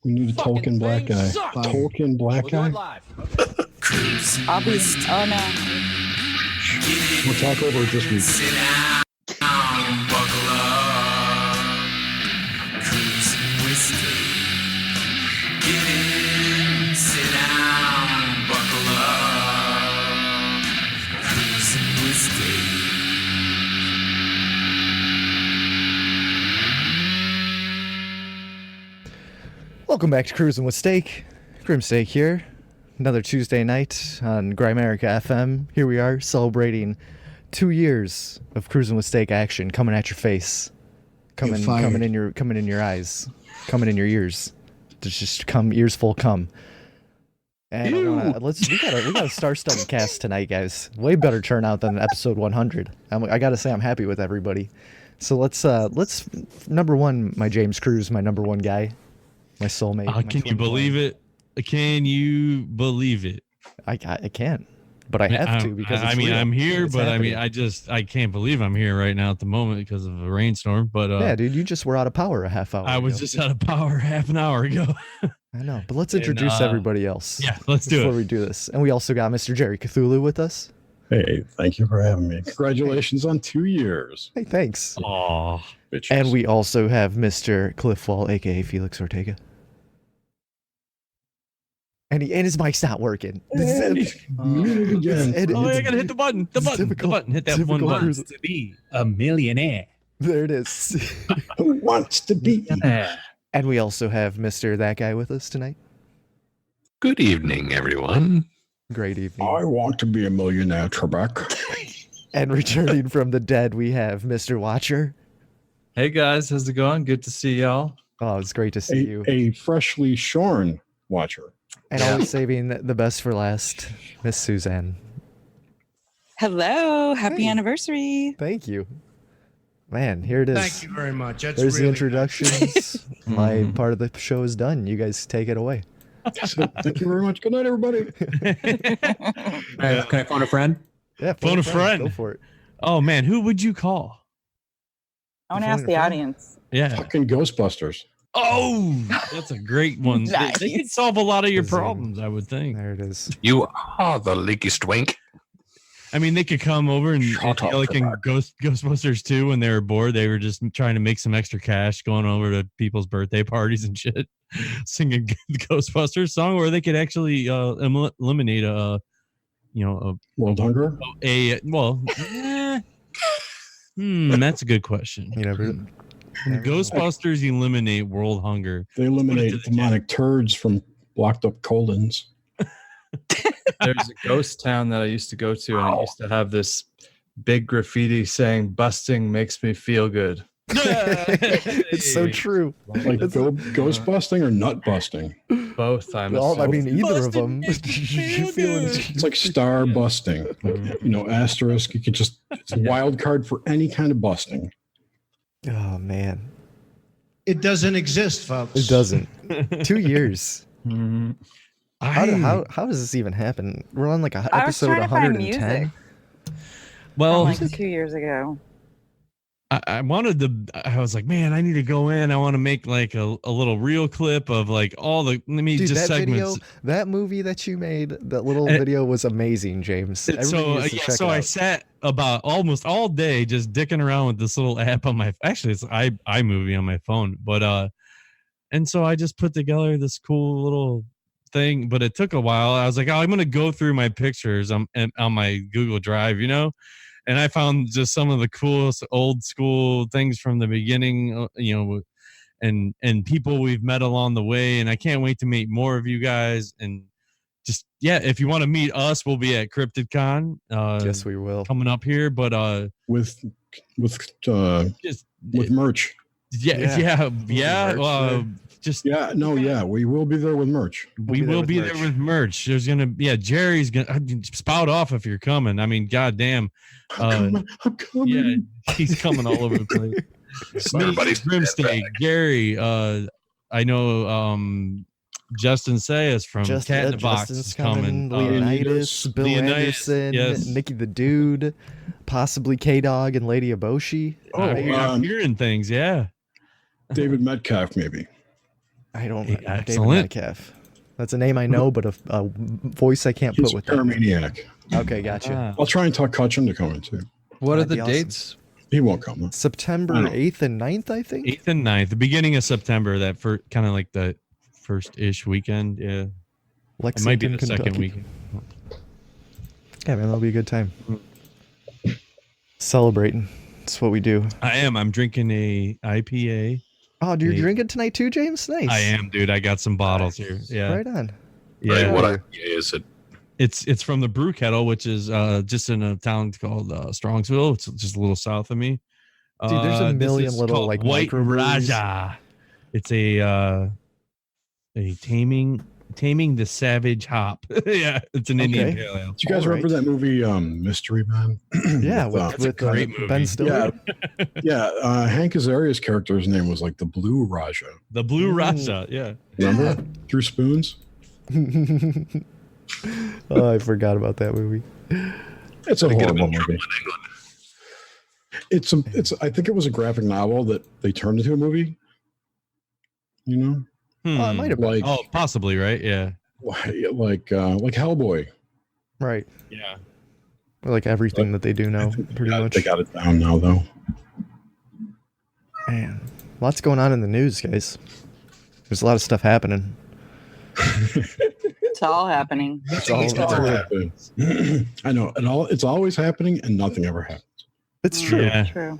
We need a Tolkien black guy. Tolkien black guy? I'll be. Oh no. We'll talk over it this week. Sit down, buckle up, cruising whiskey. Get in, sit down, buckle up, cruising whiskey. Welcome back to Cruising with Steak. Grim Steak here. Another Tuesday night on Grimerica FM. Here we are celebrating 2 years of Cruising with Steak action coming at your face. Coming in your eyes. Coming in your ears. Just come ears full cum. And we got a star-studded cast tonight, guys. Way better turnout than episode 100. I gotta say I'm happy with everybody. So let's number one, my James Cruz, my number one guy. My soulmate. Can you believe it? Can you believe it? I can't, but I have to because it's real. I'm here, it's but happening. I can't believe I'm here right now at the moment because of a rainstorm. But yeah, dude, you just were out of power a half hour. I was just out of power half an hour ago. I know, but let's introduce everybody else. Yeah, let's do it before we do this. And we also got Mr. Jerry Cthulhu with us. Hey, thank you for having me. Congratulations on 2 years. Hey, thanks. Aw. Bitches. And we also have Mr. Cliff Wall, aka Felix Ortega. And his mic's not working. I gotta hit the button. The button. Hit that one button. To be a millionaire. There it is. Who wants to be? And we also have Mr. That Guy with us tonight. Good evening, everyone. Great evening. I want to be a millionaire, Trebek. And returning from the dead, we have Mr. Watcher. Hey guys, how's it going? Good to see y'all. Oh, it's great to see you. A freshly shorn watcher. And always saving the best for last, Miss Suzanne. Hello. Happy Hey. Anniversary. Thank you. Man, here it is. Thank you very much. That's There's the really introductions. My part of the show is done. You guys take it away. So, thank you very much. Good night, everybody. Can I phone a friend? Yeah, Phone a friend. Go for it. Oh man, who would you call? I want to ask the audience. Yeah. Fucking Ghostbusters. Oh, that's a great one. Nice. They could solve a lot of your problems, I would think. There it is. You are the leaky twink. I mean, they could come over and Shut up, like in Ghostbusters 2 when they were bored, they were just trying to make some extra cash, going over to people's birthday parties and shit, singing the Ghostbusters song, or they could actually eliminate World hunger. That's a good question. You never. Ghostbusters eliminate world hunger. They eliminate demonic turds from blocked up colons. There's a ghost town that I used to go to, and it used to have this big graffiti saying, "Busting makes me feel good." It's so true. Like ghost busting or nut busting. Both. I mean, either of them. It's like star busting. Like, asterisk. You could just, it's a wild card for any kind of busting. Oh man, It doesn't exist, folks. it doesn't. 2 years. Mhm. How does this even happen? We're on like I was episode trying to find 110. music. Well, From like 2 years ago. I was like, man, I need to go in. I want to make like a little reel clip of like all the, Dude, just that segments. video, that movie that you made, that little video was amazing, James. Everybody needs to check it I out. sat about almost all day just dicking around with this little app on actually it's iMovie on my phone. But, and so I just put together this cool little thing, but it took a while. I was like, I'm going to go through my pictures on my Google Drive, and I found just some of the coolest old school things from the beginning, and people we've met along the way. And I can't wait to meet more of you guys. And just, yeah, if you want to meet us, we'll be at CryptidCon. Yes, we will. Coming up here, but With just merch. We will be there with merch. We will be there with merch. There's Jerry's gonna spout off if you're coming. I mean, goddamn. I'm coming. Yeah, he's coming all over the place. Everybody's Grimsteak, Gary. I know Justin Sayas from Cat in the Box is coming. Leonidas, Bill Leonidas, Anderson, yes. Nikki the Dude, possibly K-Dog and Lady Eboshi. I'm hearing things, yeah. David Metcalf, maybe. I don't. Hey, David excellent. Metcalf. That's a name I know, but a voice I can't He's put a with that. paramaniac. Okay, gotcha. Ah. I'll try and talk Cutchin to come in too. What are That'd the be awesome. dates? He won't come. Though. September I know. 8th and 9th, I think. 8th and 9th, the beginning of September, that first kind of like the first-ish weekend. Yeah, it Lexington, might be the Kentucky. second weekend. Yeah, man, that'll be a good time. Celebrating. That's what we do. I am. I'm drinking a IPA. Oh, dude, Hey. you're drinking tonight too, James? Nice. I am, dude. I got some bottles here. Yeah, Right on. yeah. Right, what IPA is it? It's from the Brew Kettle, which is just in a town called Strongsville. It's just a little south of me. Dude, there's a This million is little, called like, White microbreweries. Raja. It's a taming the savage hop. Yeah, it's an Indian Okay. pale ale. Do you guys remember that movie, Mystery Man? Yeah, With, with great movie. Ben Stiller. yeah. Hank Azaria's character's name was like the Blue Raja. The Blue Mm. Raja. Yeah. Remember? Through spoons. Oh, I forgot about that movie. It's a I get him horrible in movie. England. It's. I think it was a graphic novel that they turned into a movie. You know, Oh, it might have been. like Oh, possibly, right? Yeah. like Hellboy. Right. Yeah. Or like everything that they do now, pretty much. They got it down now, though. Man, lots going on in the news, guys. There's a lot of stuff happening. It's all happening. It's all, It's all happening. I know, it's always happening, and nothing ever happens. it's true. Yeah. True.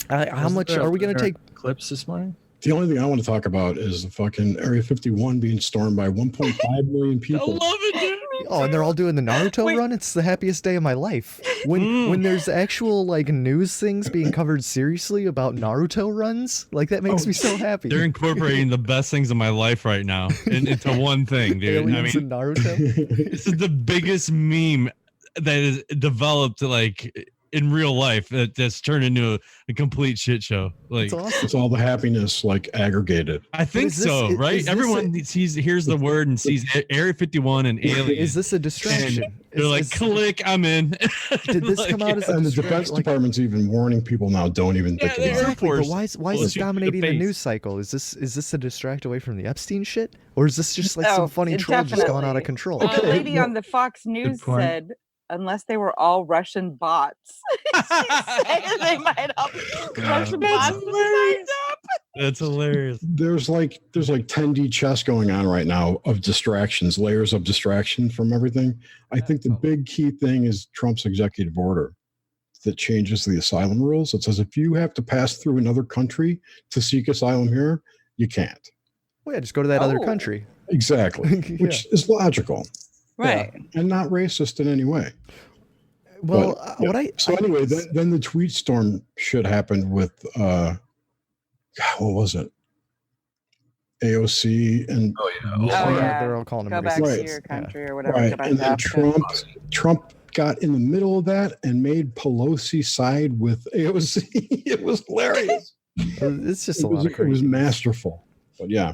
How Wasn't much there are we going to there take? clips this morning? The only thing I want to talk about is the fucking Area 51 being stormed by 1.5 million I people. love it, dude. Oh, and they're all doing the Naruto Wait. run. It's the happiest day of my life. When there's actual like news things being covered seriously about Naruto runs, like that makes me so happy. They're incorporating the best things of my life right now into one thing, dude. I Aliens mean, and Naruto. this is the biggest meme that is developed like in real life that's turned into a complete shit show. Like, It's awesome. It's all the happiness like aggregated. I think is this- so, is right? this Everyone hears the word and sees Area 51 and aliens. Is this a distraction? They're like, click, I'm in. Did this Like, come out as a And the distraction? Defense Department's even warning people now, don't even think Yeah, about it. Exactly, but Force why is will this shoot you in the dominating the face. news cycle? Is this a distract away from the Epstein shit, or is this just like Oh, some funny troll just going out definitely. of control? The Okay, lady well- on the Fox News point. said, unless they were all Russian bots, she said they might all be Russian That's bots. hilarious. That's hilarious. There's like 10D chess going on right now of distractions, layers of distraction from everything. I think the big key thing is Trump's executive order that changes the asylum rules. It says if you have to pass through another country to seek asylum here, you can't. Well, yeah, just go to that other Oh. country. Exactly, Yeah. which is logical Right. and not racist in any way. Well, But, what I So anyway, then the tweet storm shit happened with God, what was it? AOC and Oh yeah. Oh, yeah. they're all calling Go them back racist. to your country or whatever. right, Go back and to then Africa. Trump got in the middle of that and made Pelosi side with AOC. It was hilarious. It's just a It was, lot of it was crazy. masterful. But yeah,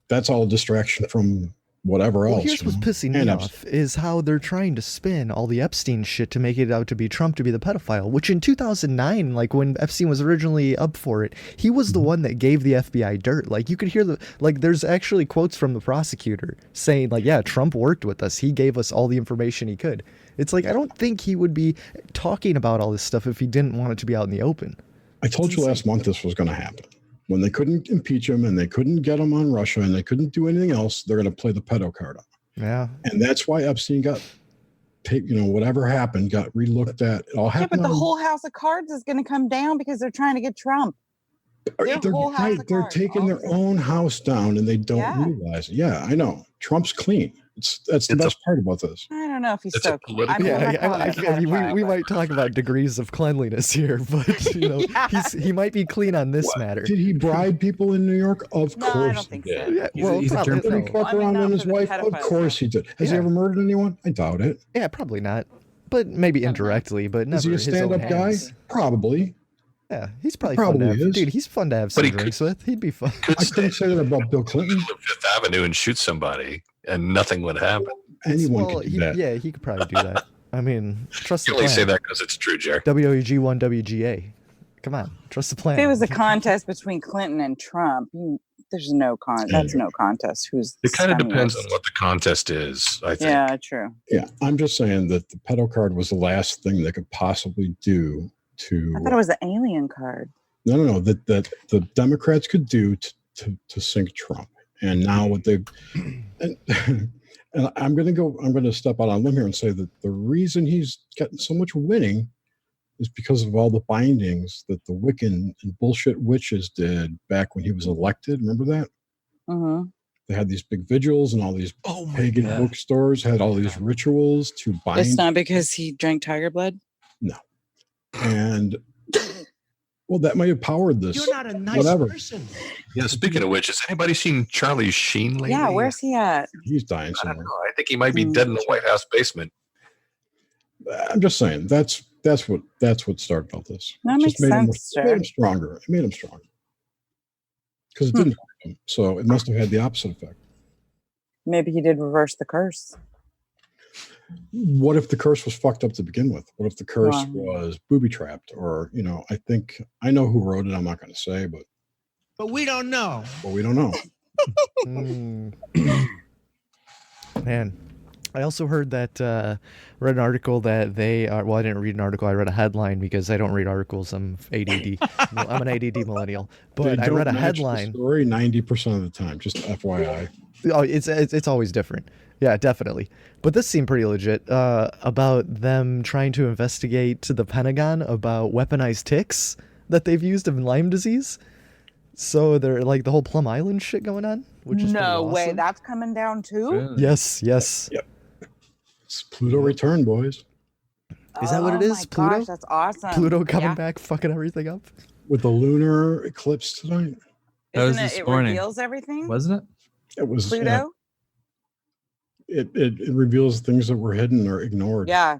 that's all a distraction from whatever Well, else. here's you what's know? pissing me And off is how they're trying to spin all the Epstein shit to make it out to be Trump to be the pedophile, which in 2009, like when Epstein was originally up for it, he was the one that gave the FBI dirt. Like you could hear there's actually quotes from the prosecutor saying like, yeah, Trump worked with us. He gave us all the information he could. It's like, I don't think he would be talking about all this stuff if he didn't want it to be out in the open. I told you last month this was going to happen. When they couldn't impeach him and they couldn't get him on Russia and they couldn't do anything else, they're going to play the pedo card on. Yeah. And that's why Epstein got, whatever happened, got relooked at. It all Yeah, happened. but the on- whole house of cards is going to come down because they're trying to get Trump. their whole house of they're cards, taking all their of them. own house down and they don't Yeah. realize it. Yeah, I know. Trump's clean. That's the It's a- best part about this. I don't know if he's It's so a cool. political- I'm Yeah, not calling him a I mean, pedophile, we but- might talk about degrees of cleanliness here, but Yeah. he might be clean on this What? matter. Did he bribe people in New York? Of No, I course don't think he so. did. Yeah, He's well, a- he's a probably germ Did he phobe. fuck I mean, around not on his for the wife? Of pedophile course he did. Has he Yeah. ever murdered anyone? I doubt it. Yeah, probably not, but maybe indirectly. But never Is he a his own stand-up guy? hands. Probably. Yeah, he's probably, Probably fun to have. is. Dude, he's fun to have But some he drinks with. He'd be fun. Could I couldn't say that about Bill Clinton. stand on Fifth Avenue and shoot somebody, and nothing would happen. Anyone Well, could do that. yeah, he could probably do that. I mean, trust You the only say plan. that because it's true, Jerry. WEG1 WGA. Come on, trust the plan. If it was a contest between Clinton and Trump, There's no that's no contest. Who's It kind of scummiest. depends on what the contest is, I think. Yeah, true. Yeah, I'm just saying that the pedo card was the last thing they could possibly do to. I thought it was the alien card. No. That the Democrats could do to sink Trump, and now what they've and I'm going to step out on a limb here and say that the reason he's getting so much winning is because of all the bindings that the Wiccan and bullshit witches did back when he was elected. Remember that? Mm-hmm. They had these big vigils, and all these pagan bookstores had all these rituals to bind. It's not because he drank tiger blood? No. And well, that might have powered this. You're not a nice person. Yeah, speaking of which, has anybody seen Charlie Sheen lately? Yeah, where's he at? He's dying I don't somewhere. know. I think he might be dead in the White House basement. I'm just saying that's what started all this. That makes sense, It made him stronger. It made him stronger because it didn't hurt him, so it must have had the opposite effect. Maybe he did reverse the curse. What if the curse was fucked up to begin with? What if the curse was booby trapped? Or I know who wrote it. I'm not going to say, But we don't know. But we don't know. Man, I also heard that read an article that they are. Well, I didn't read an article. I read a headline because I don't read articles. I'm ADD. I'm an ADD millennial. But I read a headline. Story 90% of the time. Just FYI. Oh, it's always different. Yeah, definitely. But this seemed pretty legit about them trying to investigate to the Pentagon about weaponized ticks that they've used in Lyme disease. So they're like the whole Plum Island shit going on, which is no way. awesome. That's coming down too? Really? Yes. Yep. It's Pluto return, boys. Is that what it is? My Pluto? gosh, that's awesome. Pluto coming back, fucking everything up. With the lunar eclipse tonight. That was Isn't this it morning. reveals everything? Wasn't it? It was Pluto? It reveals things that were hidden or ignored. Yeah.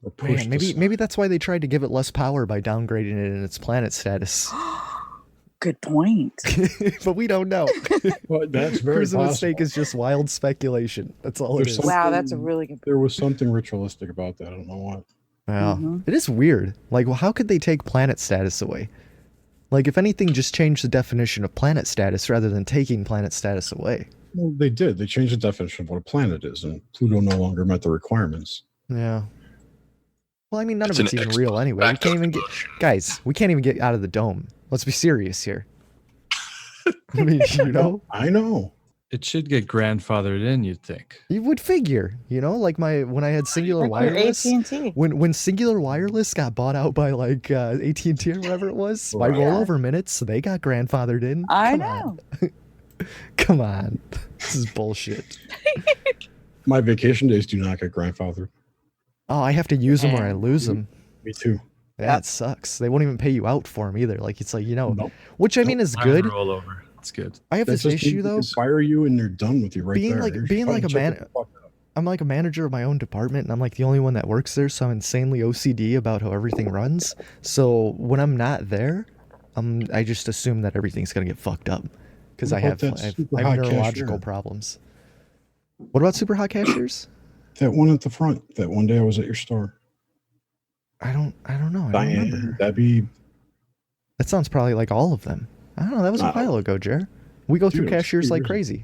Or pushed Man, aside. maybe that's why they tried to give it less power by downgrading it in its planet status. Good point. But we don't know. But that's very Cruising possible. Mistake is just wild speculation. That's all it There's is. Wow, that's a really good There was something ritualistic about that. I don't know what. Wow. Mhm. It is weird. Like, well, how could they take planet status away? Like, if anything, just change the definition of planet status rather than taking planet status away. Well, they did. They changed the definition of what a planet is, and Pluto no longer met the requirements. Yeah. Well, I mean, none It's of it's an even real anyway. We back can't of even get, emotion. guys. We can't even get out of the dome. Let's be serious here. I mean, you know, I know. It should get grandfathered in, you'd think. you would figure, you know, like when I had Singular Like your Wireless. AT&T. When Singular Wireless got bought out by like AT&T or whatever it was, by Right. rollover minutes, they got grandfathered in. I Come know. on. Come on. This is bullshit. My vacation days do not get grandfathered. Oh, I have to use them or I lose them. Me too. Yeah, it sucks. They won't even pay you out for them either. Like, it's like, you know, Nope. which I mean is good. Roll over. It's good. I have That's this just issue though. They fire you and they're done with you right Being there. like- You're being like fucking a man- shut the fuck up. I'm like a manager of my own department and I'm like the only one that works there, so I'm insanely OCD about how everything runs. So when I'm not there, I just assume that everything's gonna get fucked up because What I about have that super I have hot neurological cashier? problems. What about super hot cashiers? That one at the front. That one day I was at your store. I don't know. I don't Diane, remember. Debbie. That sounds probably like all of them. I don't know. That was a Uh, while ago, Jer. We go through dude, it was cashiers 3 like years crazy.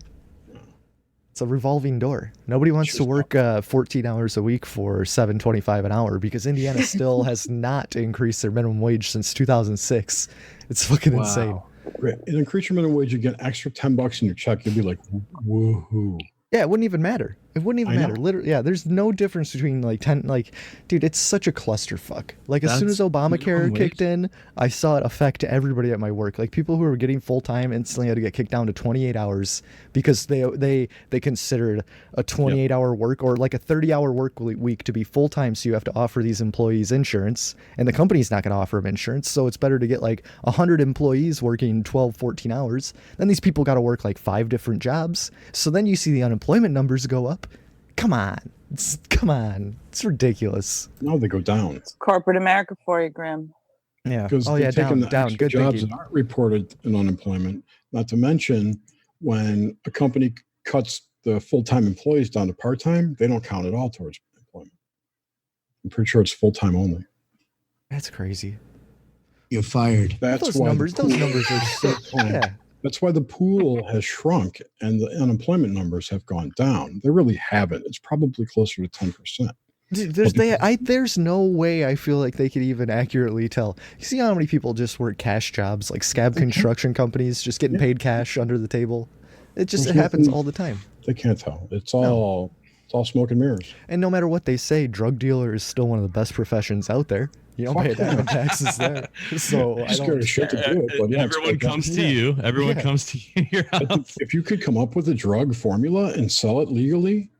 It's a revolving door. Nobody wants to Just work 14 hours a week for $7.25 an hour because Indiana still has not increased their minimum wage since 2006. It's fucking insane. Great. And increase your minimum wage, you get an extra $10 in your check. You'll be like, woohoo. Yeah, it wouldn't even matter. It wouldn't even I matter. know. Literally, yeah, there's no difference between like 10, like, dude, it's such a clusterfuck. Like, as soon as That's Obamacare minimum kicked wage? in, I saw it affect everybody at my work. Like, people who were getting full time instantly had to get kicked down to 28 hours because they considered a 28-hour work or like a 30-hour work week to be full time. So you have to offer these employees insurance, and the company's not going to offer them insurance. So it's better to get like 100 employees working 12, 14 hours. Then these people got to work like 5 different jobs. So then you see the unemployment numbers go up. Come on. It's ridiculous. Now they go down. Corporate America for you, Grim. Yeah. Because Oh, yeah, they're taking down. the extra Good jobs thinking. that aren't reported in unemployment. Not to mention, when a company cuts the full-time employees down to part-time, they don't count at all towards employment. I'm pretty sure it's full-time only. That's crazy. You're fired. That's Those why numbers are so, yeah. That's why the pool has shrunk and the unemployment numbers have gone down. They really haven't. It's probably closer to 10%. Dude, there's no way I feel like they could even accurately tell. You see how many people just work cash jobs, like scab construction companies, just getting paid cash under the table? It happens all the time. They can't tell. It's all smoke and mirrors. And no matter what they say, drug dealer is still one of the best professions out there. You don't pay that many taxes there. So I Scared of shit to do it, but yeah, everyone comes to you. Everyone comes to your house. If you could come up with a drug formula and sell it legally,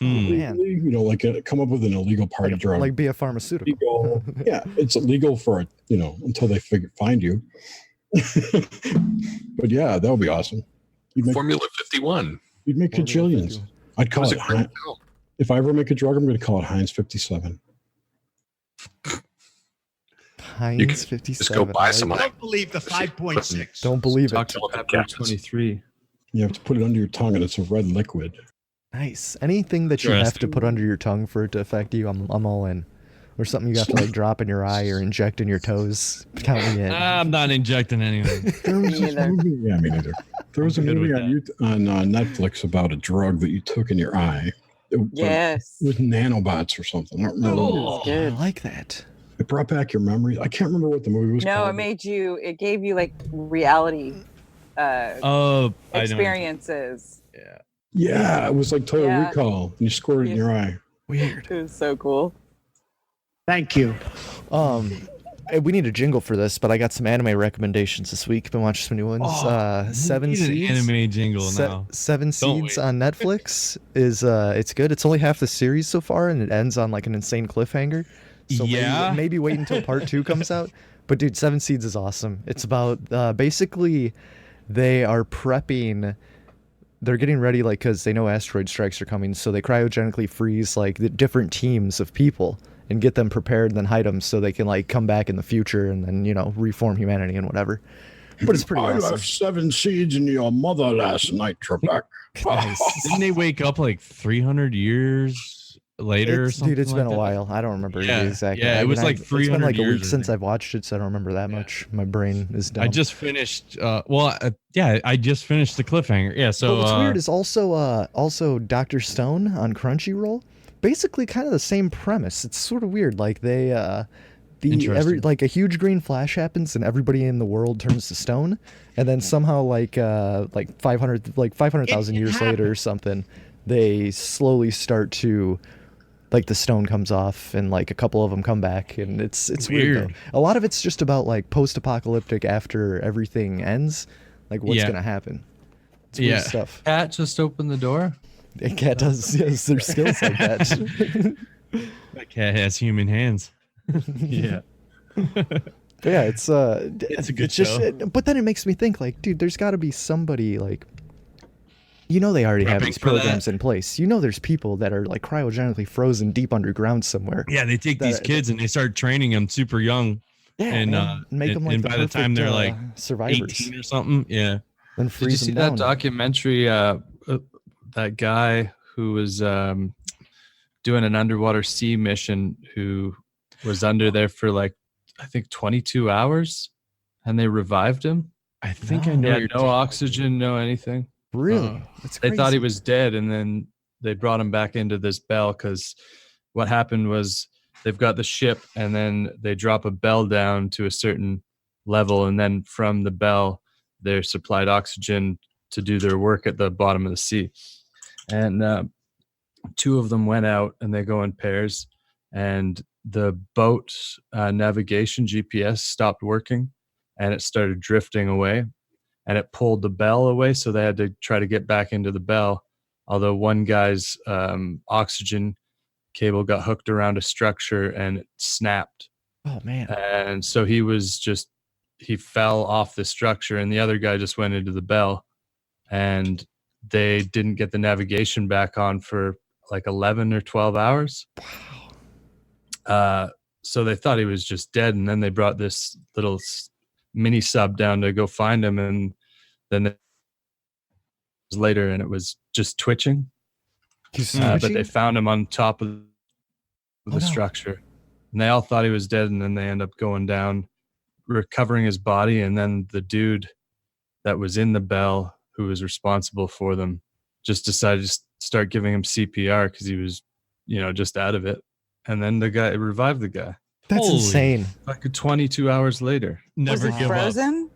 man. you know, like come up with an illegal party drug, like be a pharmaceutical. Legal, yeah, it's illegal for until they find you. But yeah, that would be awesome. Formula 51. You'd make gajillions. I'd call it Heinz. If I ever make a drug, I'm going to call it Heinz 57. Heinz 57. Just go buy some. Don't believe the 5.6. Don't believe it. Pepper 23. You have to put it under your tongue, and it's a red liquid. Nice. Anything that you have to put under your tongue for it to affect you, I'm all in. Or something you have to like drop in your eye or inject in your toes. Count me in. I'm not injecting anything. There was this movie. Yeah, me neither. There was a movie on Netflix about a drug that you took in your eye. Yes. With nanobots or something. I don't remember. Oh, I like that. It brought back your memories. I can't remember what the movie was called. It gave you like reality experiences. Yeah, it was like Total Recall. And you squirted it in your eye. Weird. It was so cool. Thank you. We need a jingle for this, but I got some anime recommendations this week. Been watching some new ones. Seven Seeds. An anime jingle now. Seven Seeds on Netflix is it's good. It's only half the series so far, and it ends on like an insane cliffhanger. So maybe wait until part 2 comes out. But dude, Seven Seeds is awesome. It's about basically they are prepping. They're getting ready, like, because they know asteroid strikes are coming, so they cryogenically freeze like the different teams of people and get them prepared, and then hide them so they can like come back in the future and then reform humanity and whatever. But it's pretty awesome. I left 7 seeds in your mother last night, Trebek. Nice. Didn't they wake up like 300 years later or something? Dude, it's like been a that? while. I don't remember the exact. Yeah, it was like 300 It's been like a years, week since I've watched it, so I don't remember that much. My brain is dumb. I just finished. I just finished the cliffhanger. Yeah. So but what's weird is also Dr. Stone on Crunchyroll. Basically, kind of the same premise. It's sort of weird. Like they, a huge green flash happens and everybody in the world turns to stone, and then somehow like 500,000 years later or something, they slowly start to. Like the stone comes off and like a couple of them come back, and it's weird. A lot of it's just about like post-apocalyptic after everything ends, like what's gonna happen. It's weird stuff. Cat just opened the door. A cat does. Yes, there's skills like that. That cat has human hands. Yeah. But yeah, it's a good show. But then it makes me think like, dude, there's got to be somebody like. They already have these programs in place. There's people that are like cryogenically frozen deep underground somewhere. Yeah, they take these kids and they start training them super young. Yeah, and make them like and the by the time they're like survivors 18 or something. Yeah. Then Did you freeze see them that down. documentary? That guy who was doing an underwater sea mission, who was under there for like I think 22 hours, and they revived him. I think I know. Yeah, no oxygen, no anything. Really? That's crazy. They thought he was dead, and then they brought him back into this bell because what happened was they've got the ship, and then they drop a bell down to a certain level, and then from the bell, they're supplied oxygen to do their work at the bottom of the sea. And 2 of them went out, and they go in pairs, and the boat navigation GPS stopped working, and it started drifting away. And it pulled the bell away, so they had to try to get back into the bell. Although one guy's oxygen cable got hooked around a structure and it snapped. Oh man! And so he fell off the structure, and the other guy just went into the bell, and they didn't get the navigation back on for like 11 or 12 hours. Wow. So they thought he was just dead, and then they brought this little mini sub down to go find him, and then it was later, and it was just twitching. But they found him on top of the structure, and they all thought he was dead, and then they end up going down, recovering his body, and then the dude that was in the bell, who was responsible for them, just decided to start giving him CPR because he was, just out of it. And then the guy revived the guy. That's Holy insane. Like 22 hours later. Never Was it give up. frozen?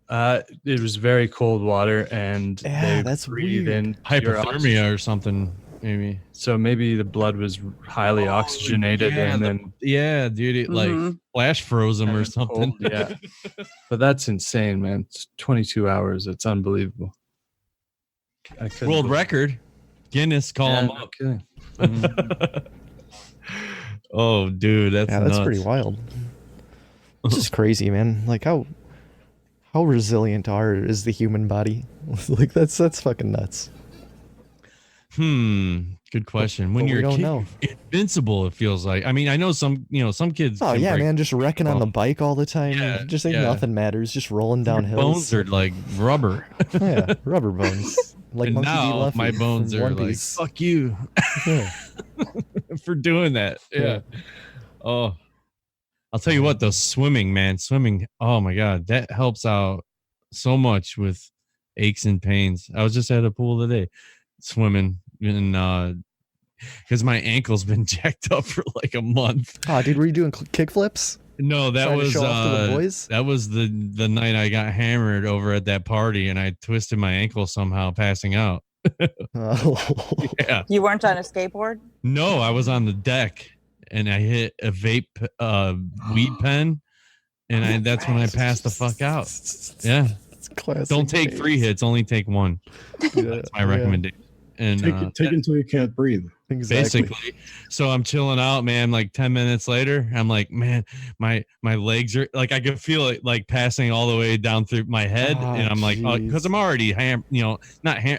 It was very cold water, and Yeah, they that's breathe weird. in your oxygen. Hypothermia or something, maybe. So maybe the blood was highly oxygenated, yeah, and then Yeah, dude, it like Mhm. flash froze him or and something. cold, yeah. But that's insane, man. It's 22 hours. It's unbelievable. I couldn't World believe- record. Guinness, call Yeah, him no up. kidding. Oh, dude, that's Yeah, that's nuts. pretty wild. It's just crazy, man. Like how resilient is the human body? Like that's fucking nuts. Good question. When but we you're a don't kid, know. you're invincible, it feels like. I mean, I know some kids. Oh can yeah, break man, just wrecking on the bike all the time. Yeah, just like yeah. nothing matters. Just rolling down Your hills. bones are like rubber. Yeah, rubber bones. Like And Monkey D. now Luffy my from bones are One like, Piece. fuck you Yeah. for doing that. Yeah. Yeah. Oh, I'll tell you what, though, swimming, man, oh my God, that helps out so much with aches and pains. I was just at a pool today swimming, and because my ankle's been jacked up for like a month. Oh, dude, were you doing kick flips? No, that Trying to was show off to the boys? that was the night I got hammered over at that party, and I twisted my ankle somehow, passing out. Oh. Yeah, You weren't on a skateboard? no, I was on the deck, and I hit a vape weed pen, and that's when I passed the fuck out. Yeah, It's classic. don't take days. 3 hits, only take 1. Yeah, That's my yeah, recommendation. And Take it until you can't breathe. Exactly. basically, so I'm chilling out, man. Like 10 minutes later, I'm like, man, my legs are like, I could feel it like passing all the way down through my head, Ah, and I'm like, because jeez. I'm already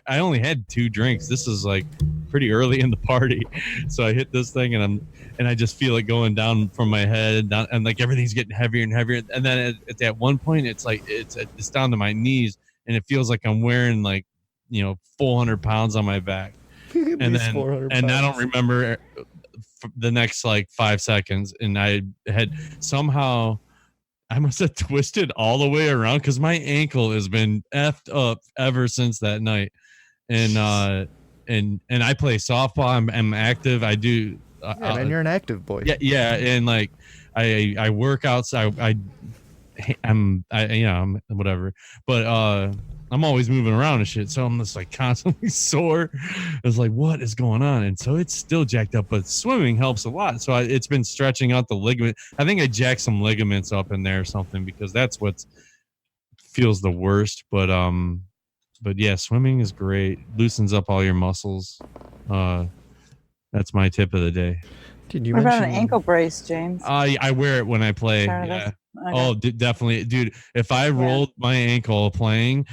I only had 2 drinks. This is like pretty early in the party, so I hit this thing, and I just feel it going down from my head down, and like everything's getting heavier and heavier, and then at that one point, it's like it's down to my knees, and it feels like I'm wearing like 400 pounds on my back. At And least then 400 I don't pounds. remember the next like 5 seconds, and I had somehow I must have twisted all the way around because my ankle has been effed up ever since that night. And and I play softball. I'm active. I do. Yeah, man, you're an active boy. Yeah, and like I work outside. I'm whatever, but I'm always moving around and shit, so I'm just like constantly sore. It's like, what is going on? And so it's still jacked up, but swimming helps a lot. So it's been stretching out the ligament. I think I jacked some ligaments up in there or something, because that's what feels the worst. But yeah, swimming is great. Loosens up all your muscles. That's my tip of the day. Did you What about mention an ankle brace, James? I wear it when I play. Sorry, Yeah. that's- okay. Oh, definitely, dude. If I rolled my ankle playing,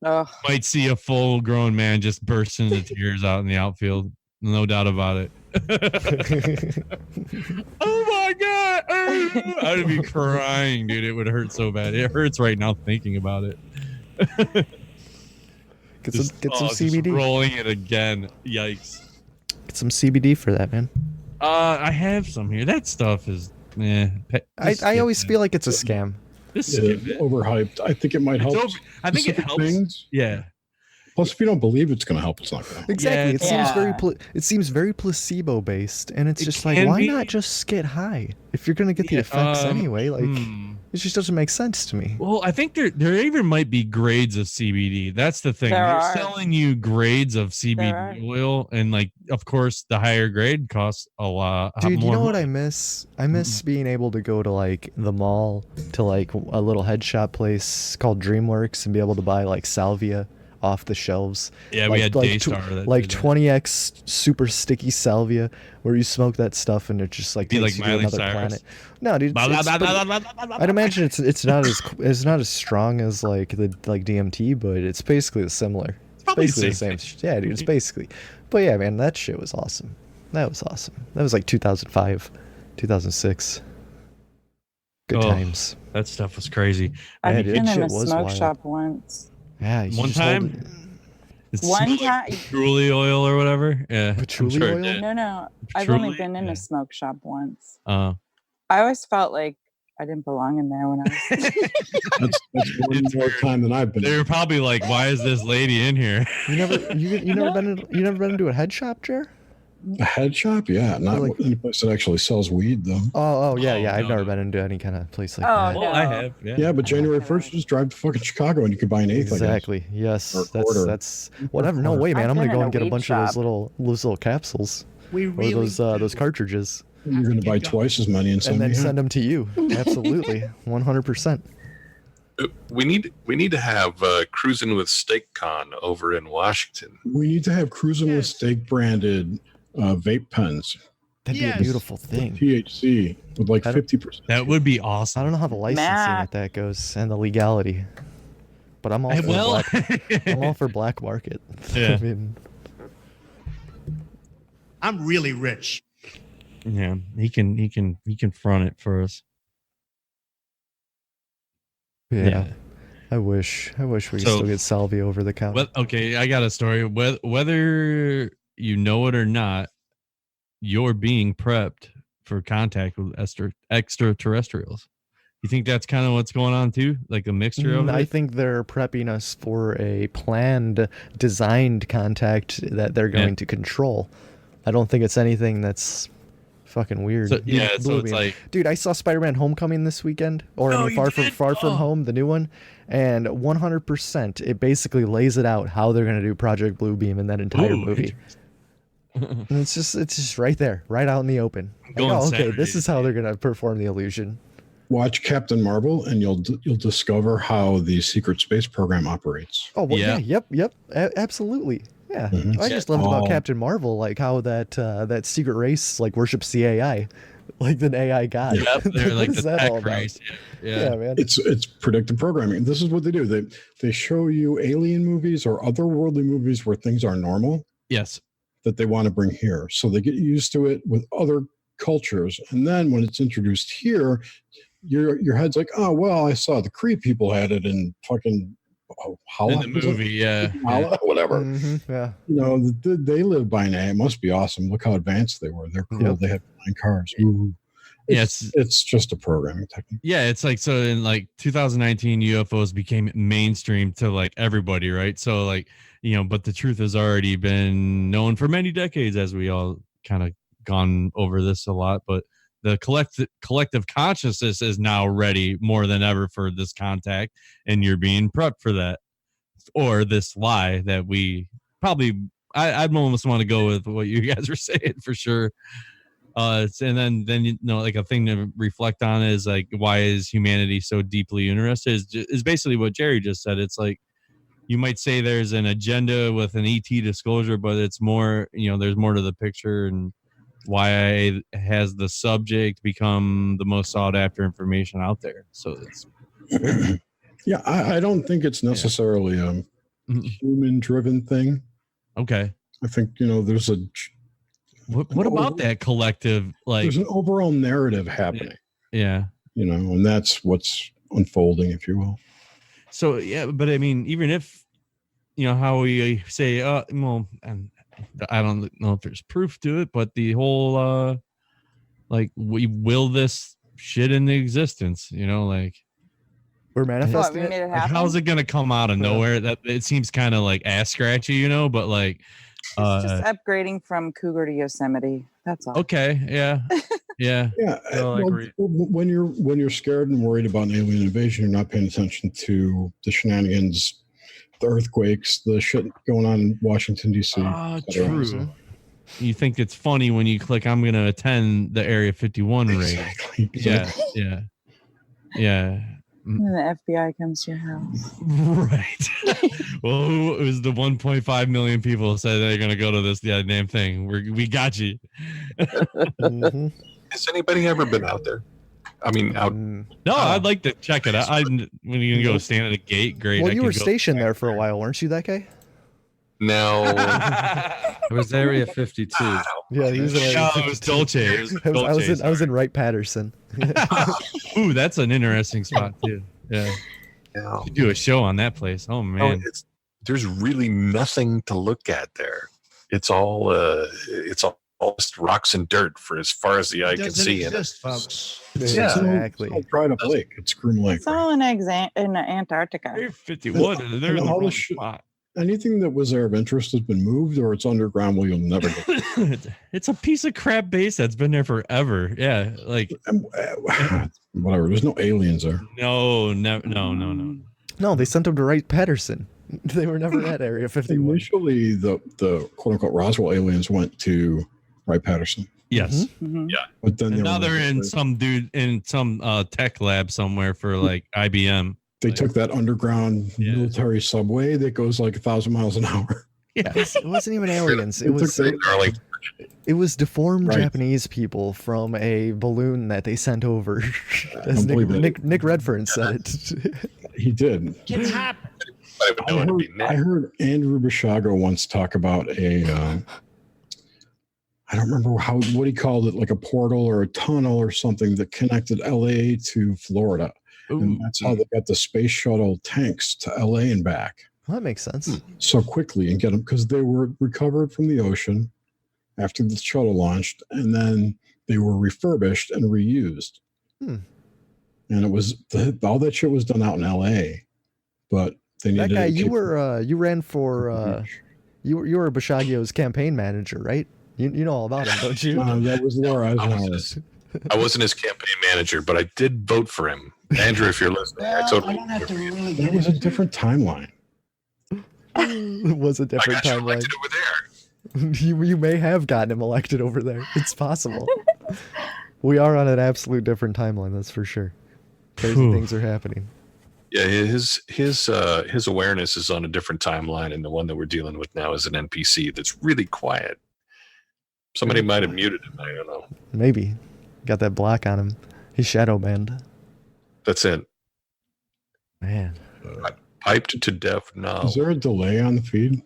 Ugh. might see a full-grown man just burst into tears out in the outfield. No doubt about it. Oh my god! I'd be crying, dude. It would hurt so bad. It hurts right now thinking about it. get some Just CBD? rolling it again. Yikes. Get some CBD for that, man. I have some here. That stuff is. I always feel like it's a scam. Just Yeah, skip it. overhyped. I think it might It's help. over- I think it specific helps. things. Yeah. Plus, if you don't believe it's going to help, it's not going to help. Exactly. It seems very Yeah. it seems very placebo based, and it's It just like, can why be. not just get high if you're gonna get the Yeah, effects anyway? Like, hmm. it just doesn't make sense to me. Well, I think there even might be grades of CBD. That's the thing. There They're are. selling you grades of There are. CBD oil, and like, of course, the higher grade costs a lot. Dude, more you know what money. I miss? I miss being able to go to like the mall to like a little head shop place called DreamWorks and be able to buy like salvia off the shelves. Yeah, like, we had like Daystar that like did that. 20x super sticky salvia where you smoke that stuff and it just like Be takes like you to Miley another Cyrus. planet. No, dude, I'd imagine it's not as strong as like the like DMT, but it's basically similar. It's probably basically the the same. same Yeah, dude, it's basically. But yeah, man, that shit was awesome. That was awesome. That was like 2005, 2006. Good Oh, times. That stuff was crazy. I've Yeah, dude, been in shit a was smoke wild. shop once. Yeah, you One just hold time? it- It One smelled like time- patchouli oil or whatever. Yeah, I'm Patchouli sure it oil? did. No, I've only Truly? been in Yeah. a smoke shop once. Uh, I always felt like I didn't belong in there when I was. That's one more time than I've been. They were probably like, "Why is this lady in here?" You never been into a head shop, Jer? A head shop? Yeah, not Like- any place that actually sells weed, though. Oh yeah, Oh, yeah. I've no, never no. been into any kind of place like Oh, that. no. Well, I have. Yeah. Yeah, but January 1st, just drive to fucking Chicago and you could buy an eighth. Exactly. Yes. Or a quarter. That's whatever. No way, man. I've I'm gonna been go in and a get a weed bunch of shop. those little capsules We or really those do. cartridges, I guess. You're going to buy twice as many and and then me send them to you. Absolutely, 100%. We need to have Cruising with Steak Con over in Washington. We need to have Cruising with Yes. Steak branded vape pens, That'd Yes. be a beautiful thing. THC, with like I don't- 50%. That would be I awesome. don't know how the licensing Nah. at that goes and the legality, but I'm all for Well, black. I'm all for black market. Yeah. I mean, I'm really rich. yeah, he can front it for us. yeah. I wish we could So- still get Salvia over the counter. Well, okay, I got a story. Whether you know it or not, you're being prepped for contact with extraterrestrials. You think that's kind of what's going on too, like a mixture of I it? think they're prepping us for a planned, designed contact that they're going to control. I don't think it's anything that's fucking weird. So, Blue- yeah, so Blue it's Beam. like, Dude, I saw Spider-Man: Homecoming this weekend, or I Oh, mean, you Far From did? Oh. Home, the new one, and 100%, it basically lays it out how they're gonna do Project Blue Beam in that entire Ooh, movie. And it's just right there, right out in the open. Like, going oh, okay, Saturday, this is how they're gonna perform the illusion. Watch Captain Marvel, and you'll discover how the secret space program operates. Oh, well, Yeah. yep, absolutely. Yeah, Mhm. I just loved about Oh. Captain Marvel, like how that secret race like worships the AI, like an AI god. yep, they're What like is the that all tech about? race. Yeah. Yeah, man. It's predictive programming. This is what they do. They show you alien movies or otherworldly movies where things are normal Yes. that they want to bring here. So they get used to it with other cultures, and then when it's introduced here, your head's like, oh well, I saw the Cree people had it in fucking Hala, In the movie, yeah. Hala, whatever. Yeah. You know, they live by an AI. It must be awesome. Look how advanced they were. They're cool. Yep. They have flying cars. Ooh. Yes. It's just a programming technique. Yeah, it's like, so in like 2019, UFOs became mainstream to like everybody, right? So like, you know, but the truth has already been known for many decades, as we all kind of gone over this a lot. But the collective consciousness is now ready more than ever for this contact, and you're being prepped for that, or this lie that we probably. I'd almost want to go with what you guys were saying for sure. And then you know, like a thing to reflect on is like, why is humanity so deeply interested? Is basically what Jerry just said. It's like, you might say there's an agenda with an ET disclosure, but it's more, you know, there's more to the picture, and why has the subject become the most sought after information out there? So it's Yeah, I don't think it's necessarily a Mhm. human driven thing. okay. I think, you know, there's What about that collective? Like, an overall narrative happening, yeah. you know, and that's what's unfolding, if you will. So yeah, but I mean, even if, you know, how we say, well, and I don't know if there's proof to it, but the whole, like, we will this shit into existence, you know, like, We're What, manifesting we it. made it like, happen? how's it gonna come out of nowhere? That it seems kind of like ass scratchy, you know, but like, It's just upgrading from Cougar to Yosemite. That's all. okay, yeah, yeah, Yeah, No, I agree. when you're scared and worried about an alien invasion, you're not paying attention to the shenanigans, the earthquakes, the shit going on in Washington D.C. et cetera. true. You think it's funny when you click, I'm gonna attend the Area 51 raid. Exactly. Yeah. And then the FBI comes to your house. Right. Well, it was the 1.5 million people who said they're going to go to this damn thing. We got you. Mhm. Has anybody ever been out there? I mean, out. Mm. No, I'd like to check it out. When you can go stand at a gate, great. Well, I you can were go- stationed there for a while, weren't you, that guy? No. It was Area 52. Yeah, he was in No, it was Dolce. It was Dolce. I was in Wright Patterson. Ooh, that's an interesting spot too. Yeah, No. you do a show on that place. Oh No, man. there's really nothing to look at there. It's all all just rocks and dirt for as far as the eye can Doesn't see. And exist, folks. Exactly. It's all dried up lake. It's Groom Lake. It's all in Antarctica. They're 51. And they're in And the all wrong the shit- spot. Anything that was there of interest has been moved, or it's underground where you'll never get. It's a piece of crap base that's been there forever. Yeah, like Whatever. There's no aliens there. no. No, they sent them to Wright Patterson. They were never at Area 51. Initially, the quote unquote Roswell aliens went to Wright Patterson, Yes. Mhm. but then And now were they're in never- some tech lab somewhere for like IBM. They took that underground Yeah. military subway that goes like 1,000 miles an hour. Yeah. It wasn't even aliens. It They took was the- Darling, it was deformed Right. Japanese people from a balloon that they sent over. As don't believe it. Nick Redfern said it. He did. Kids happen. I don't know it'd be I heard Andrew Bishago once talk about I don't remember what he called it, like a portal or a tunnel or something that connected LA to Florida. And that's how they got the space shuttle tanks to LA and back Well, that makes sense. so quickly and get them because they were recovered from the ocean after the shuttle launched, and then they were refurbished and reused. Hmm. And it was all that shit was done out in LA, but they That needed guy, to you keep- were you ran for you were Bashagio's campaign manager, right? You know all about him, don't you? that was Laura Eisenhower. I wasn't his campaign manager, but I did vote for him. Andrew, if you're listening, I Well, I totally don't have to really That get was a into it. different timeline. It was a I different got you timeline. elected over there. You may have gotten him elected over there. It's possible. We are on an absolute different timeline, that's for sure. Crazy Phew. things are happening. Yeah, his awareness is on a different timeline, and the one that we're dealing with now is an NPC that's really quiet. Somebody might have muted him. I don't know. Maybe. Got that block on him. He's shadow banned. That's it. Man. Piped to death now. Is there a delay on the feed?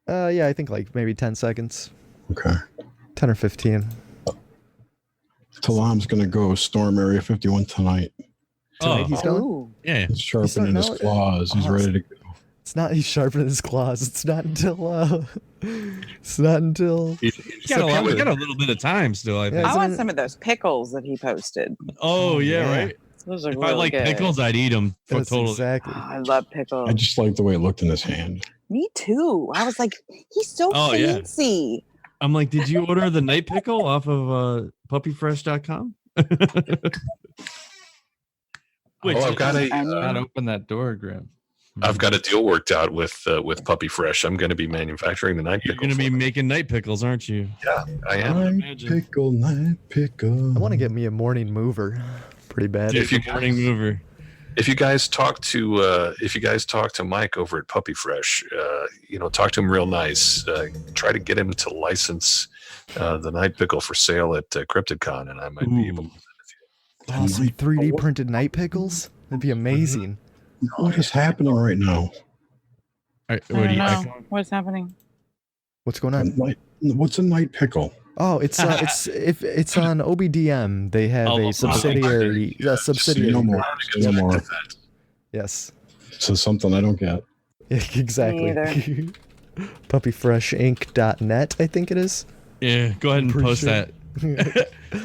Yeah, I think like maybe 10 seconds. Okay. 10 or 15. Talam's going to go storm Area 51 tonight. Tonight Oh, he's going? Ooh. yeah. He's starting sharpening his out? claws. He's Oh, ready to go. It's not he's sharpening his claws. It's not until He's got a little bit of time still, I Yeah, think. I Isn't want it- some of those pickles that he posted. Oh, yeah, yeah. right. Those are If really I like good. pickles, I'd eat them. That's Totally. exactly. Oh, I love pickles. I just like the way it looked in his hand. Me too. I was like, he's so Oh, yeah. fancy. I'm like, did you order the night pickle off of puppyfresh.com? Which Oh, I've got a Not open that door, Graham. I've got a deal worked out with Puppy Fresh. I'm going to be manufacturing the night You're pickle. going to be for them. making night pickles, aren't you? Yeah, I am. Night imagine. pickle, night pickle. I want to get me a morning mover. Pretty bad. Dude, If you the morning mover. If you guys talk to Mike over at Puppy Fresh, talk to him real nice. Try to get him to license the night pickle for sale at CryptidCon, and I might be able. Oh, some 3D printed night pickles? That'd be amazing. What is happening right now? All right, I what do don't you know. What's happening? What's going on? What's a night pickle? Oh, it's on OBDM. They have Oh, a subsidiary. A subsidiary. No more. No more. Yes. So something I don't get. Exactly. Me Puppyfreshinc.net, I think it is. Yeah, go ahead and Pretty post sure. that.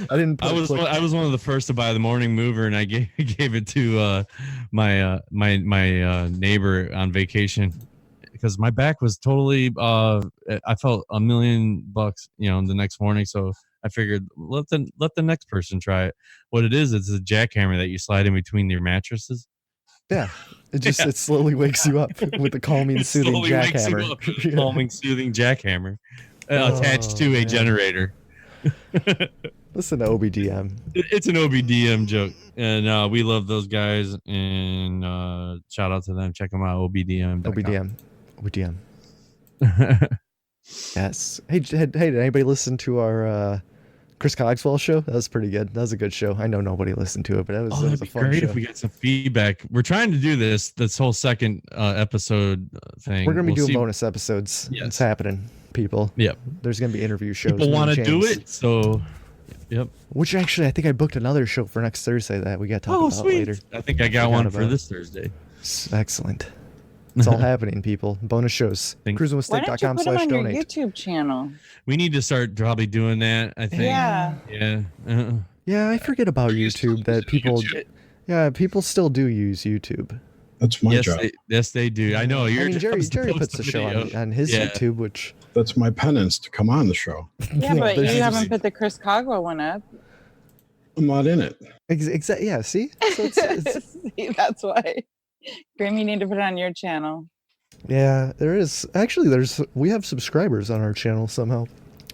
I didn't. I was one of the first to buy the morning mover, and I gave it to my neighbor on vacation because my back was totally. I felt $1 million, the next morning. So I figured let the next person try it. What it is, it's a jackhammer that you slide in between your mattresses. Yeah. It slowly wakes you up with the calming, It soothing slowly wakes you jackhammer. up. Calming, soothing jackhammer attached to a man. generator. Listen to OBDM. It's an OBDM joke, and we love those guys. And shout out to them. Check them out. OBDM. OBDM. Yes. Hey, did anybody listen to our Chris Cogswell show? That was pretty good. That was a good show. I know nobody listened to it, but that was, Oh, that that'd was a be fun great show. if we get some feedback. We're trying to do this whole second episode thing. We're gonna be We'll doing see- bonus episodes. Yes. It's happening, people. Yep. There's gonna be interview shows. People me and want to do James. it, so yep. Which actually, I think I booked another show for next Thursday that we got to talk Oh, about sweet. later. I think I got Forgot one about for it. this Thursday. Excellent. It's all happening, people. Bonus shows. Thank- Why don't you put them on your cruisingwithsteak.com/donate. YouTube channel? We need to start probably doing that. I think. Yeah. Yeah. Yeah, I forget about YouTube that people. Yeah, people still do use YouTube. That's my Yes, job. yes, they do. I know. I Your mean, Jerry job's to puts post the show video. on his Yeah. YouTube, which That's my penance to come on the show. Yeah, but there's you just- haven't put the Chris Cogwell one up. I'm not in it. Exactly. Yeah. See. So it's, See, that's why. Grim, you need to put it on your channel. yeah, there is actually. We have subscribers on our channel somehow.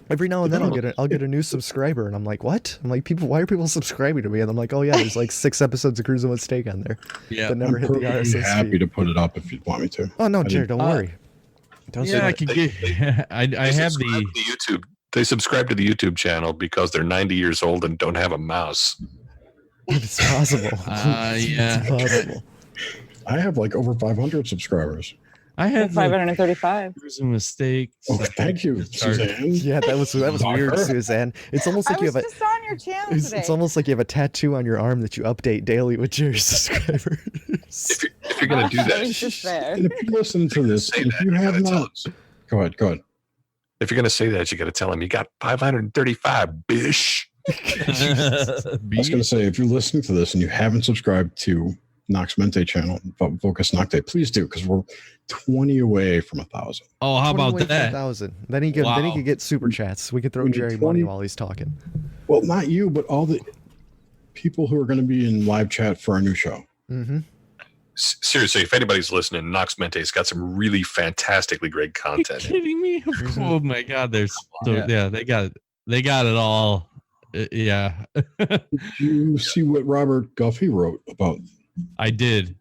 Every now and then I'll get a new subscriber and I'm like, what? I'm like, why are people subscribing to me? And I'm like, oh yeah, there's like 6 episodes of Cruising with Steak on there Yeah. that never I'm hit the perfectly RSS happy feed. to put it up if you'd want me to. Oh no, I Jared, didn't- don't worry. Don't Yeah, I say can get. I have subscribe the. to YouTube. They subscribe to the YouTube channel because they're 90 years old and don't have a mouse. it's possible. Yeah. It's possible. I have like over 500 subscribers. I had like 535. Cruising with Steak. Oh, thank you, Suzanne. Yeah, that was weird, Suzanne. It's almost I like you was have a. just on your channel today. It's almost like you have a tattoo on your arm that you update daily with Jerry's subscribers. If you're gonna do I that, was just there. And if you listen to this, Say if that, you you have gotta tell not, go ahead. if you're gonna say that, you got to tell them you got 535, bish. I was going to say, if you're listening to this and you haven't subscribed to Nox Mente channel, Focus Nocte, please do, because we're 20 away from 1,000. Oh, how 20 about away from that? 1,000. Then he could Wow. get super chats. We could throw We need Jerry 20 money while he's talking. Well, not you, but all the people who are going to be in live chat for our new show. Mm-hmm. Seriously, if anybody's listening, Nox Mente's got some really fantastically great Are you content. kidding me? Mhm. Oh my God, there's so, Yeah. yeah, they got it all. Yeah, Did you see what Robert Guffey wrote about? I did.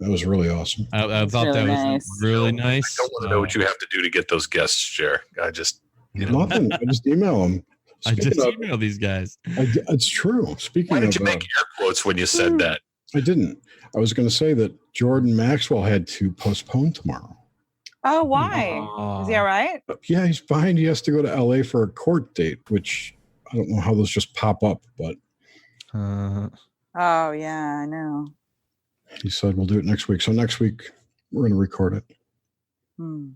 That was really awesome. I That's thought really that was nice. really I nice. don't want to know what you have to do to get those guests, Jer. I just, Nothing. I just email them. I just Speaking of, emailed these guys. it's true. Speaking why of, did you make air quotes when you said that? I didn't. I was going to say that Jordan Maxwell had to postpone tomorrow. Oh, why? Is he all right? Yeah, he's fine. He has to go to LA for a court date, which I don't know how those just pop up, but Oh, yeah, I know. he said we'll do it next week. So next week we're going to record it, Hmm.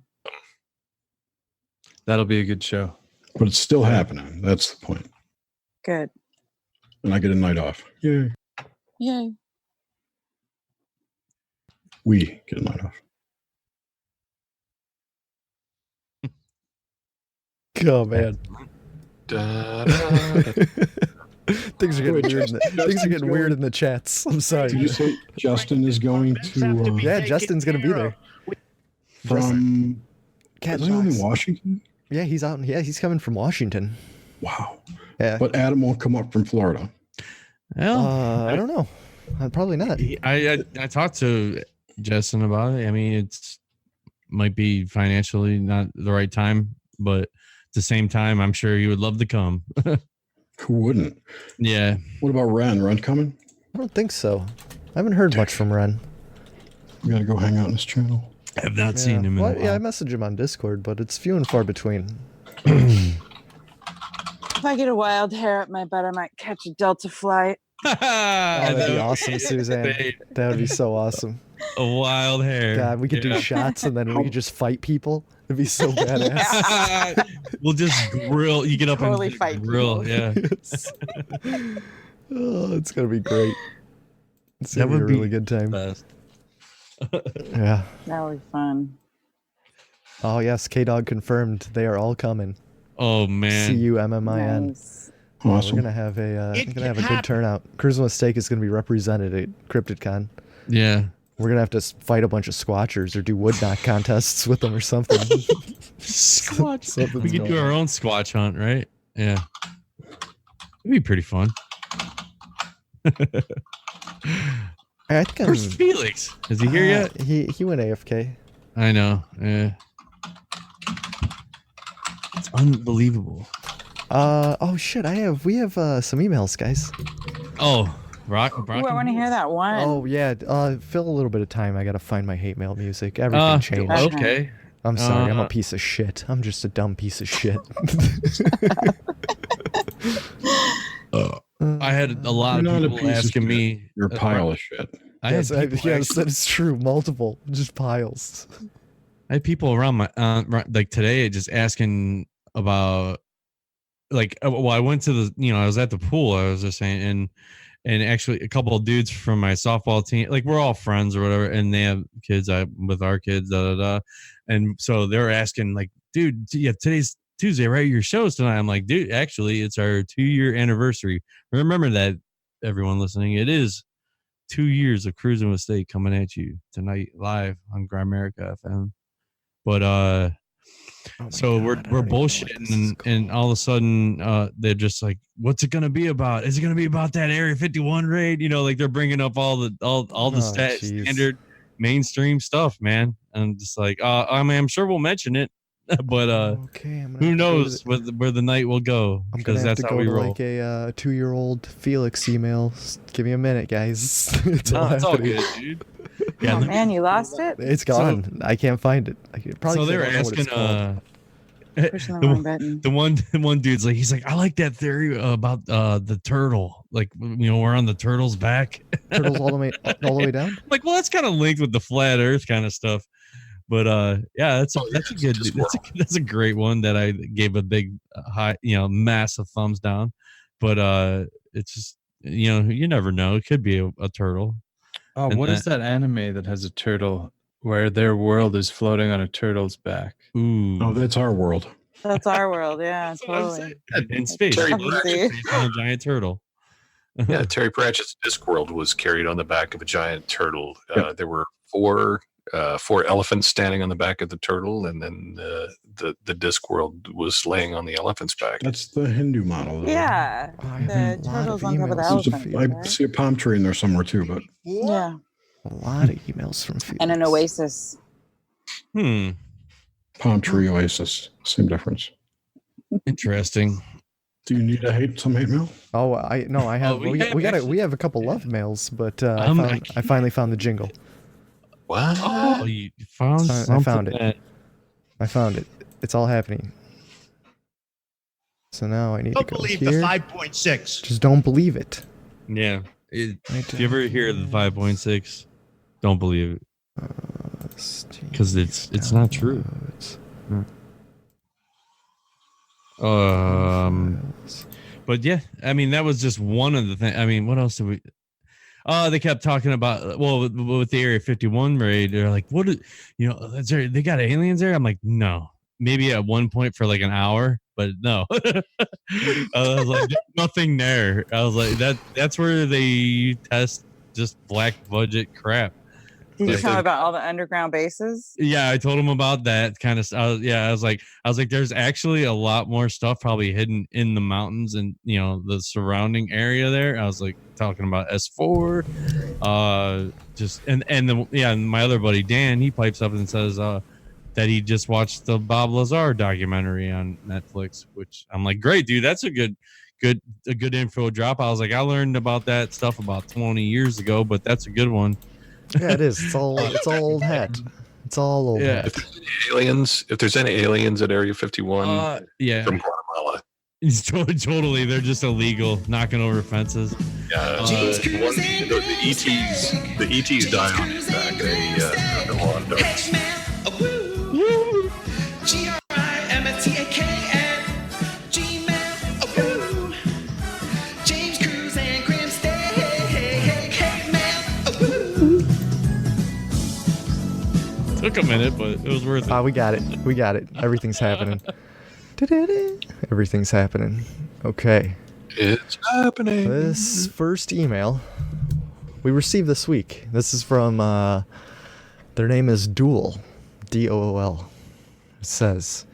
That'll be a good show. but it's still happening. That's the point. Good. And I get a night off. Yay. Yay. We get a night off. Oh man, Da, da, da. things are getting Wait, weird. Things are getting weird in the chats. I'm sorry. Did you say Justin is going to Yeah, Justin's gonna be there. from Cat is he in Box. Washington? Yeah, he's out. Yeah, he's coming from Washington. Wow. Yeah. But Adam won't come up from Florida. Well, I don't know. Probably not. I talked to Justin about it. I mean, it's might be financially not the right time, but at the same time, I'm sure he would love to come. Who wouldn't? Yeah. What about Ren? Ren coming? I don't think so. I haven't heard much from Ren. We got to go hang out on his channel. I have not seen him in Well, a while. yeah, I message him on Discord, but it's few and far between. If I get a wild hair up my butt, I might catch a Delta flight. Oh, that'd be awesome, Suzanne. That would be so awesome. A wild hair. God, we could do Yeah. shots and then we could just fight people. It'd be so badass. We'll just grill. You get up Totally and fight grill. people. Yeah. Yes. Oh, it's gonna be great. It's That gonna be a would be really good time. Best. Yeah. That would be fun. Oh yes, K Dog confirmed. They are all coming. Oh man. CUMMIN. Nice. Awesome. We're gonna have a good turnout. Cruising with Steak is gonna be represented at CryptidCon. Yeah. We're gonna have to fight a bunch of squatchers or do wood knock contests with them or something. Squatch. Something's We could going do our own squatch hunt, right? Yeah. It'd be pretty fun. I think Where's Felix? Is he here yet? He went AFK. I know. Yeah. It's unbelievable. Oh shit! We have some emails, guys. Oh, Brock. Ooh, I want to hear that one. Oh yeah. Fill a little bit of time. I gotta find my hate mail music. Everything changed. Okay. I'm sorry. I'm a piece of shit. I'm just a dumb piece of shit. I had a lot You're of not a people piece of asking shit. me. You're a pile of shit. I had people yes, that is true. Multiple, just piles. I had people around my like today just asking about like well I went to the I was at the pool I was just saying and actually a couple of dudes from my softball team, like we're all friends or whatever, and they have kids with our kids, and so they're asking like, dude, yeah, today's Tuesday, right? Your show's tonight. I'm like, dude, actually it's our 2-year anniversary. Remember that, everyone listening, it is 2 years of Cruising with Steak coming at you tonight live on Grimerica FM. But so we're bullshitting and all of a sudden they're just like, what's it gonna be about? Is it gonna be about that Area 51 raid? Like they're bringing up all the standard mainstream stuff, man. I'm just like, I mean, I'm sure we'll mention it, but okay, who knows where the night will go, because that's how we roll. Like a 2-year-old Felix email. Give me a minute, guys. It's all good, dude. Yeah, oh man, you lost it. It's gone. So, I can't find it. So they're asking pushing the wrong button. The one dude's like, he's like, I like that theory about the turtle. Like, we're on the turtle's back. Turtles all the way down. Like, well, that's kind of linked with the flat Earth kind of stuff. But yeah, that's a great one that I gave a big high, massive thumbs down. But it's just you never know. It could be a turtle. Oh, what is that anime that has a turtle where their world is floating on a turtle's back? Ooh. Oh, that's our world. That's our world, yeah, totally. In space, Terry on a giant turtle. Yeah, Terry Pratchett's Discworld was carried on the back of a giant turtle. There were four elephants standing on the back of the turtle, and then the Discworld was laying on the elephant's back. That's the Hindu model, though. Yeah, the turtle's on top of the elephant. I see a palm tree in there somewhere too, but yeah, a lot of emails from Felix. and an oasis. Palm tree oasis, same difference. Interesting. Do you need some hate mail? Oh, I have. We have a couple love mails, but I finally found the jingle. Wow! Oh, you found something. I found it. It's all happening. So now I need to go believe here. the 5.6. Just don't believe it. Yeah. If you ever hear the 5.6, don't believe it. Because it's not true. But yeah, I mean, that was just one of the things. I mean, what else did we? They kept talking about, well, with the Area 51 raid, they're like, what is, they got aliens there? I'm like, no, maybe at one point for like an hour, but no. I was like, there's nothing there. I was like, that's where they test just black budget crap. Did you tell me about all the underground bases? Yeah, I told him about that kind of stuff. I was like, there's actually a lot more stuff probably hidden in the mountains and the surrounding area there. I was like talking about S4, and my other buddy Dan, he pipes up and says that he just watched the Bob Lazar documentary on Netflix, which I'm like, great, dude, that's a good info drop. I was like, I learned about that stuff about 20 years ago, but that's a good one. Yeah, it is. It's all old hat. It's all old hat. If there's any aliens at Area 51, yeah, from Guatemala. Totally, they're just illegal, knocking over fences. Yeah, the ETs die on his back. They're lawn darts. Took a minute, but it was worth it. We got it. Everything's happening. Everything's happening. Okay. It's happening. This first email we received this week. This is from, their name is Dool. DOOL. It says,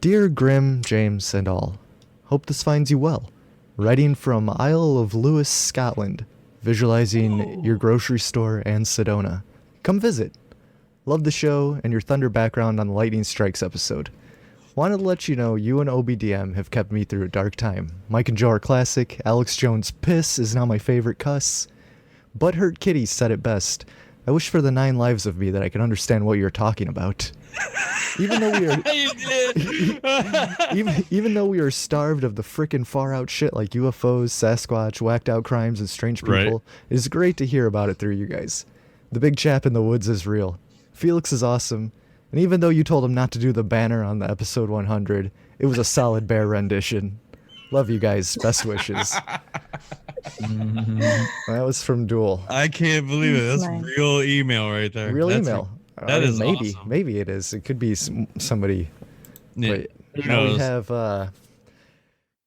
Dear Grim, James, and all, hope this finds you well. Writing from Isle of Lewis, Scotland, visualizing your grocery store and Sedona. Come visit. Love the show and your thunder background on the Lightning Strikes episode. Wanted to let you know you and OBDM have kept me through a dark time. Mike and Joe are classic. Alex Jones' piss is now my favorite cuss. Butthurt Kitty said it best. I wish for the 9 lives of me that I could understand what you're talking about. Even though we are You did. even though we are starved of the frickin' far out shit like UFOs, Sasquatch, whacked out crimes, and strange people, Right. it is great to hear about it through you guys. The big chap in the woods is real. Felix is awesome, and even though you told him not to do the banner on the episode 100, it was a solid bear rendition. Love you guys. Best wishes. That was from Duel. I can't believe it. That's Nice. real email right there. Real That's email. that is maybe awesome. maybe it is. It could be somebody. Yeah, Wait, who now we knows? have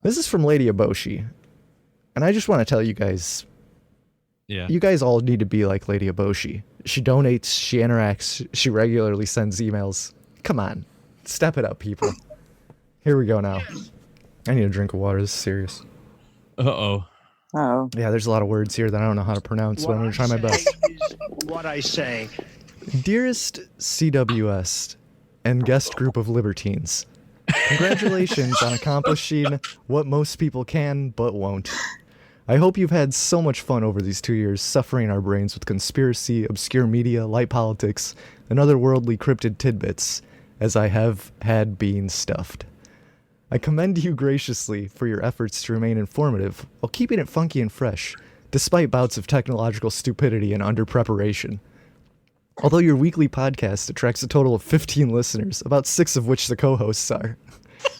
this is from Lady Aboshi, and I just want to tell you guys, Yeah. you guys all need to be like Lady Aboshi. She donates, she interacts, she regularly sends emails. Come on, step it up, people. Here we go now. I need a drink of water. This is serious. Uh-oh. Oh. Yeah, there's a lot of words here that I don't know how to pronounce, but I'm gonna try my best. What I say. Dearest CWS and guest group of libertines, congratulations on accomplishing what most people can but won't. I hope you've had so much fun over these 2 years suffering our brains with conspiracy, obscure media, light politics, and other worldly cryptid tidbits, as I have had being stuffed. I commend you graciously for your efforts to remain informative while keeping it funky and fresh, despite bouts of technological stupidity and under-preparation. Although your weekly podcast attracts a total of 15 listeners, about 6 of which the co-hosts are,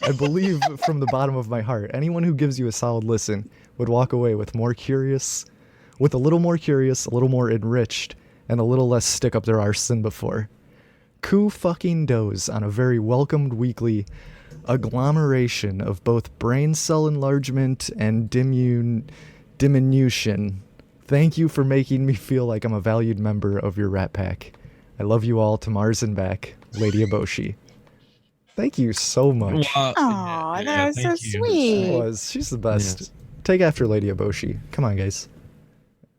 I believe from the bottom of my heart, anyone who gives you a solid listen would walk away with a little more curious, a little more enriched, and a little less stick up their arse than before. Coo fucking does on a very welcomed weekly agglomeration of both brain cell enlargement and diminution. Thank you for making me feel like I'm a valued member of your rat pack. I love you all to Mars and back, Lady Aboshi. Thank you so much. Wow. Aw, that was so thank you. She sweet. was. She's the best. Yes. Take after Lady Aboshi. Come on, guys.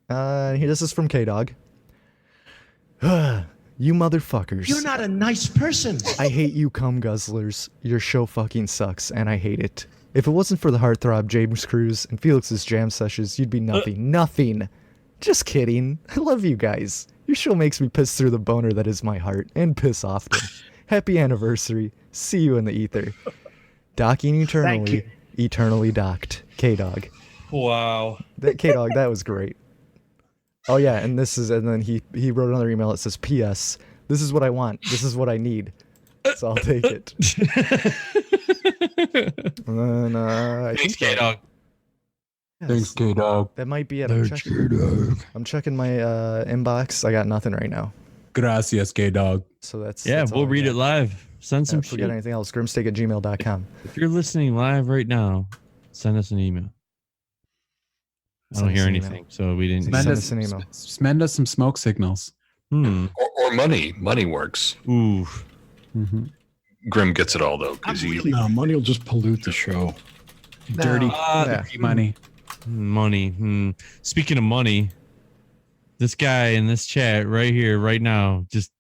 Here, this is from K-Dog. You motherfuckers. You're not a nice person. I hate you cum guzzlers. Your show fucking sucks, and I hate it. If it wasn't for the heartthrob James Cruz and Felix's jam sessions, you'd be nothing. Nothing. Just kidding. I love you guys. Your show makes me piss through the boner that is my heart, and piss often. Happy anniversary. See you in the ether. Docking eternally. Eternally docked. K-Dog. Wow. That K-Dog, that was great. Oh yeah, and then he wrote another email that says, P.S. This is what I want. This is what I need. So I'll take it. And then I Thanks, think that- K-Dog. yes, K-Dog. that might be it. I'm checking my inbox. I got nothing right now. Gracias, K-Dog. So that's Yeah, that's all we'll I read got. it live. Send some Forget shit. anything else. Grimsteak@gmail.com. If you're listening live right now, send us an email. I Send don't us hear an email. anything, so we didn't. Send us an email. Send us some smoke signals. Or money. Money works. Ooh. Mm-hmm. Grim gets it all though, because I'm he really No, money will just pollute the show. Dirty Yeah. money. Money. Speaking of money, this guy in this chat right here, right now, just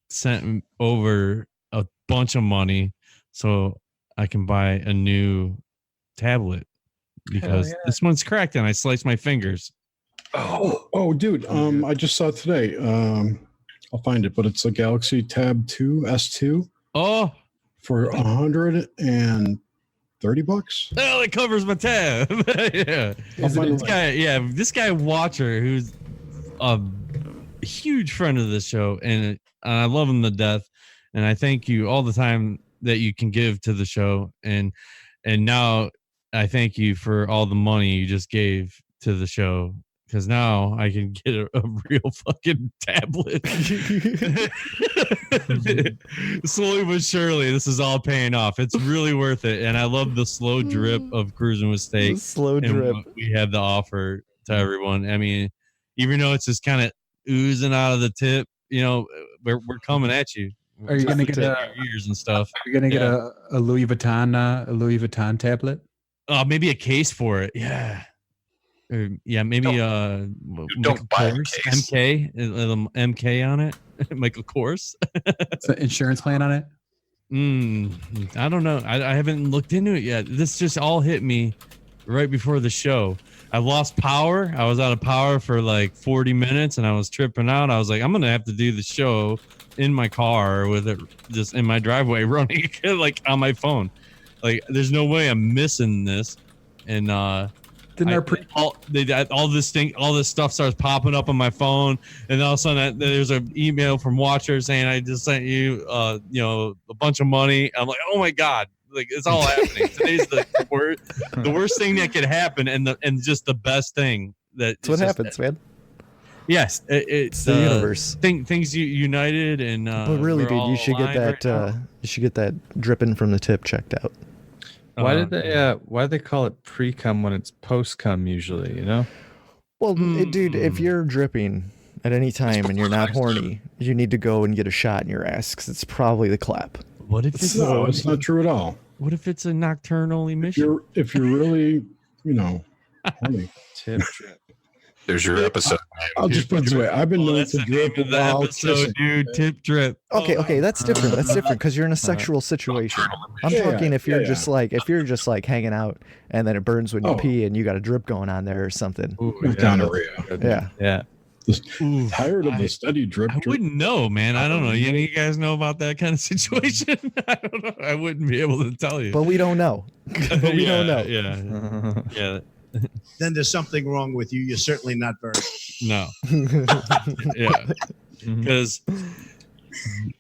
sent over a bunch of money so I can buy a new tablet because this one's cracked and I sliced my fingers. Oh, dude. I just saw it today. I'll find it, but it's a Galaxy Tab 2 S2 Oh, for $130. well, it covers my tab. Yeah. I'll find This it. guy, this guy Watcher, who's a huge friend of the show, and I love him to death. And I thank you all the time that you can give to the show. And now I thank you for all the money you just gave to the show, because now I can get a real fucking tablet. Slowly but surely, this is all paying off. It's really worth it. And I love the slow drip of Cruising with Steak. Slow And drip. what we have to offer to everyone. I mean, even though it's just kind of oozing out of the tip, we're coming at you. Are you gonna get Your a? ears and stuff? You're gonna get a Louis Vuitton tablet. Maybe a case for it. Yeah. Or, yeah, maybe Don't Michael buy a Kors, case. MK, a little MK on it. Michael Kors. It's an insurance plan on it. I don't know. I haven't looked into it yet. This just all hit me right before the show. I lost power. I was out of power for like 40 minutes and I was tripping out. I was like, I'm going to have to do the show in my car with it just in my driveway running like on my phone. Like there's no way I'm missing this. And all this stuff starts popping up on my phone, and all of a sudden there's an email from Watcher saying I just sent you a bunch of money. I'm like, oh my god, like it's all happening. Today's the worst thing that could happen, and just the best thing. That's what happens, man. Yes, it's the universe. Things united, and but really, dude, you should get that. You should get that dripping from the tip checked out. Why did they call it pre-cum when it's post-cum usually, you know? Well, dude, if you're dripping at any time and you're not horny, you need to go and get a shot in your ass because it's probably the clap. What if it's No, it's not true at all. What if it's a nocturnal emission? If you're really, horny. Tip drip. There's your episode. I'll just put it this way. I've been known to drip while kissing. Dude, tip drip. Okay, that's different. That's different because you're in a sexual situation. I'm talking if you're just like hanging out and then it burns when you pee and you got a drip going on there or something. Ooh, gonorrhea. Yeah. Tired of the steady drip. I wouldn't know, man. I don't know. You guys know about that kind of situation? I don't know. I wouldn't be able to tell you. But we don't know. Don't know. Yeah. Yeah. Then there's something wrong with you. You're certainly not virgin. No. Yeah. Because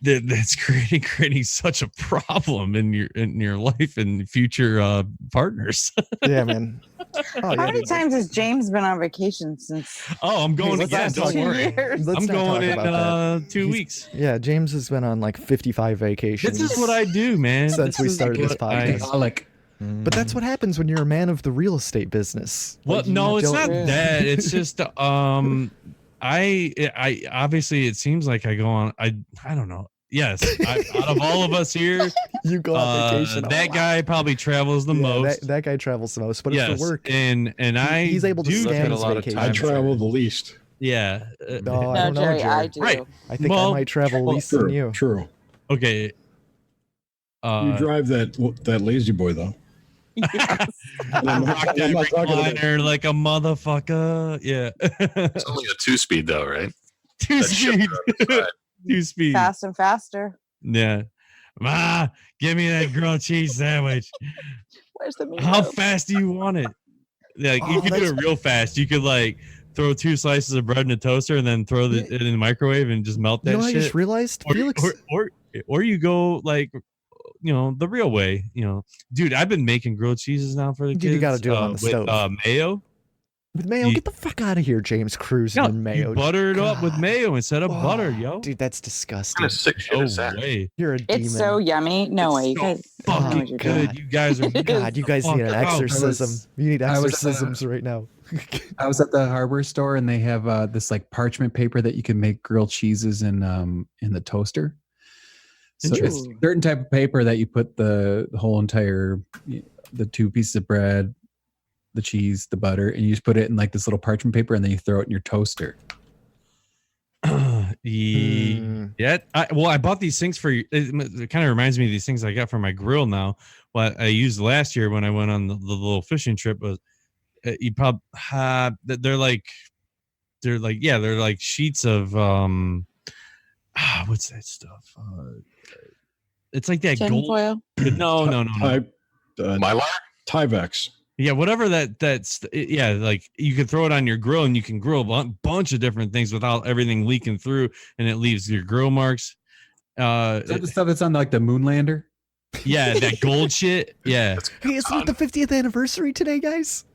that's creating such a problem in your life and future partners. Yeah, man. How many times has James been on vacation since? Oh, I'm going again. Don't worry. I'm going in 2 weeks. Yeah, James has been on like 55 vacations. This is what I do, man. Since we started this podcast. But that's what happens when you're a man of the real estate business. Well, no, it's not that. It's just I obviously it seems like I go on. I don't know. Yes, out of all of us here, you go on vacation. That guy probably travels the most. That guy travels the most, but it's for work. And he's able to stand his vacation. I travel the least. Yeah. No, I don't know, Jerry. I do. Right. I think I might travel least than you. True. Okay. You drive that lazy boy though. I'm rock that recliner like a motherfucker. Yeah. It's only a 2-speed though, right? 2-speed. 2-speed. Fast and faster. Yeah. Ma, give me that grilled cheese sandwich. Where's the meat? How fast do you want it? Like you can do it real fast. You could like throw 2 slices of bread in a toaster and then throw it in the microwave and just melt that shit. I just realized, Felix, or you go like the real way. Dude, I've been making grilled cheeses now for the kids. You got to do it on the stove. Mayo. With mayo, get the fuck out of here, James Cruz. No, and mayo. You butter it up with mayo instead of butter, yo. Dude, that's disgusting. What kind of sick shit is that? You're a demon. It's so yummy. No way. You guys, fucking good. You guys are. God, you guys need an exorcism. You need exorcisms right now. I was at the hardware store and they have this like parchment paper that you can make grilled cheeses in the toaster. So it's a certain type of paper that you put the whole entire, the 2 pieces of bread, the cheese, the butter, and you just put it in like this little parchment paper and then you throw it in your toaster. Yeah. I bought these things for you. It kind of reminds me of these things I got for my grill now. What I used last year when I went on the little fishing trip was you probably they're like sheets of what's that stuff? It's like that gold foil. No. Mylar? Tyvek. Yeah, whatever that's like you can throw it on your grill and you can grill a bunch of different things without everything leaking through, and it leaves your grill marks. Is that the stuff that's on like the Moonlander? Yeah, that gold shit. Yeah. Hey, isn't it the 50th anniversary today, guys?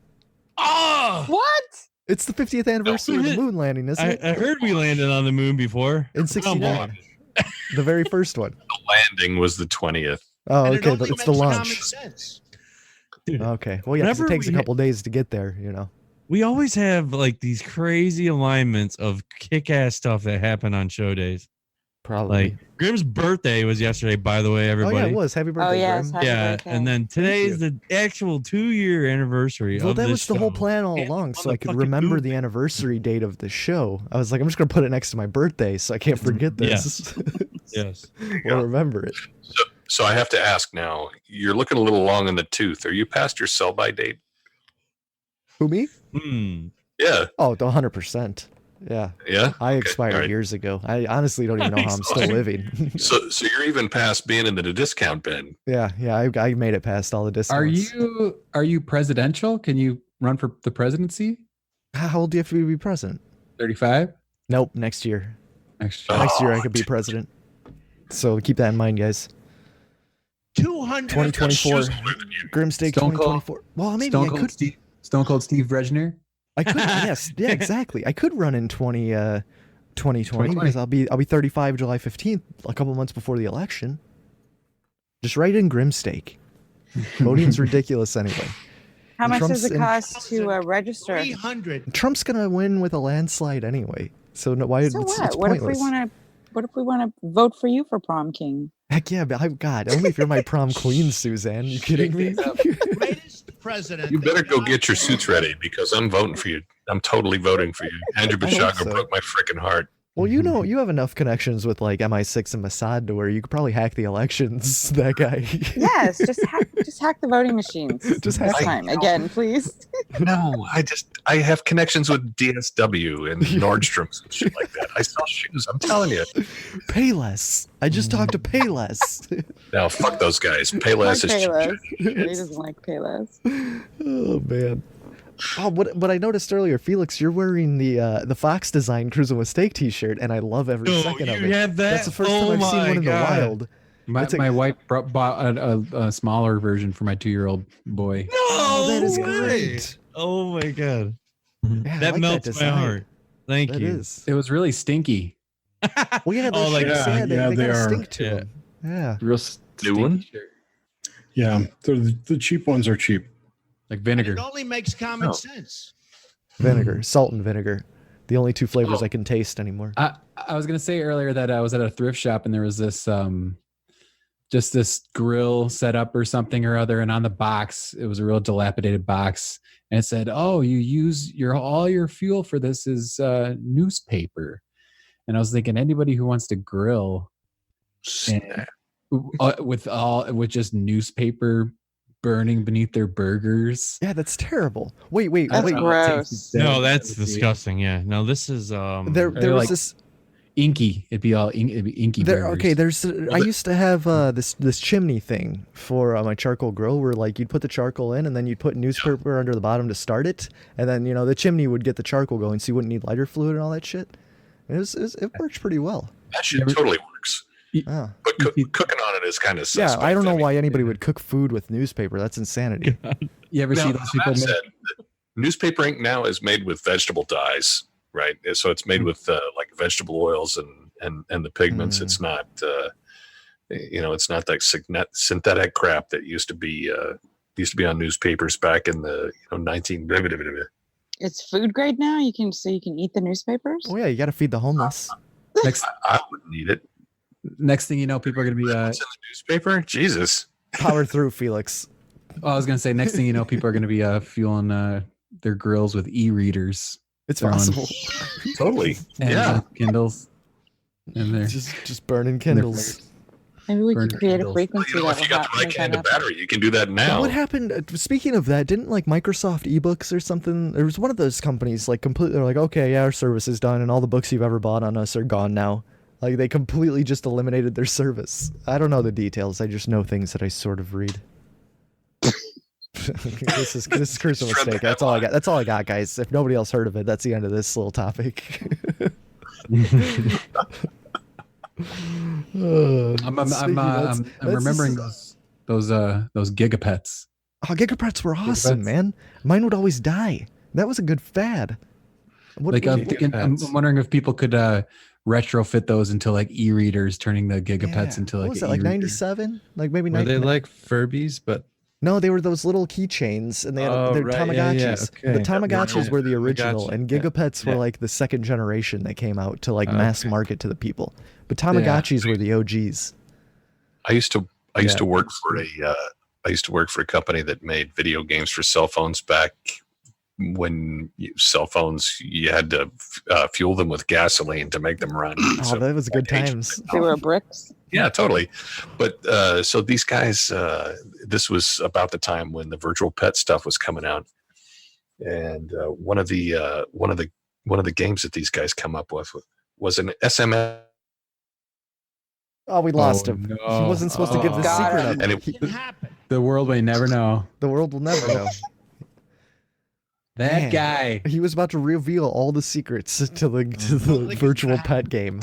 Oh, what? It's the 50th anniversary of the moon landing, isn't it? I heard we landed on the moon before. In 69. The very first one. The landing was the 20th. Oh, okay, but it's the launch. Common sense. Dude, okay, well, yeah, 'cause it takes a couple days to get there, We always have like these crazy alignments of kick-ass stuff that happen on show days. Probably. Like Grim's birthday was yesterday, by the way, everybody. Oh, yeah, it was. Happy birthday, yes, Grim. Yeah, and then today is the actual 2-year anniversary of that this was the whole show. plan all along, so I could remember the anniversary date of the show. I was like, I'm just going to put it next to my birthday so I can't forget this. Yes. We'll remember it. So I have to ask now, you're looking a little long in the tooth. Are you past your sell-by date? Who, me? Hmm. Yeah. Oh, 100%. Yeah. Yeah. I Okay, expired all right. years ago. I honestly don't even know how I'm still living. So you're even past being in the discount bin. yeah. I made it past all the discounts. Are you presidential? Can you run for the presidency? How old do you have to be president? 35? Nope, next year. Next Oh, year. Next year I could be president. So keep that in mind, guys. 200. 2024. Grimsteak Stone Cold- 2024. Well, maybe Stone I Cold could. Stone Cold Steve Bregner. I could. Yes. Yeah. Exactly. I could run in 2020 2020. because I'll be 35 July 15th, a couple months before the election. Just write in Grimsteak. Voting's ridiculous anyway. How much Trump's does it in- cost to register? 300. Trump's gonna win with a landslide anyway. So no, why? So it's what? What if we pointless. want to? What if we want to vote for you for prom king? Heck yeah, but God, only if you're my prom queen, Suzanne. You kidding me? Greatest president. You better go get your suits ready because I'm voting for you. I'm totally voting for you. Andrew I hope Bashaga so. broke my freaking heart. Well, you know, you have enough connections with like MI6 and Mossad to where you could probably hack the elections. That guy. Yes, just hack the voting machines. Just this hack- time again, please. No, I have connections with DSW and Nordstrom's and shit like that. I sell shoes. I'm telling you. Payless. I just talked to Payless. Now, fuck those guys. Payless is Payless. He cheap. doesn't like Payless. Oh man. Oh, what I noticed earlier, Felix, you're wearing the Fox Design Cruising with Steak T-shirt, and I love every second of it. have that? That's the first time I've seen one in the wild. My, It's a- my wife bought a smaller version for my 2-year-old boy. Oh, that is way. great. Oh my god. Yeah, I That like melts my design. heart. Thank That you. is. It was really stinky. Well, yeah, those Oh, like- shirts, Yeah, they yeah, got they a are. stink to Yeah. them. Yeah. Real New stinky one? shirt. Yeah, the cheap ones are cheap. Like And vinegar. it only makes common Oh. sense. Vinegar, salt and vinegar. The only two flavors I can taste anymore. I was gonna say earlier that I was at a thrift shop and there was this just this grill set up or something or other, and on the box it was a real dilapidated box, and it said, "Oh, you use all your fuel for this is newspaper." And I was thinking, anybody who wants to grill Snap. with just newspaper burning beneath their burgers. Yeah, that's terrible. Wait, That's wait. gross. No, that's disgusting. Yeah. No, this is There They're was like this. Inky. It'd be inky. There, burgers. okay, there's. I used to have this chimney thing for my charcoal grill, where like you'd put the charcoal in, and then you'd put newspaper under the bottom to start it, and then the chimney would get the charcoal going, so you wouldn't need lighter fluid and all that shit. It worked pretty well. That shit totally works. Ah. But cooking on it is kind of Yeah, suspect. I don't know mean, why anybody would cook food with newspaper. That's insanity. You ever Now, see those people? that said, newspaper ink now is made with vegetable dyes, right? So it's made with like vegetable oils and the pigments. It's not, it's not that synthetic crap that used to be on newspapers back in the 19. It's food grade now. You can eat the newspapers. Oh yeah, you got to feed the homeless. Next, I wouldn't eat it. next thing you know, people are going to be. What's in the newspaper? Jesus. Power through, Felix. I was going to say, next thing you know, people are going to be fueling their grills with e-readers. It's They're on- possible. Totally. And Yeah. Kindles. And they're just burning Kindles. Maybe we Burn could create a candles. frequency Well, that if you will got the right make kind that of happen. battery, you can do that now. What happened? Speaking of that, didn't like Microsoft eBooks or something? There was one of those companies like completely. They're like, okay, yeah, our service is done, and all the books you've ever bought on us are gone now. Like they completely just eliminated their service. I don't know the details. I just know things that I sort of read. this is crucial Just read the mistake. That's all I got. That's all I got, guys. If nobody else heard of it, that's the end of this little topic. I'm remembering those gigapets. Oh, gigapets were awesome, Gigapets. man. Mine would always die. That was a good fad. What, Like I'm Gigapets. wondering if people could retrofit those into like e-readers, turning the gigapets into what like was an that, like e-reader. 97? Like maybe Were they 90 like Furbies, but No, they were those little keychains, and they had Oh, they're right, Tamagotchis. yeah, The okay. Tamagotchis Yeah, were the original, Tamagotchi, and yeah, Gigapets were yeah. like the second generation that came out to like mass Okay. market to the people. But Tamagotchis were the OGs. I used to work for a company that made video games for cell phones back when cell phones you had to fuel them with gasoline to make them run. Oh, So that was good that age- times. They were bricks. Yeah, totally. But so these guys, this was about the time when the virtual pet stuff was coming out, and one of the one of the games that these guys come up with was an SMS. Oh, we lost Oh, him. no. He wasn't supposed to give the God. secret up. And it, The world may never know. The world will never know. That Man. guy. He was about to reveal all the secrets to the virtual pet game.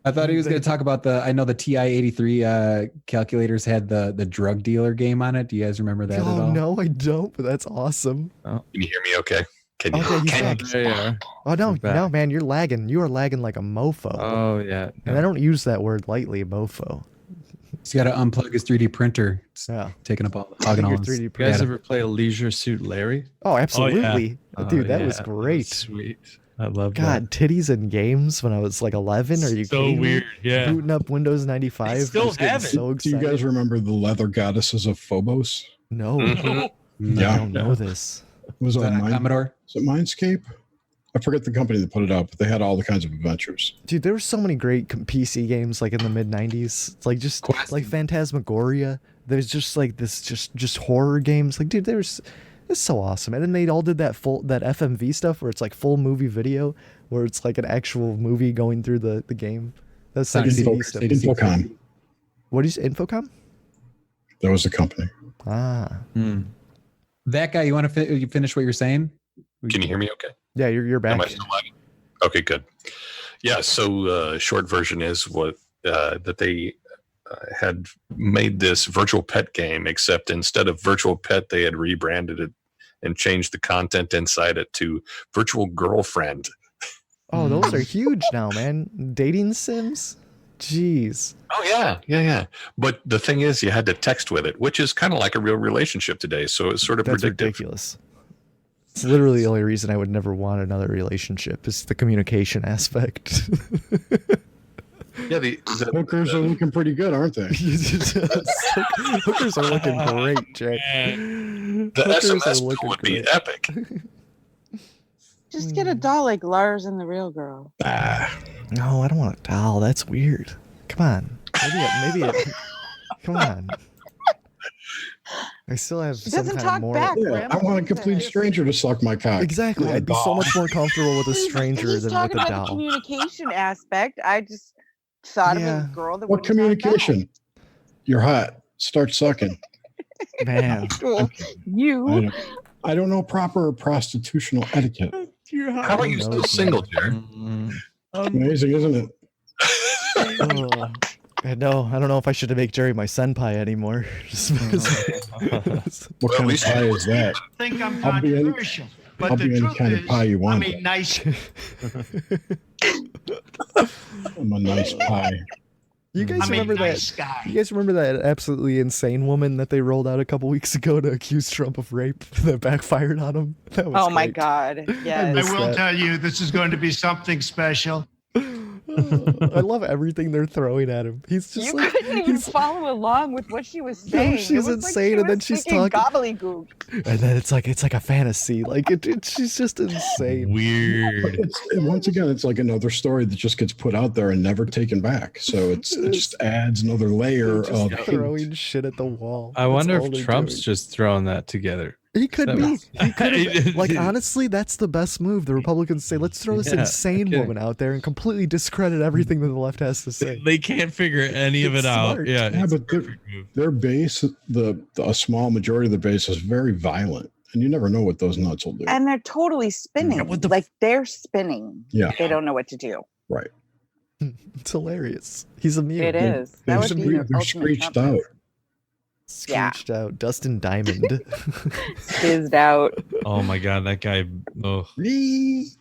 I thought he was going to talk about I know the TI-83 calculators had the drug dealer game on it. Do you guys remember that at Oh all? no, I don't. But that's awesome. can you hear me? Okay. Can you? Okay, he's can back. There you are. Oh no, You're back. no, man, you're lagging. You are lagging like a mofo. Oh yeah. And I don't use that word lightly, mofo. He's got to unplug his 3D printer. It's Yeah. taking up hogging all Your his 3D You guys printer. ever play Leisure Suit Larry? Oh, absolutely. Oh, Dude, that was yeah, great. Sweet. I love God, titties in games when I was like 11. Are you So kidding me? weird. Yeah. Booting up Windows 95. still just getting have it. So Do you excited. guys remember the leather goddesses of Phobos? No, Mhm. Yeah. I don't know this. It was Is that on on Commodore? is it Mindscape? I forget the company that put it out, but they had all the kinds of adventures. Dude, there were so many great PC games like in the mid 90s. It's like just Quest. like Phantasmagoria. There's just like this just horror games. Like, dude, it's so awesome. And then they all did that FMV stuff where it's like full movie video, where it's like an actual movie going through the game. That's like Info- CD stuff. Infocom. What is Infocom? That was the company. Ah. That guy, you want to you finish what you're saying? Can you hear me? Okay. Yeah, you're back. Am I still lagging? Okay, good. Yeah. So short version is what that they had made this virtual pet game, except instead of virtual pet, they had rebranded it and changed the content inside it to virtual girlfriend. Oh, those are huge now, man. Dating sims? Jeez. Oh yeah. But the thing is, you had to text with it, which is kind of like a real relationship today. So it's sort of That's predictive. ridiculous. It's literally the only reason I would never want another relationship is the communication aspect. Yeah, the Hookers are looking pretty good, aren't they? Hookers are looking great, Jack. the Hookers are SMS bill looking would be great. epic. Just get a doll like Lars and the Real Girl. No, I don't want a doll. That's weird. Come on. Come on. I still have She some doesn't kind of talk moral. back. Yeah, Grim. I want a complete stranger to suck my cock. Exactly. Not a I'd be so doll. much more comfortable with a stranger He's than talking with a about the doll. communication aspect. I just thought of Yeah. a girl that What wouldn't talk back. communication? You're hot. Start sucking. Man. Well, you. I don't know proper prostitutional etiquette. How are you knows, still man? single, Jared? Mm-hmm. Amazing, isn't it? Oh, I don't know if I should make Jerry my senpai anymore. What Well, kind at of least pie you- is that? think I'm I'll be any- controversial. But I'll the be any truth kind of is, pie you want. I'm a nice. I'm a nice pie. You guys I'm a remember nice that? guy. You guys remember that absolutely insane woman that they rolled out a couple weeks ago to accuse Trump of rape that backfired on him? That was Oh my great. God. I Yes. miss will that. tell you, this is going to be something special. I love everything they're throwing at him. He's just You like couldn't even he's, follow along with what she was saying. It she's was insane, like and then was she's speaking talking- gobbledygook. and then it's like a fantasy. Like she's just insane. Weird. Once again, it's like another story that just gets put out there and never taken back. So it just adds another layer They're of just hate. throwing shit at the wall. I That's wonder all if they're Trump's doing. just throwing that together. He could That be. was- He could have. Like honestly, that's the best move. The Republicans say, "Let's throw this Yeah, insane okay. woman out there and completely discredit everything that the left has to say." They can't figure any of It's it out. smart. Yeah, Yeah, it's a but they're- perfect move. Their base, a small majority of the base is very violent, and you never know what those nuts will do. And they're totally spinning. what the Like they're spinning. Yeah, They don't know what to do. right. It's hilarious. He's immune. It is. That They're, would be their they're ultimate screeched out. Yeah. Screeched out. Dustin Diamond. Fizzed out. Oh my god, that guy. Oh, Ree.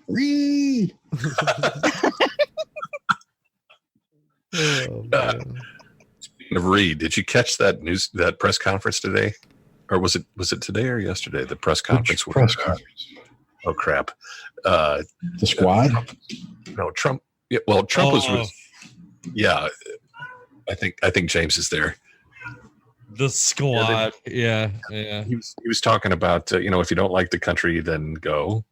Oh, man. Speaking of Reed, did you catch that press conference today, or was it today or yesterday? The press conference. Which press conference? Oh crap! The squad. No, Trump. Yeah, well, Trump Oh. was. Yeah, I think James is there. the squad. Yeah. He was talking about if you don't like the country, then go.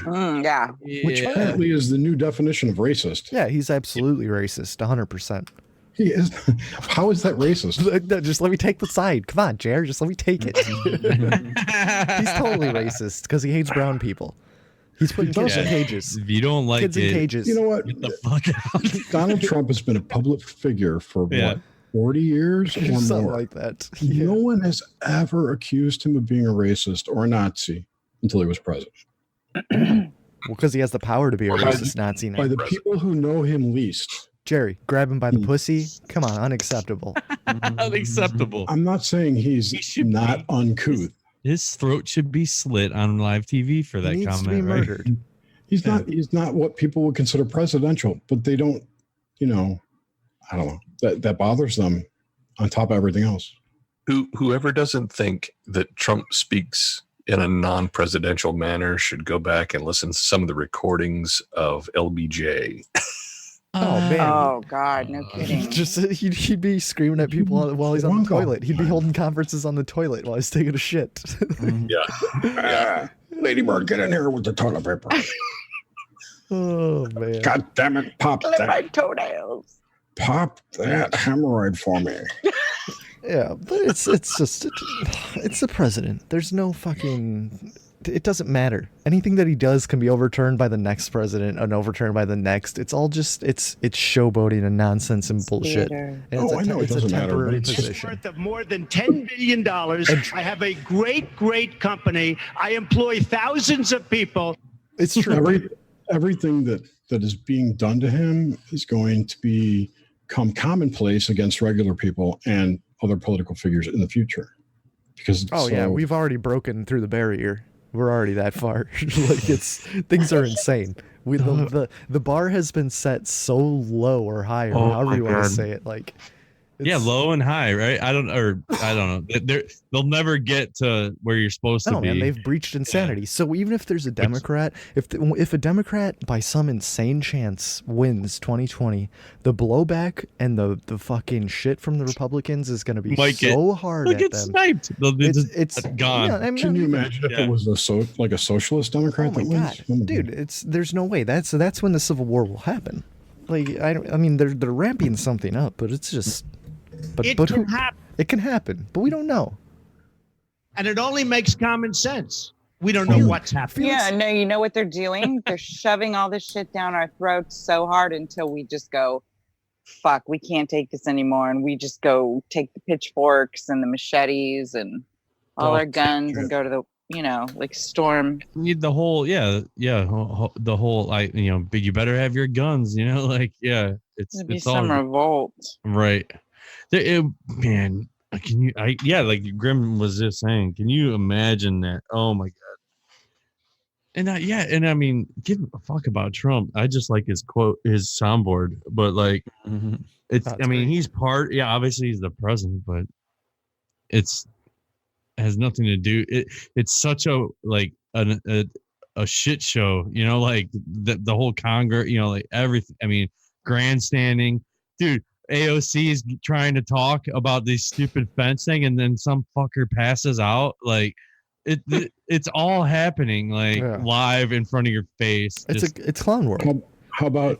Yeah. Which apparently is the new definition of racist. Yeah, he's absolutely racist. 100%. He is. How is that racist? No, just let me take the side. Come on, Jared. Just let me take it. He's totally racist because he hates brown people. He's putting kids in Yeah. cages. If you don't like Kids in it, cages. You know what? get the fuck out. Donald Trump has been a public figure for Yeah. what, 40 years or Something more. like that. No one has ever accused him of being a racist or a Nazi until he was president. Well, because he has the power to be a By- racist Nazi now. By the people who know him least. Jerry, grab him by the pussy. Come on, unacceptable. Unacceptable. I'm not saying he's He should not be. uncouth. His throat should be slit on live TV for that He needs comment. to be right? murdered. He's not what people would consider presidential, but they don't, I don't know. That bothers them on top of everything else. Whoever doesn't think that Trump speaks in a non-presidential manner should go back and listen to some of the recordings of LBJ. Oh, man. Oh God, no kidding. Just he'd be screaming at people while he's on the Drunk all toilet. He'd be holding conferences on the toilet while he's taking a shit. Yeah. Lady Bird, get in here with the toilet paper. Oh man. God damn it, pop Clip my that. toenails. Pop that hemorrhoid for me. Yeah, but it's the president. There's no fucking. It doesn't matter. Anything that he does can be overturned by the next president and overturned by the next. It's all just it's showboating and nonsense and bullshit. Theater. And Oh, I know it it's a doesn't matter, but temporary it's just position. Worth of more than $10 billion. I have a great company. I employ thousands of people. It's true. Everything that is being done to him is going to become commonplace against regular people and other political figures in the future. Because Yeah, we've already broken through the barrier. We're already that far. Things are insane. The bar has been set so low or high, or however you want to say it. Yeah, low and high, right? I don't know. They'll never get to where you're supposed to No, be. man, they've breached insanity. So even if there's a Democrat, if a Democrat by some insane chance wins 2020, the blowback and the fucking shit from the Republicans is going to be so hard They'll at get them. sniped. It's gone. Yeah, I mean, Can you imagine if it was a socialist Democrat Oh my that wins? god, dude! There's no way. That's when the Civil War will happen. I mean, they're ramping something up, but it's just. But It who- can happen. It can happen, but we don't know. And it only makes common sense. We don't know what's happening. Yeah, no, you know what they're doing? They're shoving all this shit down our throats so hard until we just go, fuck, we can't take this anymore. And we just go take the pitchforks and the machetes and all our guns and go to the, storm. Need the whole, the whole, you better have your guns, It'd be it's some all revolt. right. Man, can you? Like Grim was just saying. Can you imagine that? Oh my god. And I mean, give a fuck about Trump. I just like his quote, his soundboard. But it's. That's I mean, great. he's part. Yeah, obviously he's the president, but it has nothing to do. It's such a a shit show. The whole Congress. Everything. I mean, grandstanding, dude. AOC is trying to talk about this stupid fence thing, and then some fucker passes out. It's all happening live in front of your face. It's clown world. How about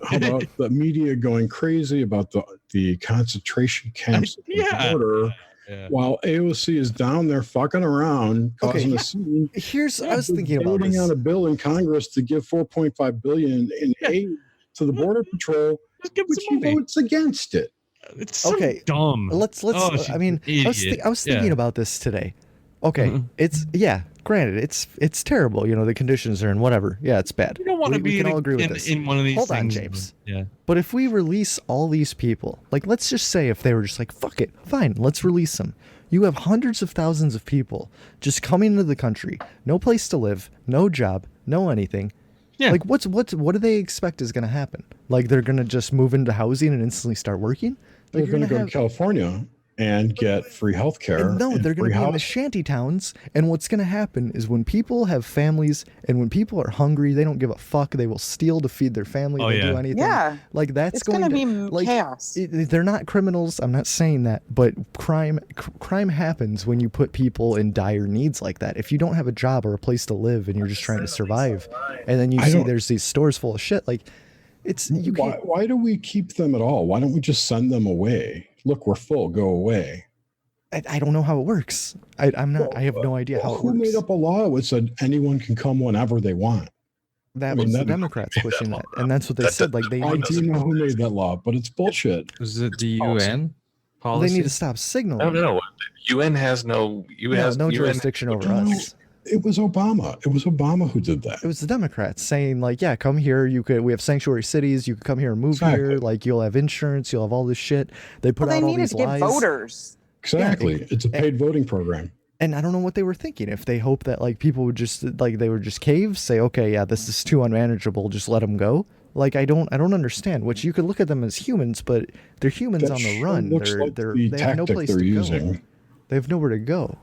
the media going crazy about the concentration camps at the border, while AOC is down there fucking around, causing a scene. I was thinking about voting this. on a bill in Congress to give $4.5 billion in aid to the Border Patrol, Just give which some he money. votes against it. It's so Okay, dumb. Let's. Oh, I mean, she's an idiot. I was thinking about this today. Okay, it's granted, it's terrible. The conditions are in whatever. Yeah, it's bad. You don't want to We be can all agree with this. in one of these Hold on, things. James. Yeah. But if we release all these people, let's just say if they were just like, fuck it, fine, let's release them. You have hundreds of thousands of people just coming into the country, no place to live, no job, no anything. Yeah. What do they expect is going to happen? They're going to just move into housing and instantly start working? They're You're going to go have- to California and get free health care. And no, they're going to be in the shanty towns. And what's going to happen is when people have families and when people are hungry, they don't give a fuck. They will steal to feed their family. Oh, They'll yeah. do anything. Yeah. That's It's going gonna to be chaos. They're not criminals. I'm not saying that, but crime happens when you put people in dire needs like that. If you don't have a job or a place to live and you're just trying to survive, and then you see there's these stores full of shit, you can't. Why do we keep them at all? Why don't we just send them away? Look, we're full. Go away. I don't know how it works. I have no idea how it Who works. made up a law that said anyone can come whenever they want? That I mean, was the that- Democrats pushing that, and that's what they said. Like they I do know who made that law, but it's bullshit. Was it the Policy. UN they policy? need to stop No, signaling. no. UN has no. No jurisdiction over No, us. It was Obama. It was Obama who did that. It was the Democrats saying like, yeah, come here. We have sanctuary cities. You can come here and move Exactly. here. Like you'll have insurance. You'll have all this shit. They put Well, out they all needed these to get lies. voters. Exactly. It's a paid voting program. And I don't know what they were thinking. If they hope that like people would just like they would just cave, say, okay, yeah, this is too unmanageable. Just let them go. Like I don't understand. Which you could look at them as humans, but they're humans That on the sure run. looks They're like they're the they have no tactic place they're to using. go. They have nowhere to go.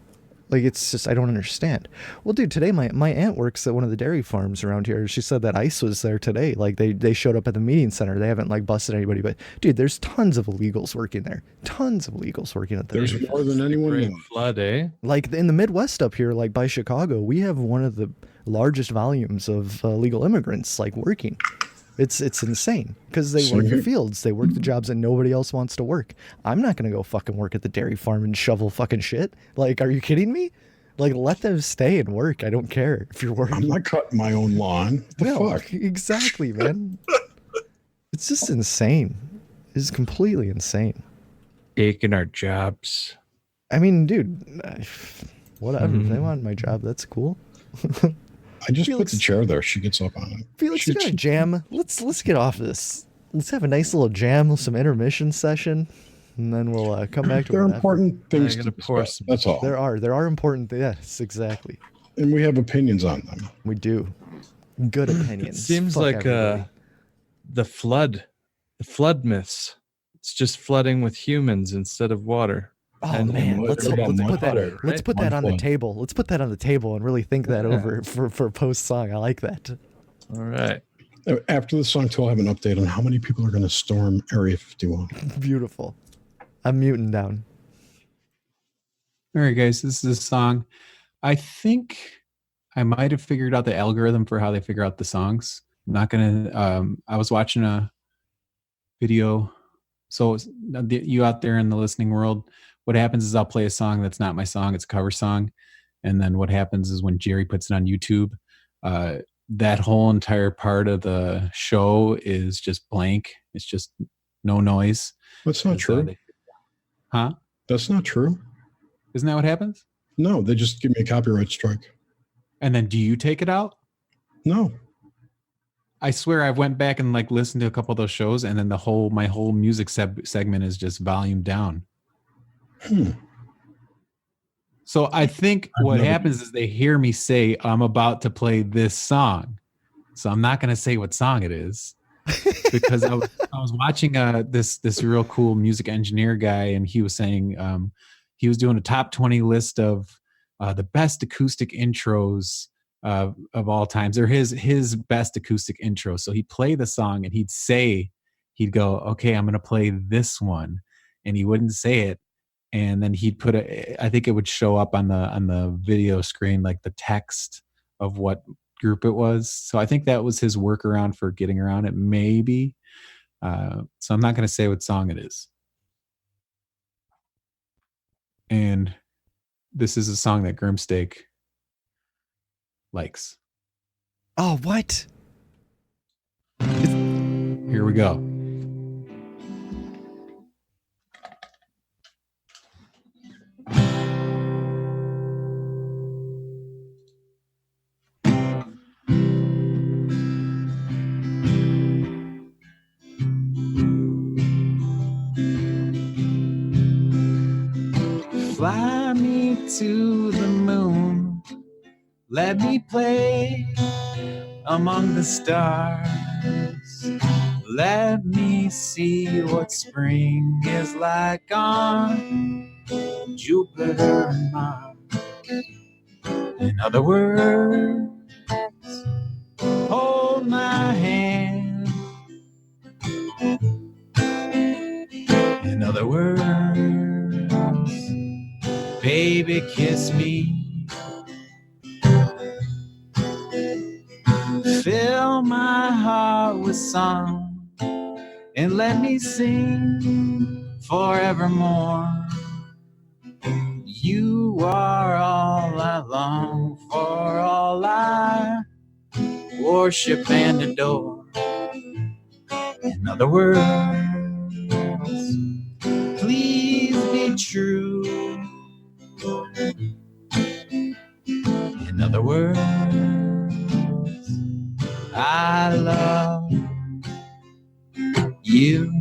Like it's just I don't understand. Well, dude, today my aunt works at one of the dairy farms around here. She said that ICE was there today. Like they showed up at the meeting center. They haven't like busted anybody, but dude, there's tons of illegals working there. Tons of illegals working at the There's dairy more than anyone Great knows. flood, eh? like in the Midwest up here, like by Chicago, we have one of the largest volumes of legal immigrants like working. It's insane because they work the fields, they work the jobs that nobody else wants to work. I'm not gonna go fucking work at the dairy farm and shovel fucking shit. Like, are you kidding me? Like, let them stay and work. I don't care if you're working. I'm not cutting my own lawn. What the No, fuck? exactly, man. It's just insane. It's completely insane. Taking our jobs. I mean, dude, whatever. If they want my job, that's cool. I just Felix- put the chair there. She gets up on it. Felix, you got a jam? Let's get off this. Let's have a nice little jam, some intermission session, and then we'll come back to There are whatever. important things I to gotta pour discuss. That's all. There are important. Yes, exactly. And we have opinions on them. We do. Good It opinions. seems Fuck like everybody. the flood myths. It's just flooding with humans instead of water. Oh and man, what let's about put that. Motha, Let's right? put that on the Motha. table. Let's put that on the table and really think that over for post song. I like that. All right. After the song, too, I'll have an update on how many people are going to storm Area 51. Beautiful. I'm muting down. All right, guys, this is a song. I think I might have figured out the algorithm for how they figure out the songs. I'm not gonna. I was watching a video. So you out there in the listening world, what happens is I'll play a song that's not my song. It's a cover song, and then what happens is when Jerry puts it on YouTube, that whole entire part of the show is just blank. It's just no noise. That's not true. Huh? That's not true. Isn't that what happens? No, they just give me a copyright strike. And then do you take it out? No. I swear I went back and like listened to a couple of those shows, and then my whole music segment is just volume down. So I think what happens is they hear me say I'm about to play this song, so I'm not going to say what song it is because I was watching this real cool music engineer guy, and he was saying he was doing a top 20 list of the best acoustic intros of all times, or his best acoustic intro. So he'd play the song and he'd go, okay, I'm going to play this one. And he wouldn't say it. And then he'd put I think it would show up on the video screen, like the text of what group it was. So I think that was his workaround for getting around it, maybe. So I'm not going to say what song it is. And this is a song that Grimsteak likes. Oh, what? Here we go. Fly me to the moon, let me play among the stars. Let me see what spring is like on Jupiter and Mars. In other words, hold my hand. In other words, baby, kiss me. Fill my heart with song and let me sing forevermore. You are all I long for, all I worship and adore. In other words, please be true. In other words, I love you.